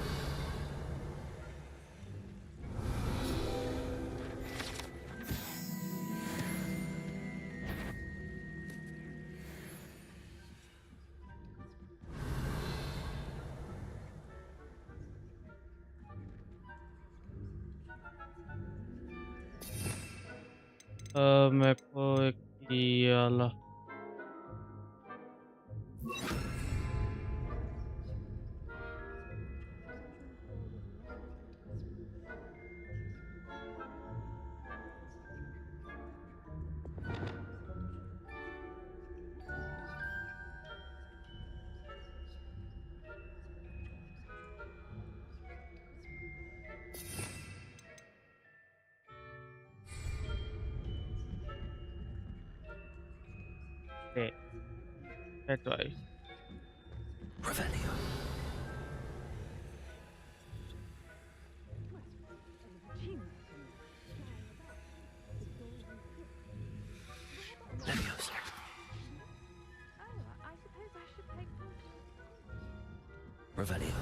मेरे को एक ये वाला है। That's why. Revelio. Leviosa. Revelio.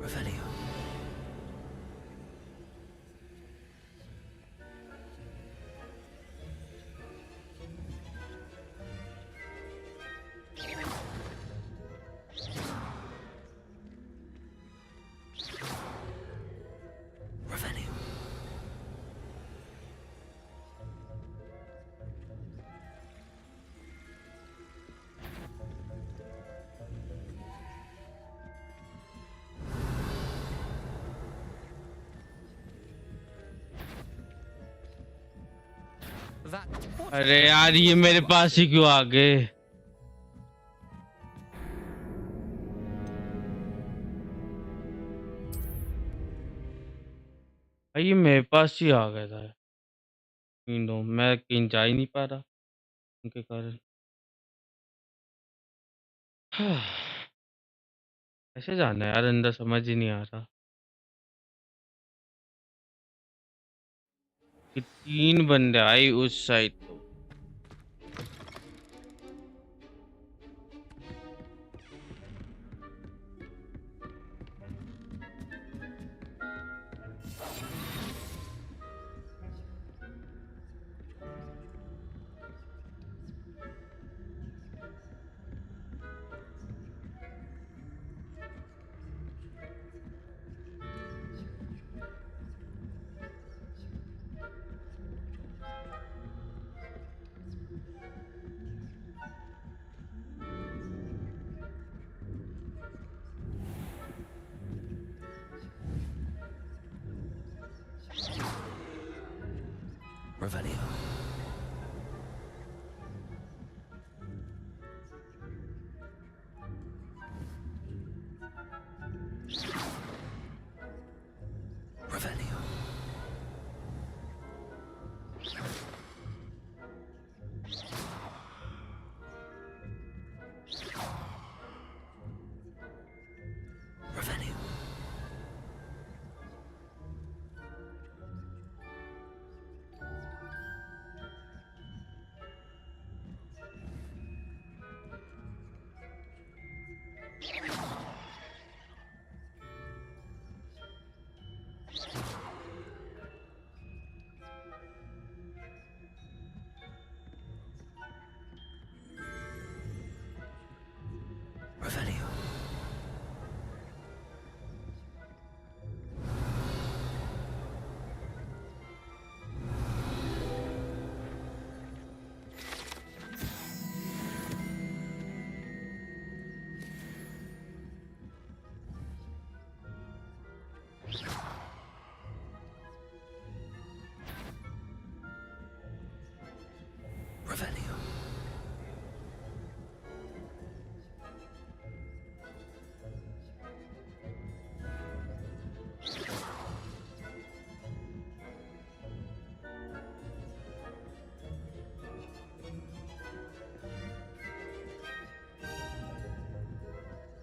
Revelio. अरे यार ये मेरे पास ही क्यों आ गए? भाई ये मेरे पास ही आ गया था। मैं कहीं जा ही नहीं पा रहा उनके कारण। कैसे जाना है यार अंदर, समझ ही नहीं आ रहा। कि 3 बंदे आए उस साइड तो। Revelio. Revelio. Revelio. Revelio. Revelio.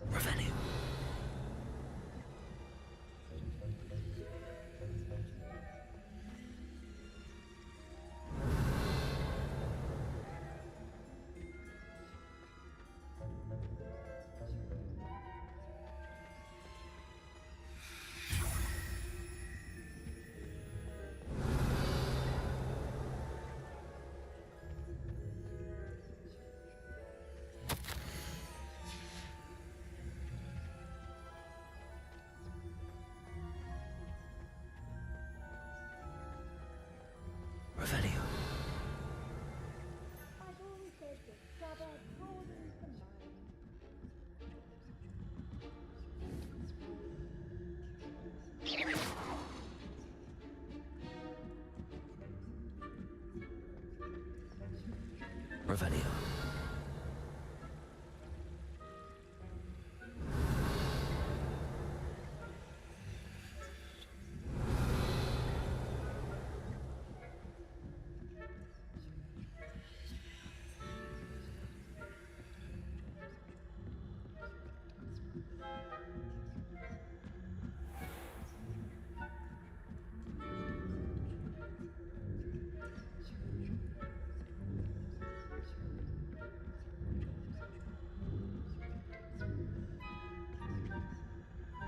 Revelio. Revelio. Revelio.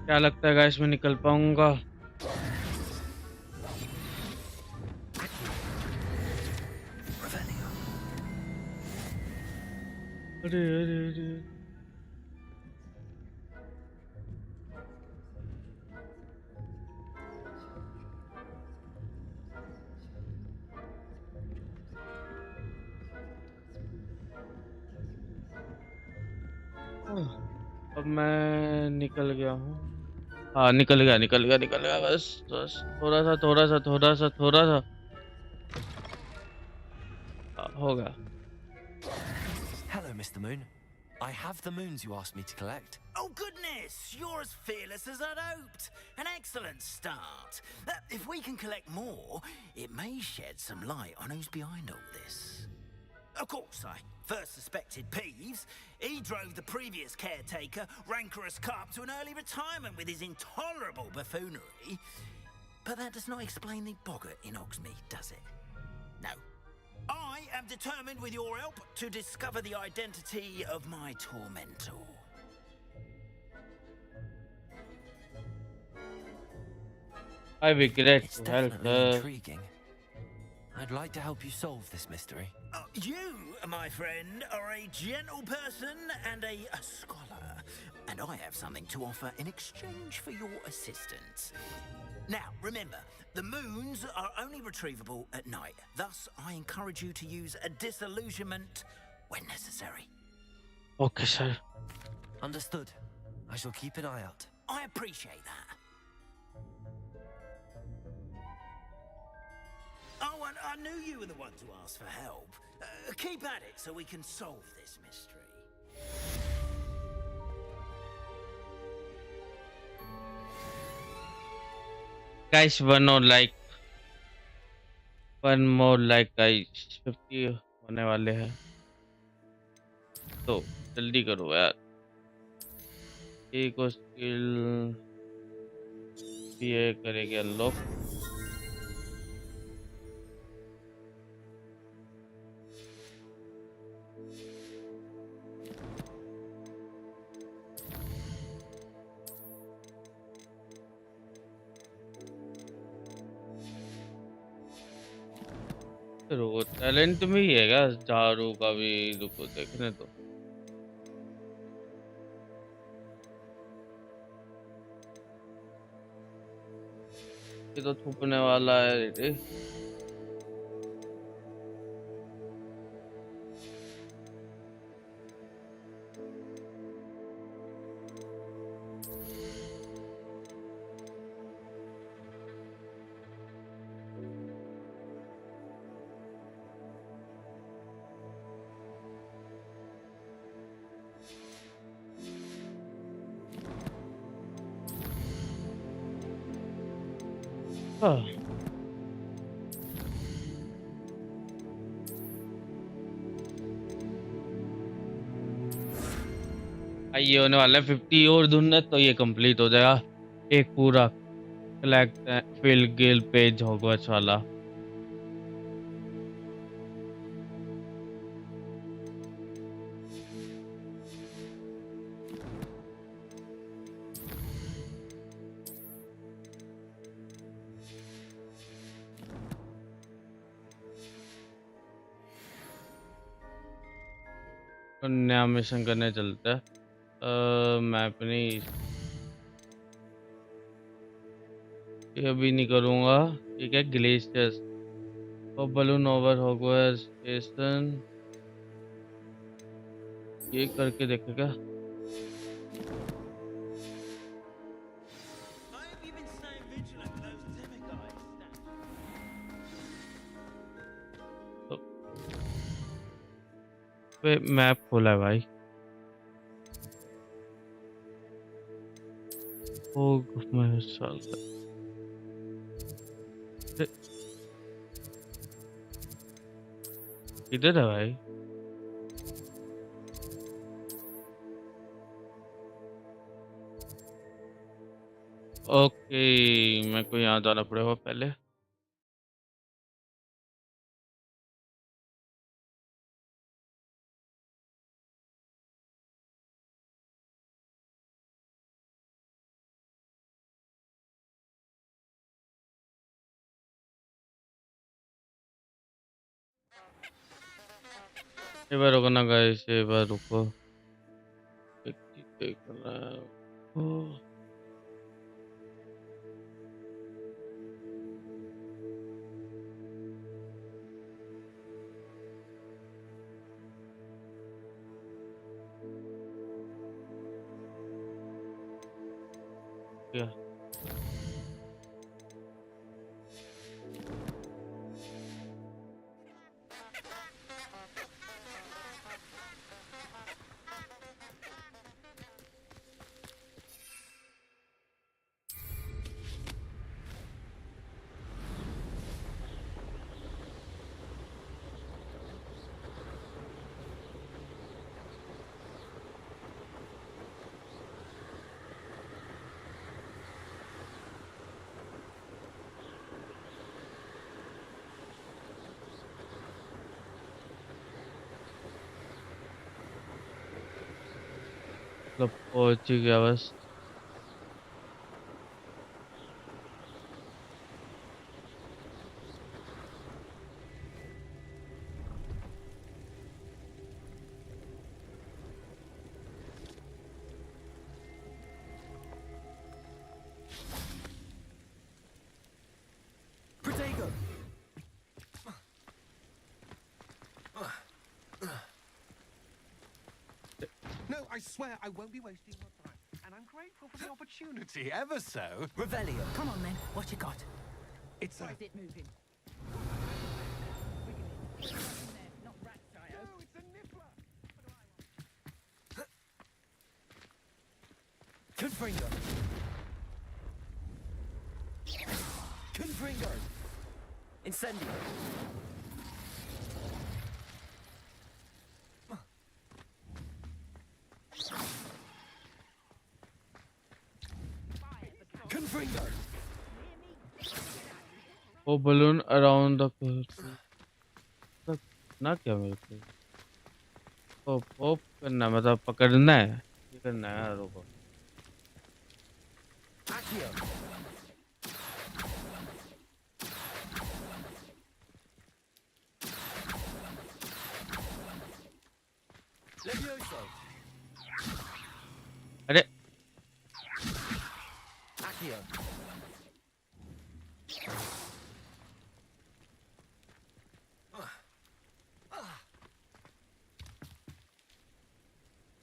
क्या लगता है गाइस मैं निकल पाऊंगा? अरे अरे अरे अब मैं निकल गया हूँ। हाँ निकल गया बस बस थोड़ा सा होगा। Hello, Mr. Moon. I have the moons you asked me to collect. Oh, goodness! You're as fearless as I'd hoped. An excellent start. If we can collect more, it may shed some light on who's behind all this. Of course, I first suspected Peeves. He drove the previous caretaker, Rancorous Carp, to an early retirement with his intolerable buffoonery. But that does not explain the boggart in Hogsmeade, does it? No. I am determined, with your help, to discover the identity of my tormentor. I regret It's to help definitely her. intriguing. I'd like to help you solve this mystery. You, my friend, are a gentle person and a scholar, and I have something to offer in exchange for your assistance. Now, remember, the moons are only retrievable at night. Thus, I encourage you to use a disillusionment when necessary. Okay, sir. Understood. I shall keep an eye out. I appreciate that. Oh, and I knew you were the one to ask for help. Keep at it so we can solve this mystery. Guys, one more like guys, 50 होने वाले हैं, तो जल्दी करो यार। एक और skill ये करेंगे अनलॉक। रुको, टैलेंट में ही है क्या झाड़ू का भी? रुको देखने तो। ये तो छुपने वाला है रे। हाँ। ये होने वाला है 50 और ढूंढना, तो ये कंप्लीट हो जाएगा एक पूरा कलेक्ट फिल गिल पेज हॉगवर्ट्स वाला। नया मिशन करने चलता है। मैं अपनी ये अभी नहीं करूँगा। ठीक है, ग्लेशियर्स और बलून ओवर हॉगवर्ट्स स्टेशन ये करके देखेगा। मैप खोला है भाई। ओ मैं साल इधर है भाई। ओके, मेरे को यहाँ जाना पड़ेगा पहले। एक बार रुको ना गाइस, एक बार रुको। एक चीज देखना है। ओह, क्या मतलब पहुंच ही गया बस। Protego! No, I swear I won't be wasting your time. And I'm grateful for the opportunity, ever so. Revelio. Come on then, what you got? It's a... Is it moving? Not rat, Dio. No, it's a niffler! Confringo. Confringo. Incendio. Confringo. वो balloon around the curve ना क्या मेरे को pop pop करना मतलब पकड़ना है ये करना है रुको Accio. Levioso. अरे Accio.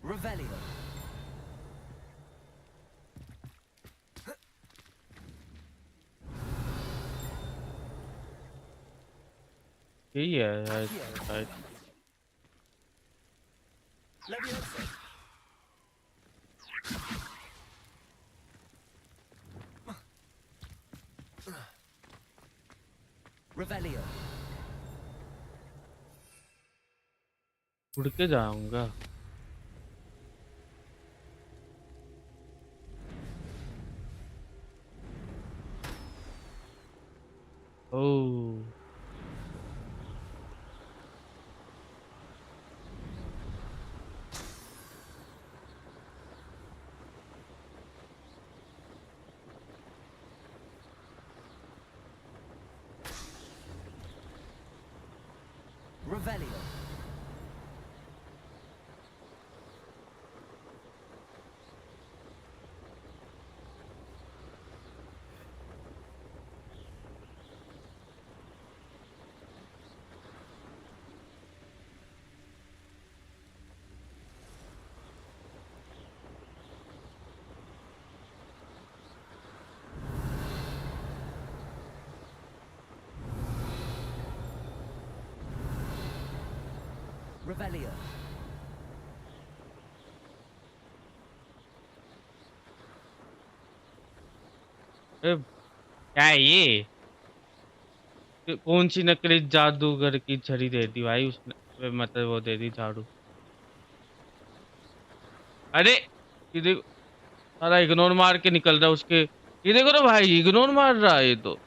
Revelio. यही है राइट Levioso. Revelio. उड़ के जाऊंगा ओह Revelio. Revelio. क्या है ये कौन सी नकली जादूगर की छड़ी दे दी भाई उसने मतलब वो दे दी झाड़ू अरे ये देखो सारा इग्नोर मार के निकल रहा है उसके ये देखो ना भाई इग्नोर मार रहा है ये तो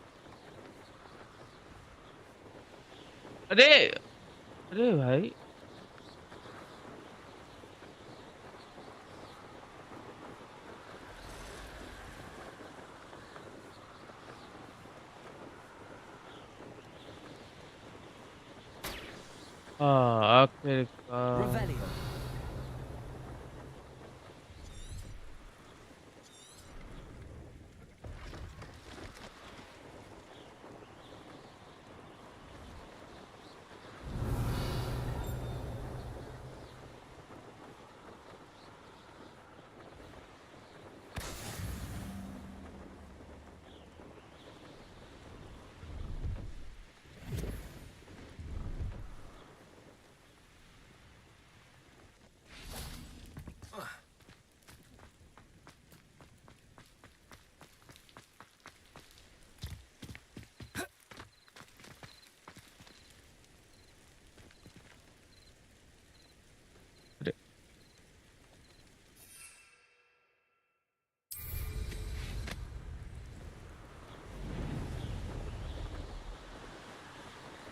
अरे अरे भाई हाँ आखिरकार Revelio.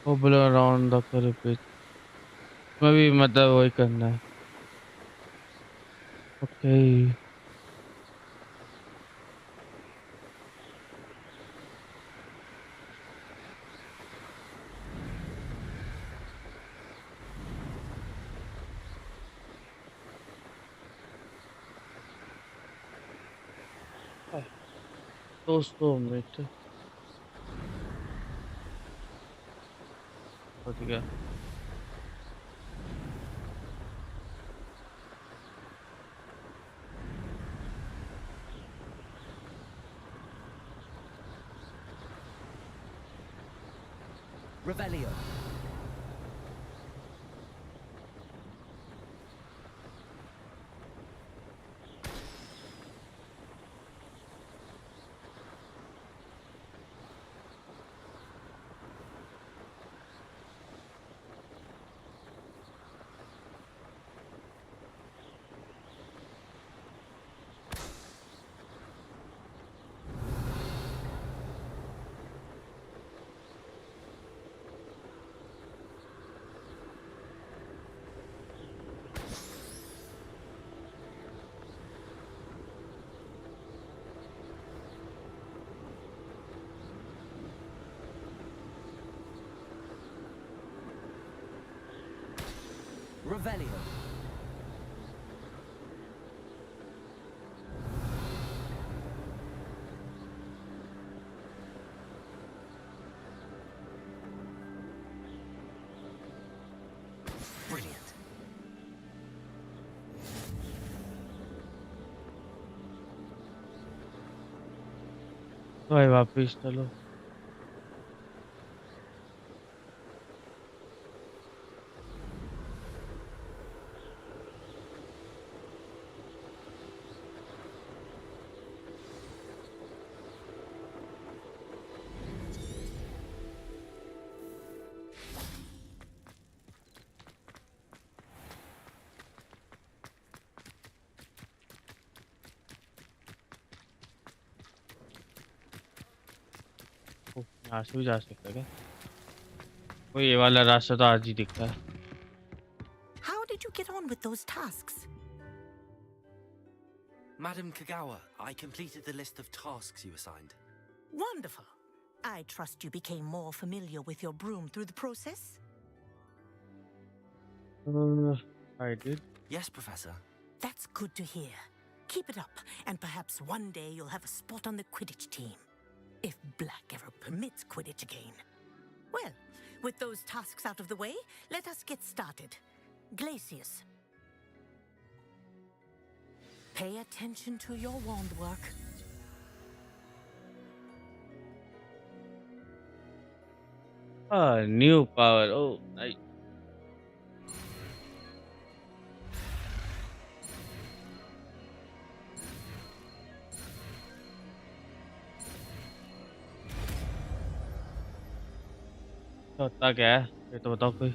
वो बोलो अराउंड द करपेट मैं भी मतलब वही करना है ओके $200 पहुंच गया। Revelio. Revelio. Brilliant. तो भाई वापिस चलो। यहाँ से भी जा सकता है क्या? वो ये वाला रास्ता तो आज ही दिखता है। How did you get on with those tasks? Madam Kagawa, I completed the list of tasks you assigned. Wonderful. I trust you became more familiar with your broom through the process? I did. Yes, Professor. That's good to hear. Keep it up, and perhaps one day you'll have a spot on the Quidditch team. If Black ever permits Quidditch again. Well, with those tasks out of the way, let us get started. Glacius. Pay attention to your wand work. New power. Oh, nice. होता क्या है ये तो बताओ कोई।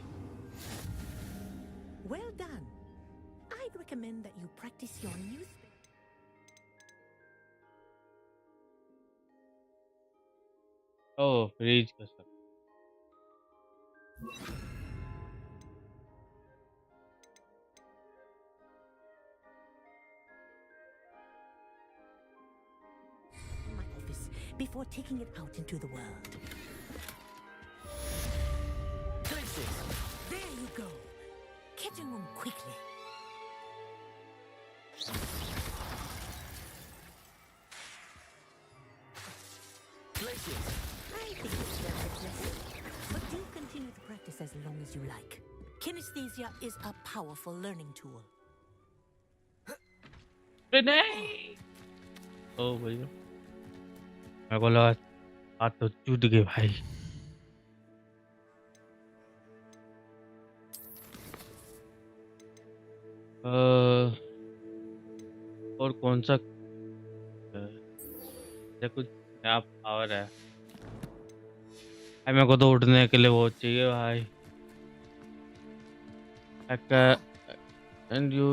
Well done. I'd recommend that you practice your new oh freeze कर सकते। in my office before taking it out into the world. There you go. Catching on quickly. I think it's very impressive. But do continue to practice as long as you like. Kinesthesia is a powerful learning tool. नहीं। ओ भैया मेरे को लगा हाथ तो टूट गए भाई। और कौन सा कुछ नया पावर है? मेरे को तो उठने के लिए वो चाहिए भाई। एंड यू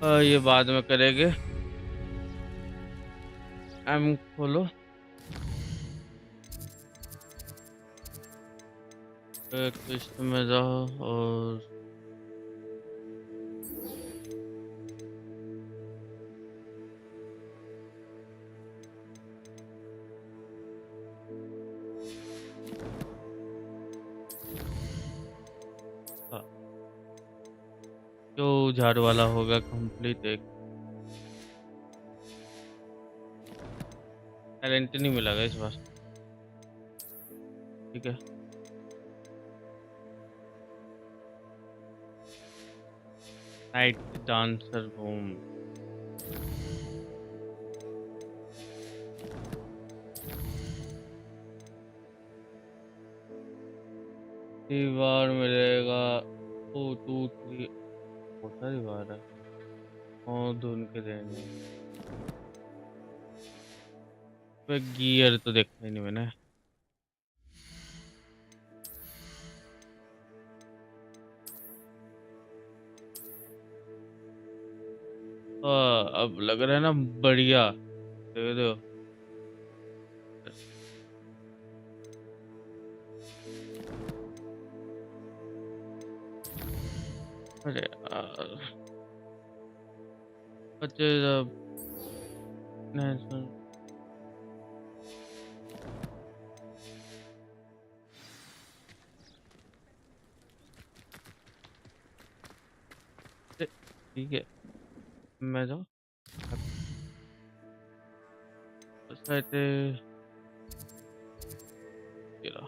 ये बाद में करेंगे। एम खोलो। किस्त में जाओ और हाँ, जो झाड़ वाला होगा कंप्लीट। एक टैलेंट नहीं मिलेगा इस बार। ठीक है, नाइट डांसर रूम। दीवार मिलेगा 2 2 3। बहुत सारी बार है और धुन के देने पे गियर तो देखा ही नहीं मैंने। अब लग रहा है ना बढ़िया। दे दो। अरे यार, बच्चे जब नहीं सुन। ठीक है, मैं जाऊँ साइड गिरा।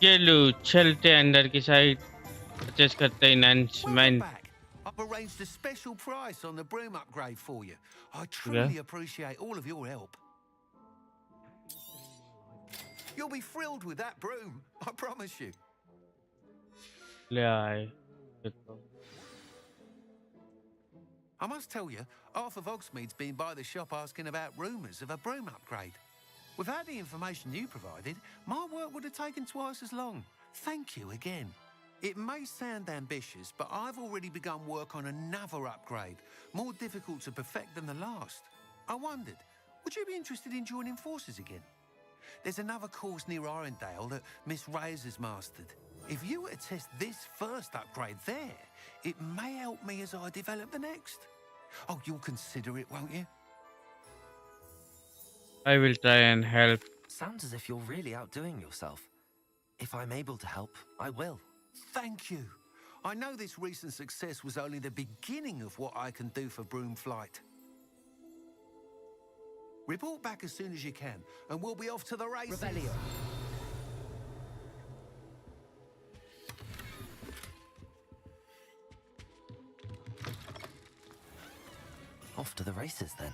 चलो चलते हैं अंदर की साइड। परचेस करते हैं इनहैंसमेंट। I've arranged a special price on the broom upgrade for you. I Yeah. truly appreciate all of your help. You'll be thrilled with that broom, I promise you. ले आए तो। I must tell you, half of Oxmead's been by the shop asking about rumours of a broom upgrade. Without the information you provided, my work would have taken twice as long. Thank you again. It may sound ambitious, but I've already begun work on another upgrade, more difficult to perfect than the last. I wondered, would you be interested in joining forces again? There's another course near Arendale that Miss Reyes has mastered. If you were to test this first upgrade there, it may help me as I develop the next. Oh, you'll consider it, won't you? I will try and help. Sounds as if you're really outdoing yourself. If I'm able to help, I will. Thank you. I know this recent success was only the beginning of what I can do for broom flight. Report back as soon as you can, and we'll be off to the races. Rebellion. Off to the races then.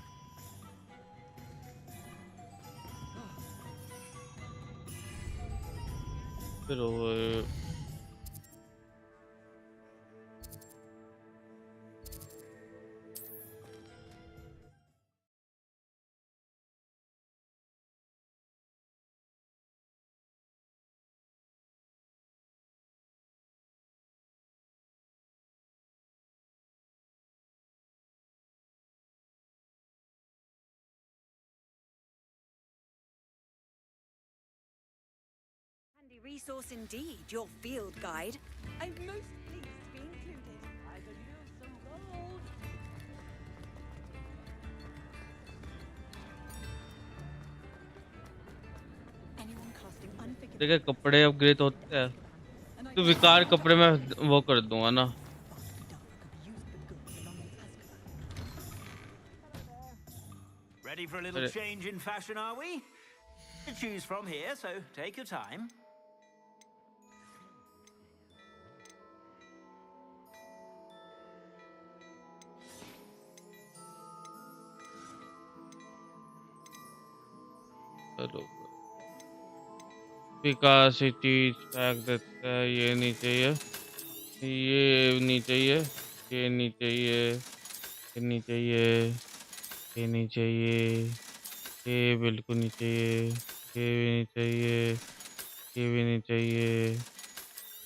Pero Handy resource indeed, your field guide. I'm most pleased to be included. I could use some gold. Anyone casting unfigured देखिए कपड़े upgrade होते हैं तो विकार कपड़े में वो कर दूंगा ना। Ready for a little change in fashion, are we? To choose from here, so take your time. चलो विकास ही चीज फेंक देता है, ये नहीं चाहिए, ये नहीं चाहिए, ये नहीं चाहिए, ये नहीं चाहिए, ये नहीं चाहिए, ये बिल्कुल नहीं चाहिए, ये भी नहीं चाहिए, ये भी नहीं चाहिए,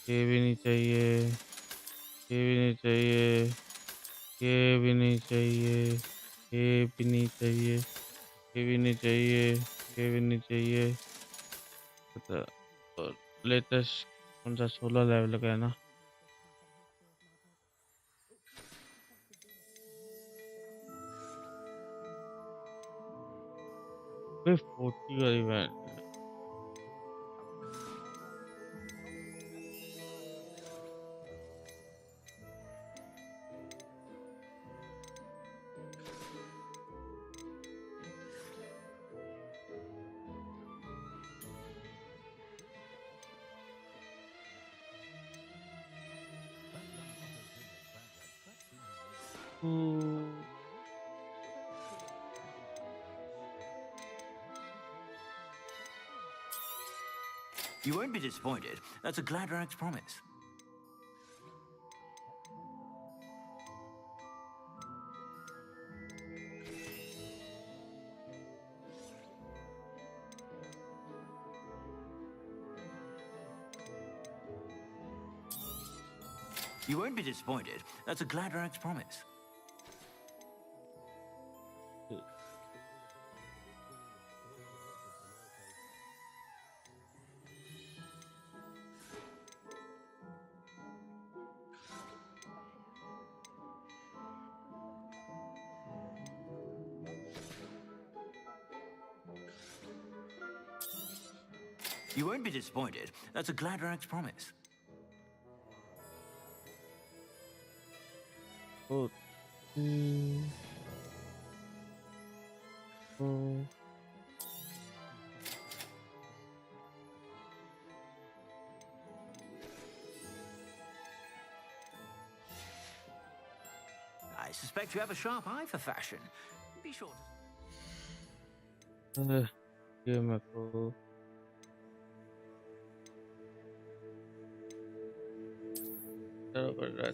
ये भी नहीं चाहिए, ये भी नहीं चाहिए, ये भी नहीं चाहिए, ये भी नहीं चाहिए, ये भी नहीं चाहिए, ये भी नहीं चाहिए। और लेटेस्ट कौन सा 16 लेवल का है ना, 40 का इवेंट है। You won't be disappointed. That's a Gladrag's promise. You won't be disappointed. That's a Gladrag's promise. You won't be disappointed. That's a Gladrag's promise. Oh. Oh. I suspect you have a sharp eye for fashion. Be sure to... ये मेरे को पड़ रहा है।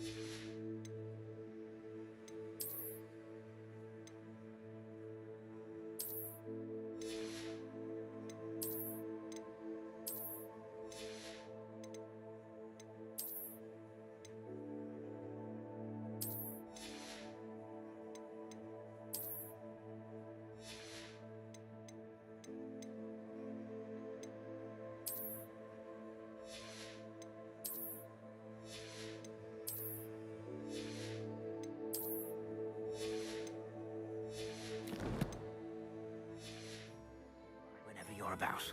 whenever you're about.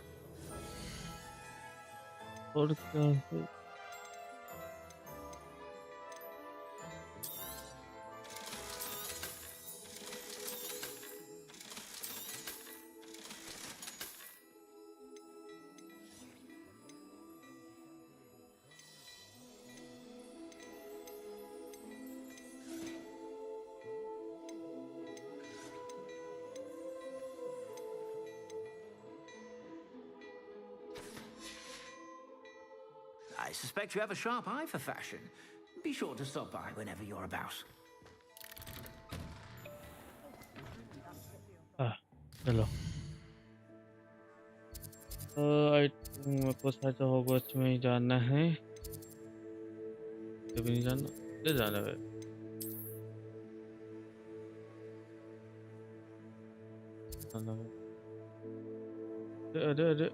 और क्या है? I suspect you have a sharp eye for fashion. Be sure to stop by whenever you're about. चलो आई थिंक मेरे को शायद हॉगवर्ट्स में ही जाना है, कभी नहीं जाना, ले जाना है। अरे अरे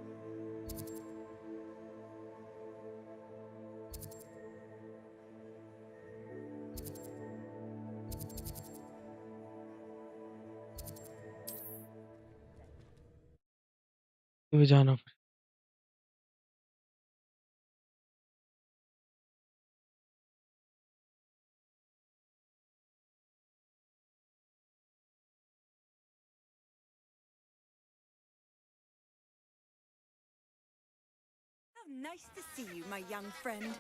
कभी जाना पड़े। How nice to see you, my young friend.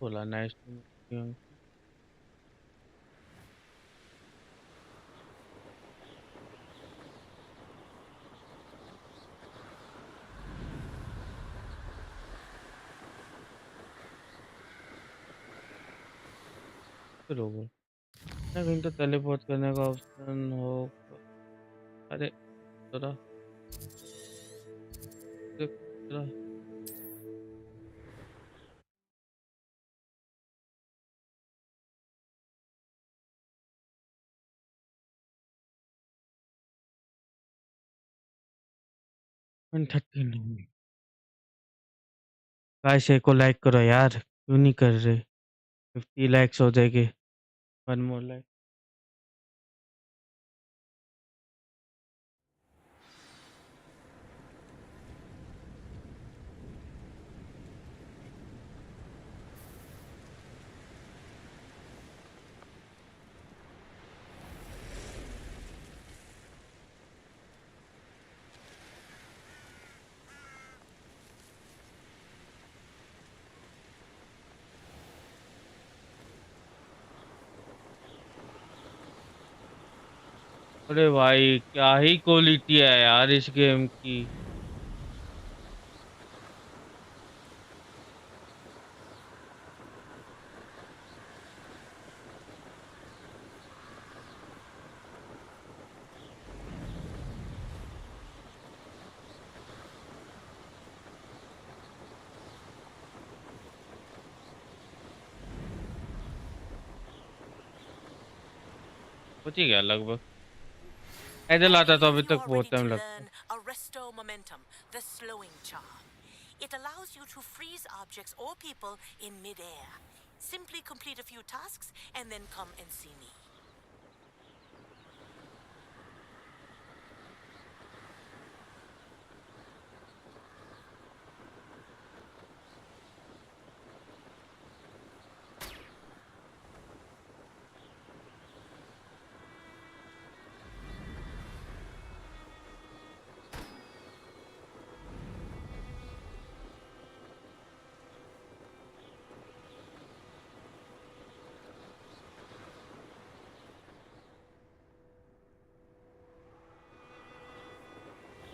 बोला नाइस टू मीट यू। फिर होगा ना, कहीं तो टेलीपोर्ट करने का ऑप्शन हो। अरे जरा जरा $13 गाइस को लाइक करो यार, क्यों नहीं कर रहे? 50 लाइक्स हो जाएंगे, 1 मोर लाइक। अरे भाई क्या ही क्वालिटी है यार इस गेम की। पहुंच ही गया लगभग, पैदल आता तो अभी तक बहुत टाइम लगता। Arresto momentum, the slowing charm. It allows you to freeze objects or people in midair. Simply complete a few tasks and then come and see me.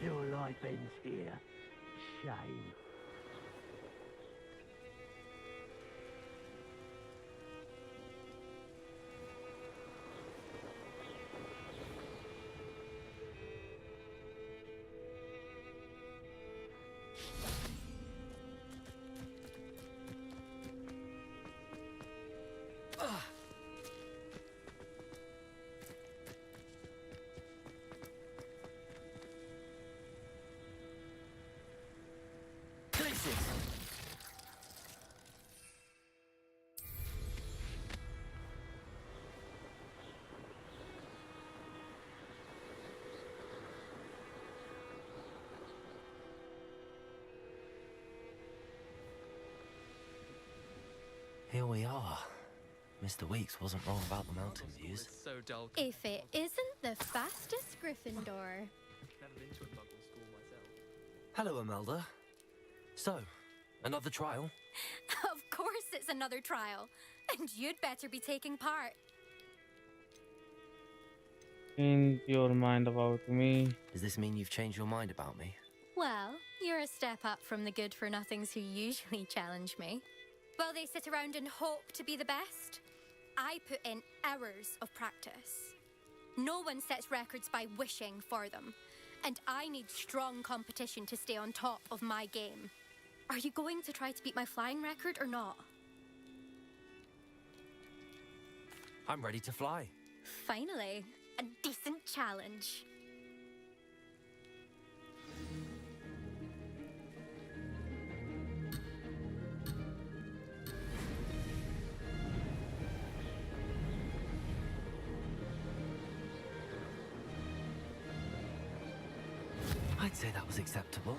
Your life ends here. Shame. Here we are. Mr. Weeks wasn't wrong about the mountain views. So dull. If it isn't the fastest Gryffindor. Never been to a muggle school myself. Hello, Imelda. So, another trial? Of course it's another trial. And you'd better be taking part. Change your mind about me. Does this mean you've changed your mind about me? Well, you're a step up from the good-for-nothings who usually challenge me. While they sit around and hope to be the best, I put in hours of practice. No one sets records by wishing for them, and I need strong competition to stay on top of my game. Are you going to try to beat my flying record or not? I'm ready to fly. Finally, a decent challenge. I'd say that was acceptable.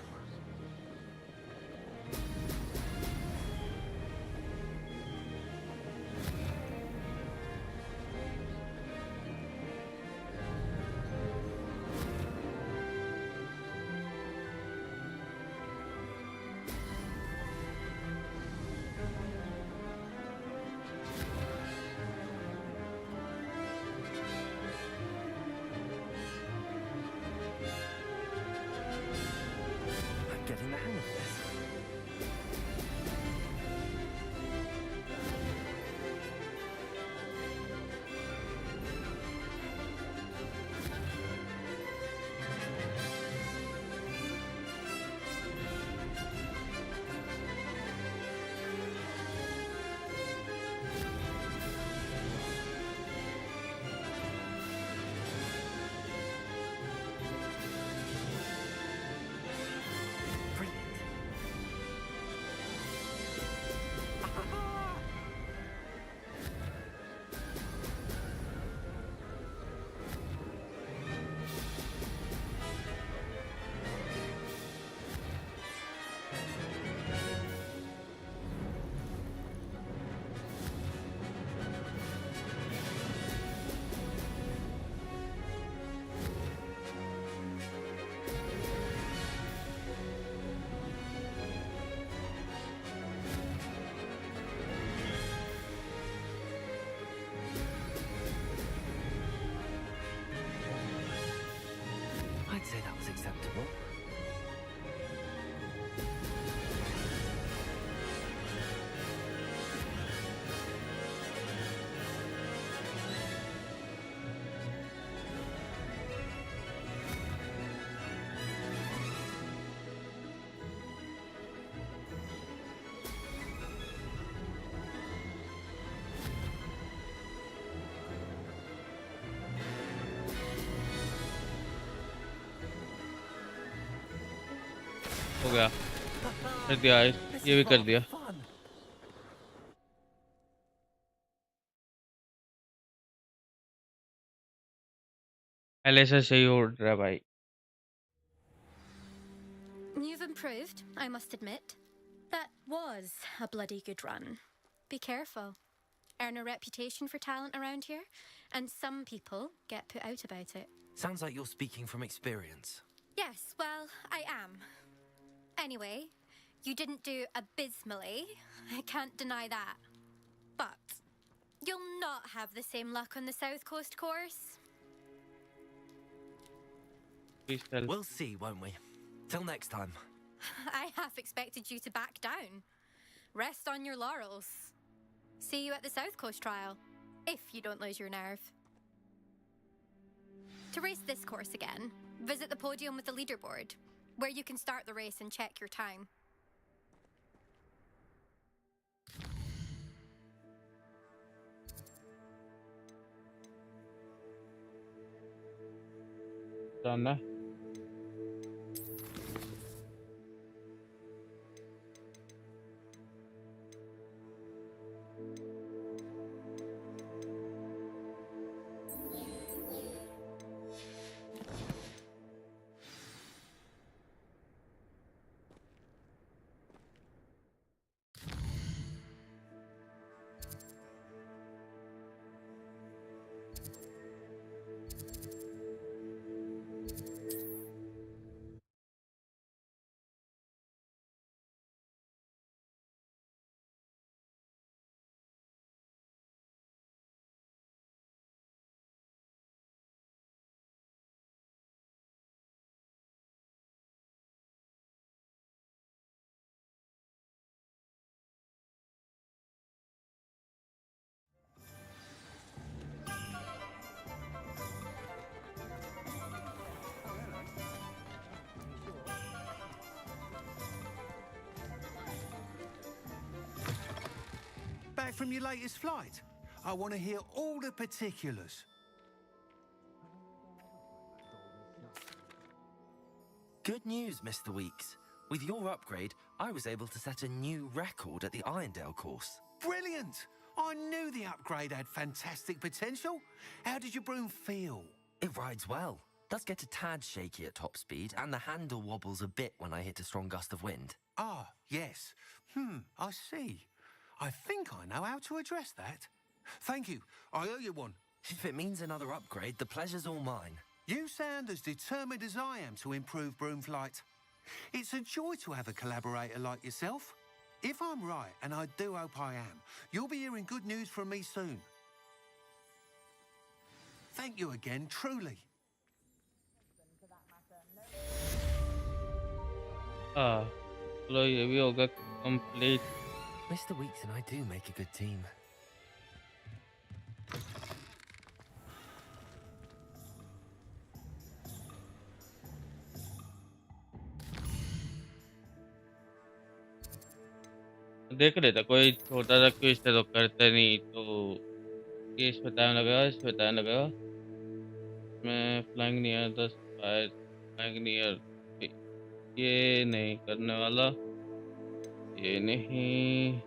हो गया, कर दिया, ये भी कर दिया। पहले से सही हो रहा है भाई। You've improved, I must admit. That was a bloody good run. Be careful. Earn a reputation for talent around here, and some people get put out about it. Sounds like you're speaking from experience. Yes, well, I am. Anyway, you didn't do abysmally. I can't deny that. But you'll not have the same luck on the South Coast course. Please tell. We'll see, won't we? Till next time. I half expected you to back down. Rest on your laurels. See you at the South Coast trial, if you don't lose your nerve. To race this course again, visit the podium with the leaderboard, where you can start the race and check your time. Done that. Back from your latest flight? I want to hear all the particulars. Good news, Mr. Weeks. With your upgrade, I was able to set a new record at the Irondale course. Brilliant! I knew the upgrade had fantastic potential. How did your broom feel? It rides well. Does get a tad shaky at top speed, and the handle wobbles a bit when I hit a strong gust of wind. Ah, yes. I see. I think I know how to address that. Thank you. I owe you one. If it means another upgrade, the pleasure's all mine. You sound as determined as I am to improve broom flight. It's a joy to have a collaborator like yourself. If I'm right, and I do hope I am, you'll be hearing good news from me soon. Thank you again, truly. चलो ये भी होगा complete. Mr. Weeks and I do make a good team. देख लेता कोई छोटा सा quiz तो करते नहीं तो ये इसमें टाइम लगेगा, इसमें टाइम लगेगा। मैं flying near 10 fire flying near ये नहीं करने वाला, ये नहीं।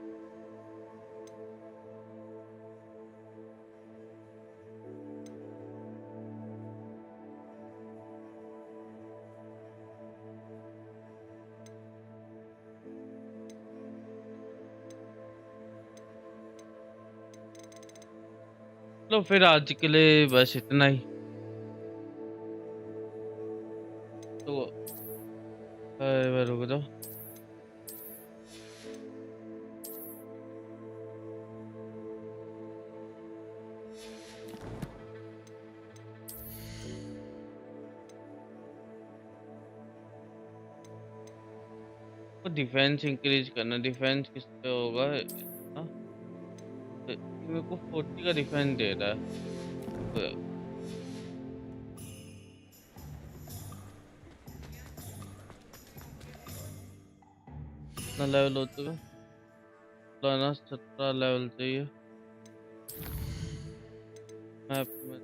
तो फिर आज के लिए बस इतना ही। तो रुक जाओ। डिफेंस इंक्रीज करना, डिफेंस किस पे होगा? हाँ? मेरे को 40 का डिफेंस दे रहा है। कितना लेवल हो चुका? 17 लेवल चाहिए। मैप में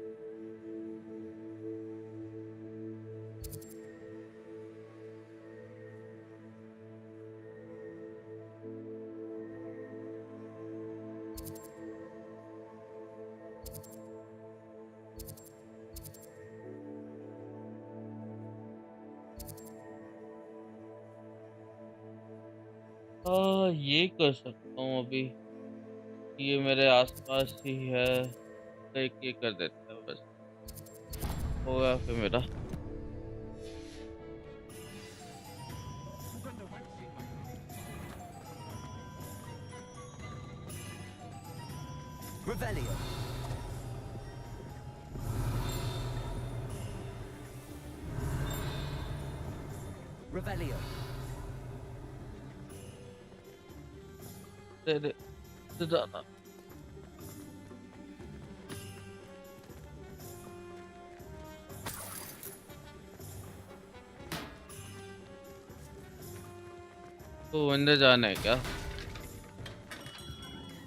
ये कर सकता हूँ अभी, ये मेरे आसपास ही है, तो एक ये कर देता हूँ बस, होगा फिर मेरा। Revelio. Revelio. दे दादा। तो अंदर जाना है क्या?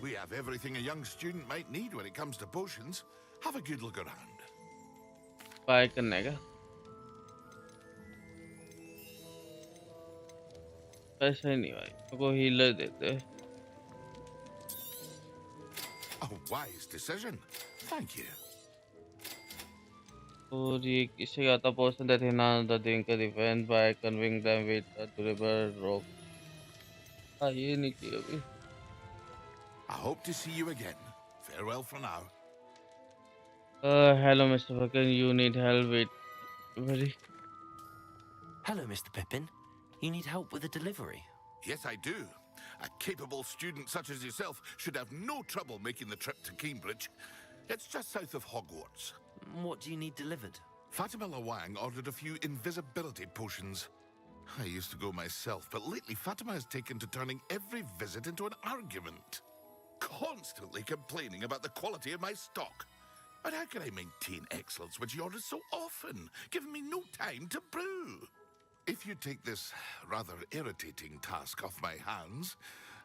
We have everything a young student might need when it comes to potions. Have a good look around. Bye करने का पैसा ही नहीं भाई, मेरे को हीलर देते। A wise decision. Thank you. और ये किसे आता portion that enhance the Dinka defense by conveying them with a durable rope। ये नहीं किया अभी। I hope to see you again. Farewell for now. Hello Mr. Bucken, you need help with delivery? Hello, Mr. Pippin. You need help with a delivery? Yes, I do. A capable student such as yourself should have no trouble making the trip to Cambridge. It's just south of Hogwarts. What do you need delivered? Fatima Lawang ordered a few invisibility potions. I used to go myself, but lately Fatima has taken to turning every visit into an argument. Constantly complaining about the quality of my stock. But how can I maintain excellence when she orders so often, giving me no time to brew? If you take this rather irritating task off my hands,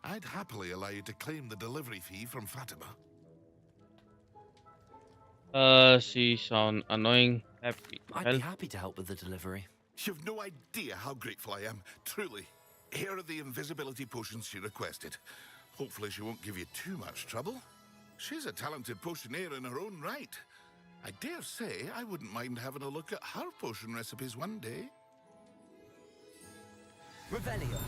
I'd happily allow you to claim the delivery fee from Fatima. She sound annoying. Happy to I'd help. be happy to help with the delivery. You've no idea how grateful I am, truly. Here are the invisibility potions she requested. Hopefully she won't give you too much trouble. She's a talented potioneer in her own right. I dare say I wouldn't mind having a look at her potion recipes one day. Revelio.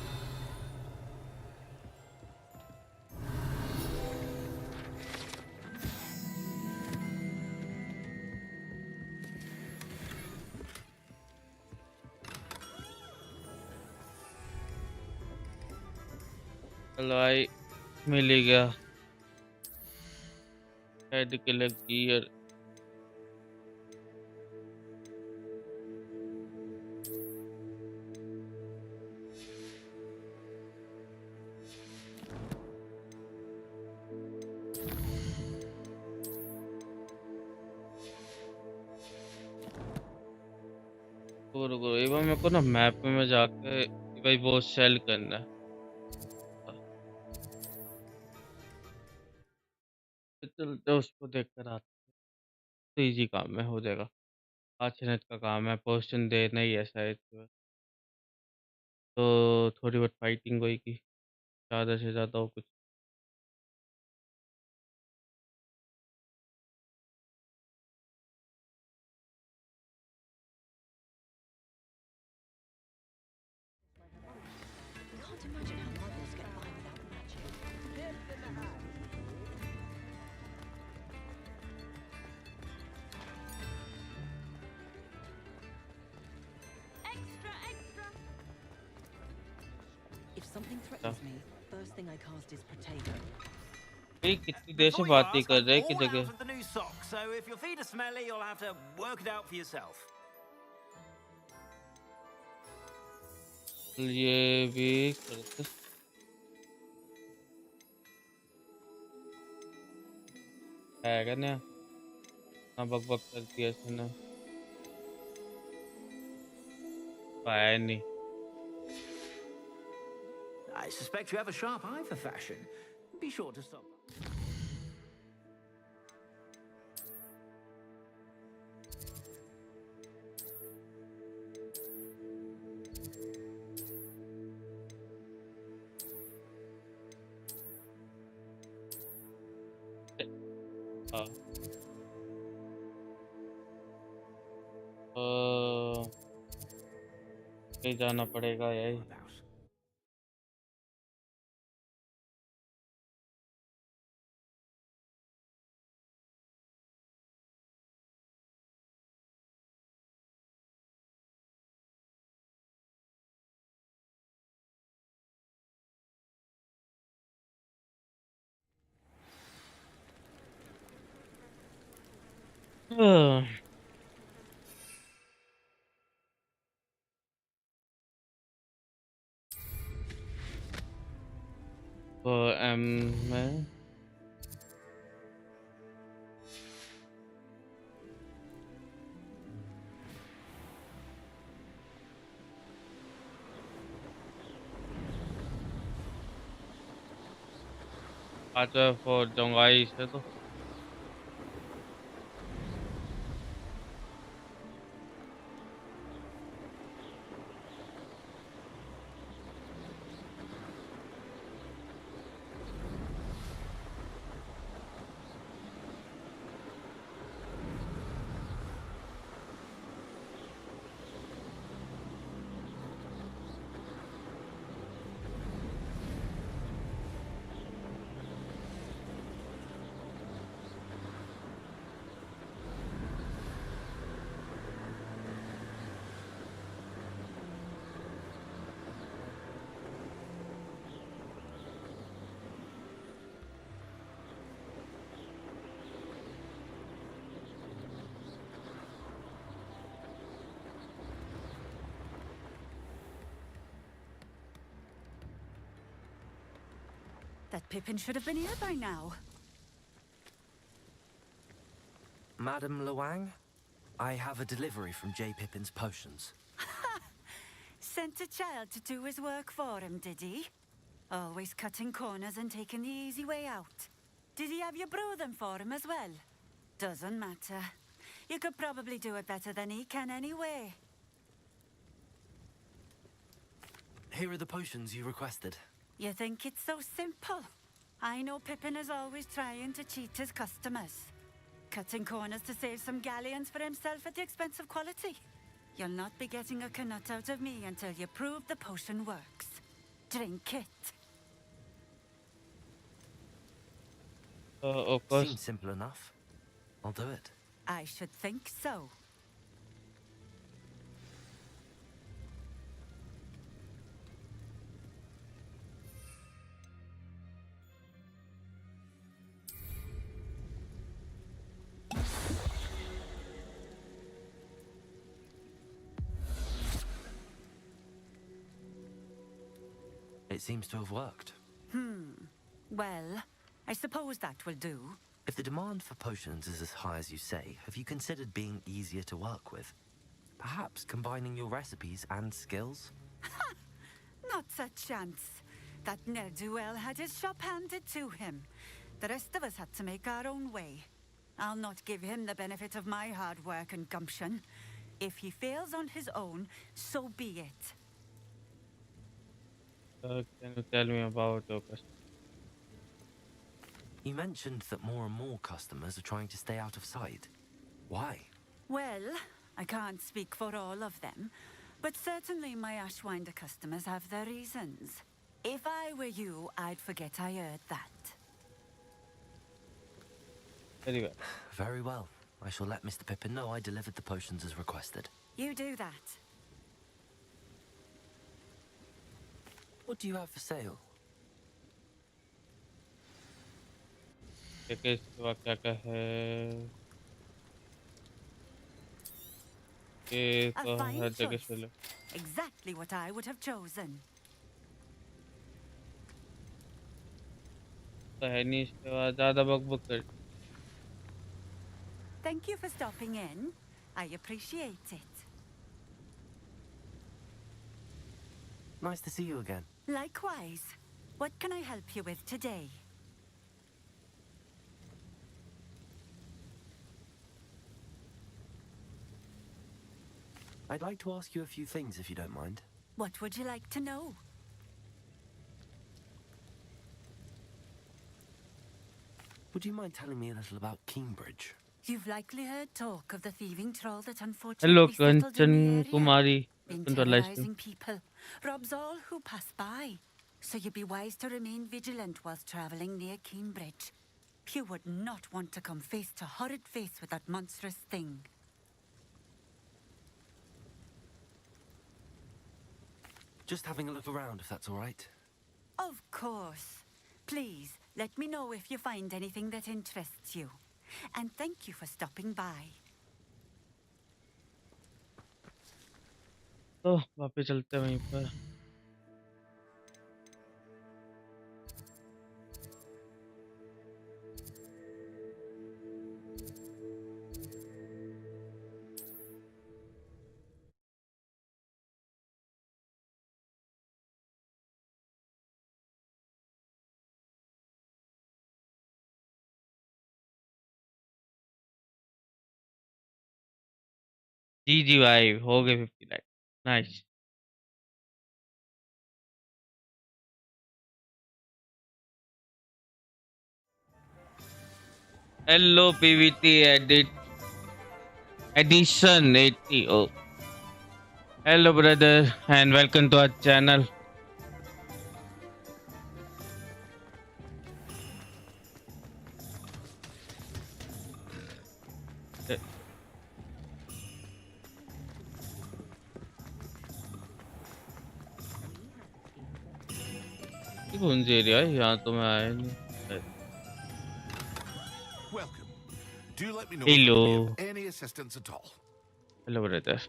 Alright, मिल ही गया। Head killer gear. रुको एक बार मेरे को ना map में जाके भाई वो सेल करना है। चलते उसको देख कर आते, तो इजी काम है, हो जाएगा। 5 मिनट का काम है, पोर्शन देना ही है शायद। तो थोड़ी बहुत फाइटिंग होगी, ज़्यादा से ज़्यादा हो कुछ। Can't imagine how muggles get by without magic. Extra, extra. If something threatens me, first thing I cast is potato. ये कितनी देर से बात ही कर रहे हैं कि All out जगह। of the new socks, so if your feet are smelly, you'll have to work it out for yourself. ये भी करते है क्या ना, ना बक बक करती है इसने, पाया नहीं। I suspect you have a sharp eye for fashion. Be sure to stop. हाँ। कहीं जाना पड़ेगा यार। Uh, तो एम में आज फॉर जंगाई से तो That Pippin should have been here by now. Madam Luang, I have a delivery from J. Pippin's Potions. Sent a child to do his work for him, did he? Always cutting corners and taking the easy way out. Did he have you brew them for him as well? Doesn't matter. You could probably do it better than he can anyway. Here are the potions you requested. You think it's so simple? I know Pippin is always trying to cheat his customers. Cutting corners to save some galleons for himself at the expense of quality. You'll not be getting a canut out of me until you prove the potion works. Drink it. of course. Seems simple enough. I'll do it. I should think so. It seems to have worked. Well, I suppose that will do. If the demand for potions is as high as you say, have you considered being easier to work with? Perhaps combining your recipes and skills? Not a chance. That ne'er-do-well had his shop handed to him. The rest of us had to make our own way. I'll not give him the benefit of my hard work and gumption. If he fails on his own, so be it. Can you tell me about your customer? You mentioned that more and more customers are trying to stay out of sight. Why? Well, I can't speak for all of them, but certainly my Ashwinder customers have their reasons. If I were you, I'd forget I heard that. Very well. Very well. I shall let Mr. Pippin know I delivered the potions as requested. You do that. What do you have for sale? इसके बाद क्या है ये A तो fine हर जगह choice. से लो Exactly what I would have chosen. तो है नहीं इसके बाद ज़्यादा बकबक कर Thank you for stopping in. I appreciate it. Nice to see you again. Likewise. What can I help you with today? I'd like to ask you a few things if you don't mind. What would you like to know? Would you mind telling me a little about Cambridge? You've likely heard talk of the thieving troll that Hello, unfortunately settled in the Kanchan area. Kumari. Been Congratulations. terrorizing people. Robs all who pass by. So you'd be wise to remain vigilant whilst travelling near Cambridge. You would not want to come face to horrid face with that monstrous thing. Just having a look around, if that's all right. Of course. Please, let me know if you find anything that interests you. and thank you for stopping by. तो वापस चलते हैं वहीं पर। जी भाई हो गए 50 like. Nice. Hello PVT edition 80। Oh hello brother and welcome to our channel. कौन सी एरिया है? यहाँ तो मैं आया नहीं। Welcome. Do let me know Hello. if I can be of any assistance at all. Hello brother.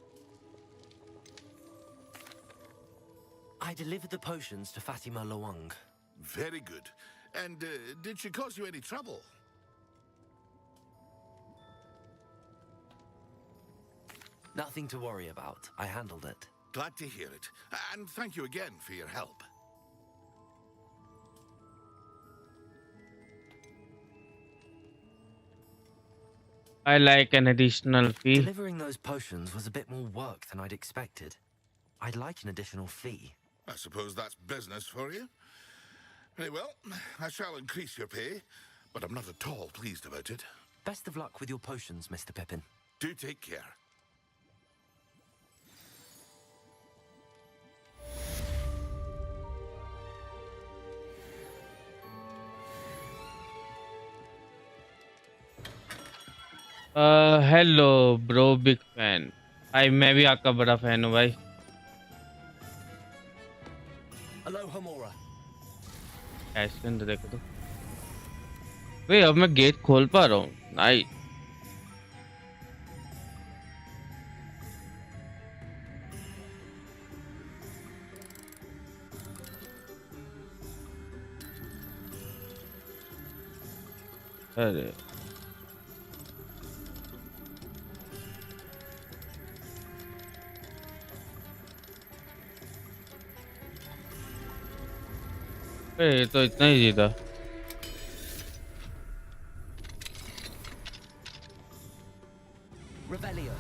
I delivered the potions to Fatima Lawang. Very good. And did she cause you any trouble? Nothing to worry about. I handled it. Glad to hear it. And thank you again for your help. I like an additional fee. Delivering those potions was a bit more work than I'd expected. I'd like an additional fee. I suppose that's business for you. Very well, I shall increase your pay, but I'm not at all pleased about it. Best of luck with your potions, Mr. Pippin. Do take care. Hello bro big fan भाई। मैं भी आपका बड़ा fan हूँ भाई। Aloha Mora. इसके अंदर देखो तो भाई अब मैं गेट खोल पा रहा हूँ। नाइस। अरे ये तो इतना ही था। Revelio.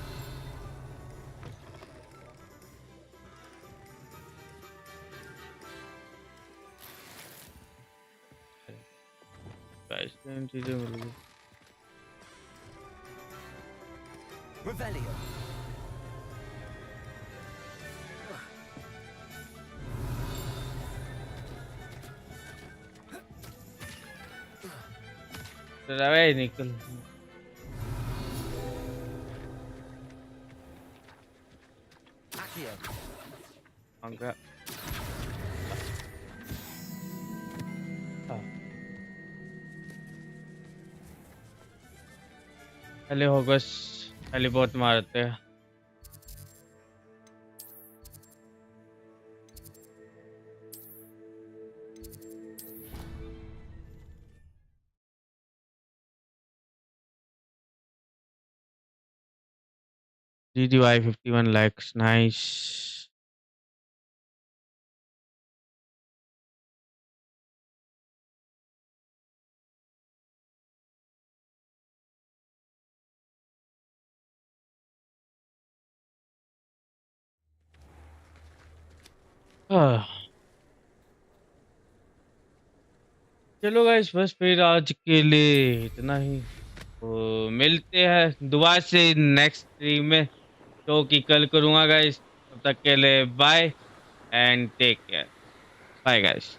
चीजें मिल गई। Revelio. रवे निकल। Accio. Manga. पहले होगस पहले बहुत मारते हैं। GDY 51 likes, nice. चलो गाइस बस फिर आज के लिए इतना ही। तो मिलते हैं दुआ से नेक्स्ट स्ट्रीम में, जो कि कल करूँगा गाइस। तब तक के लिए bye and take care. Bye guys.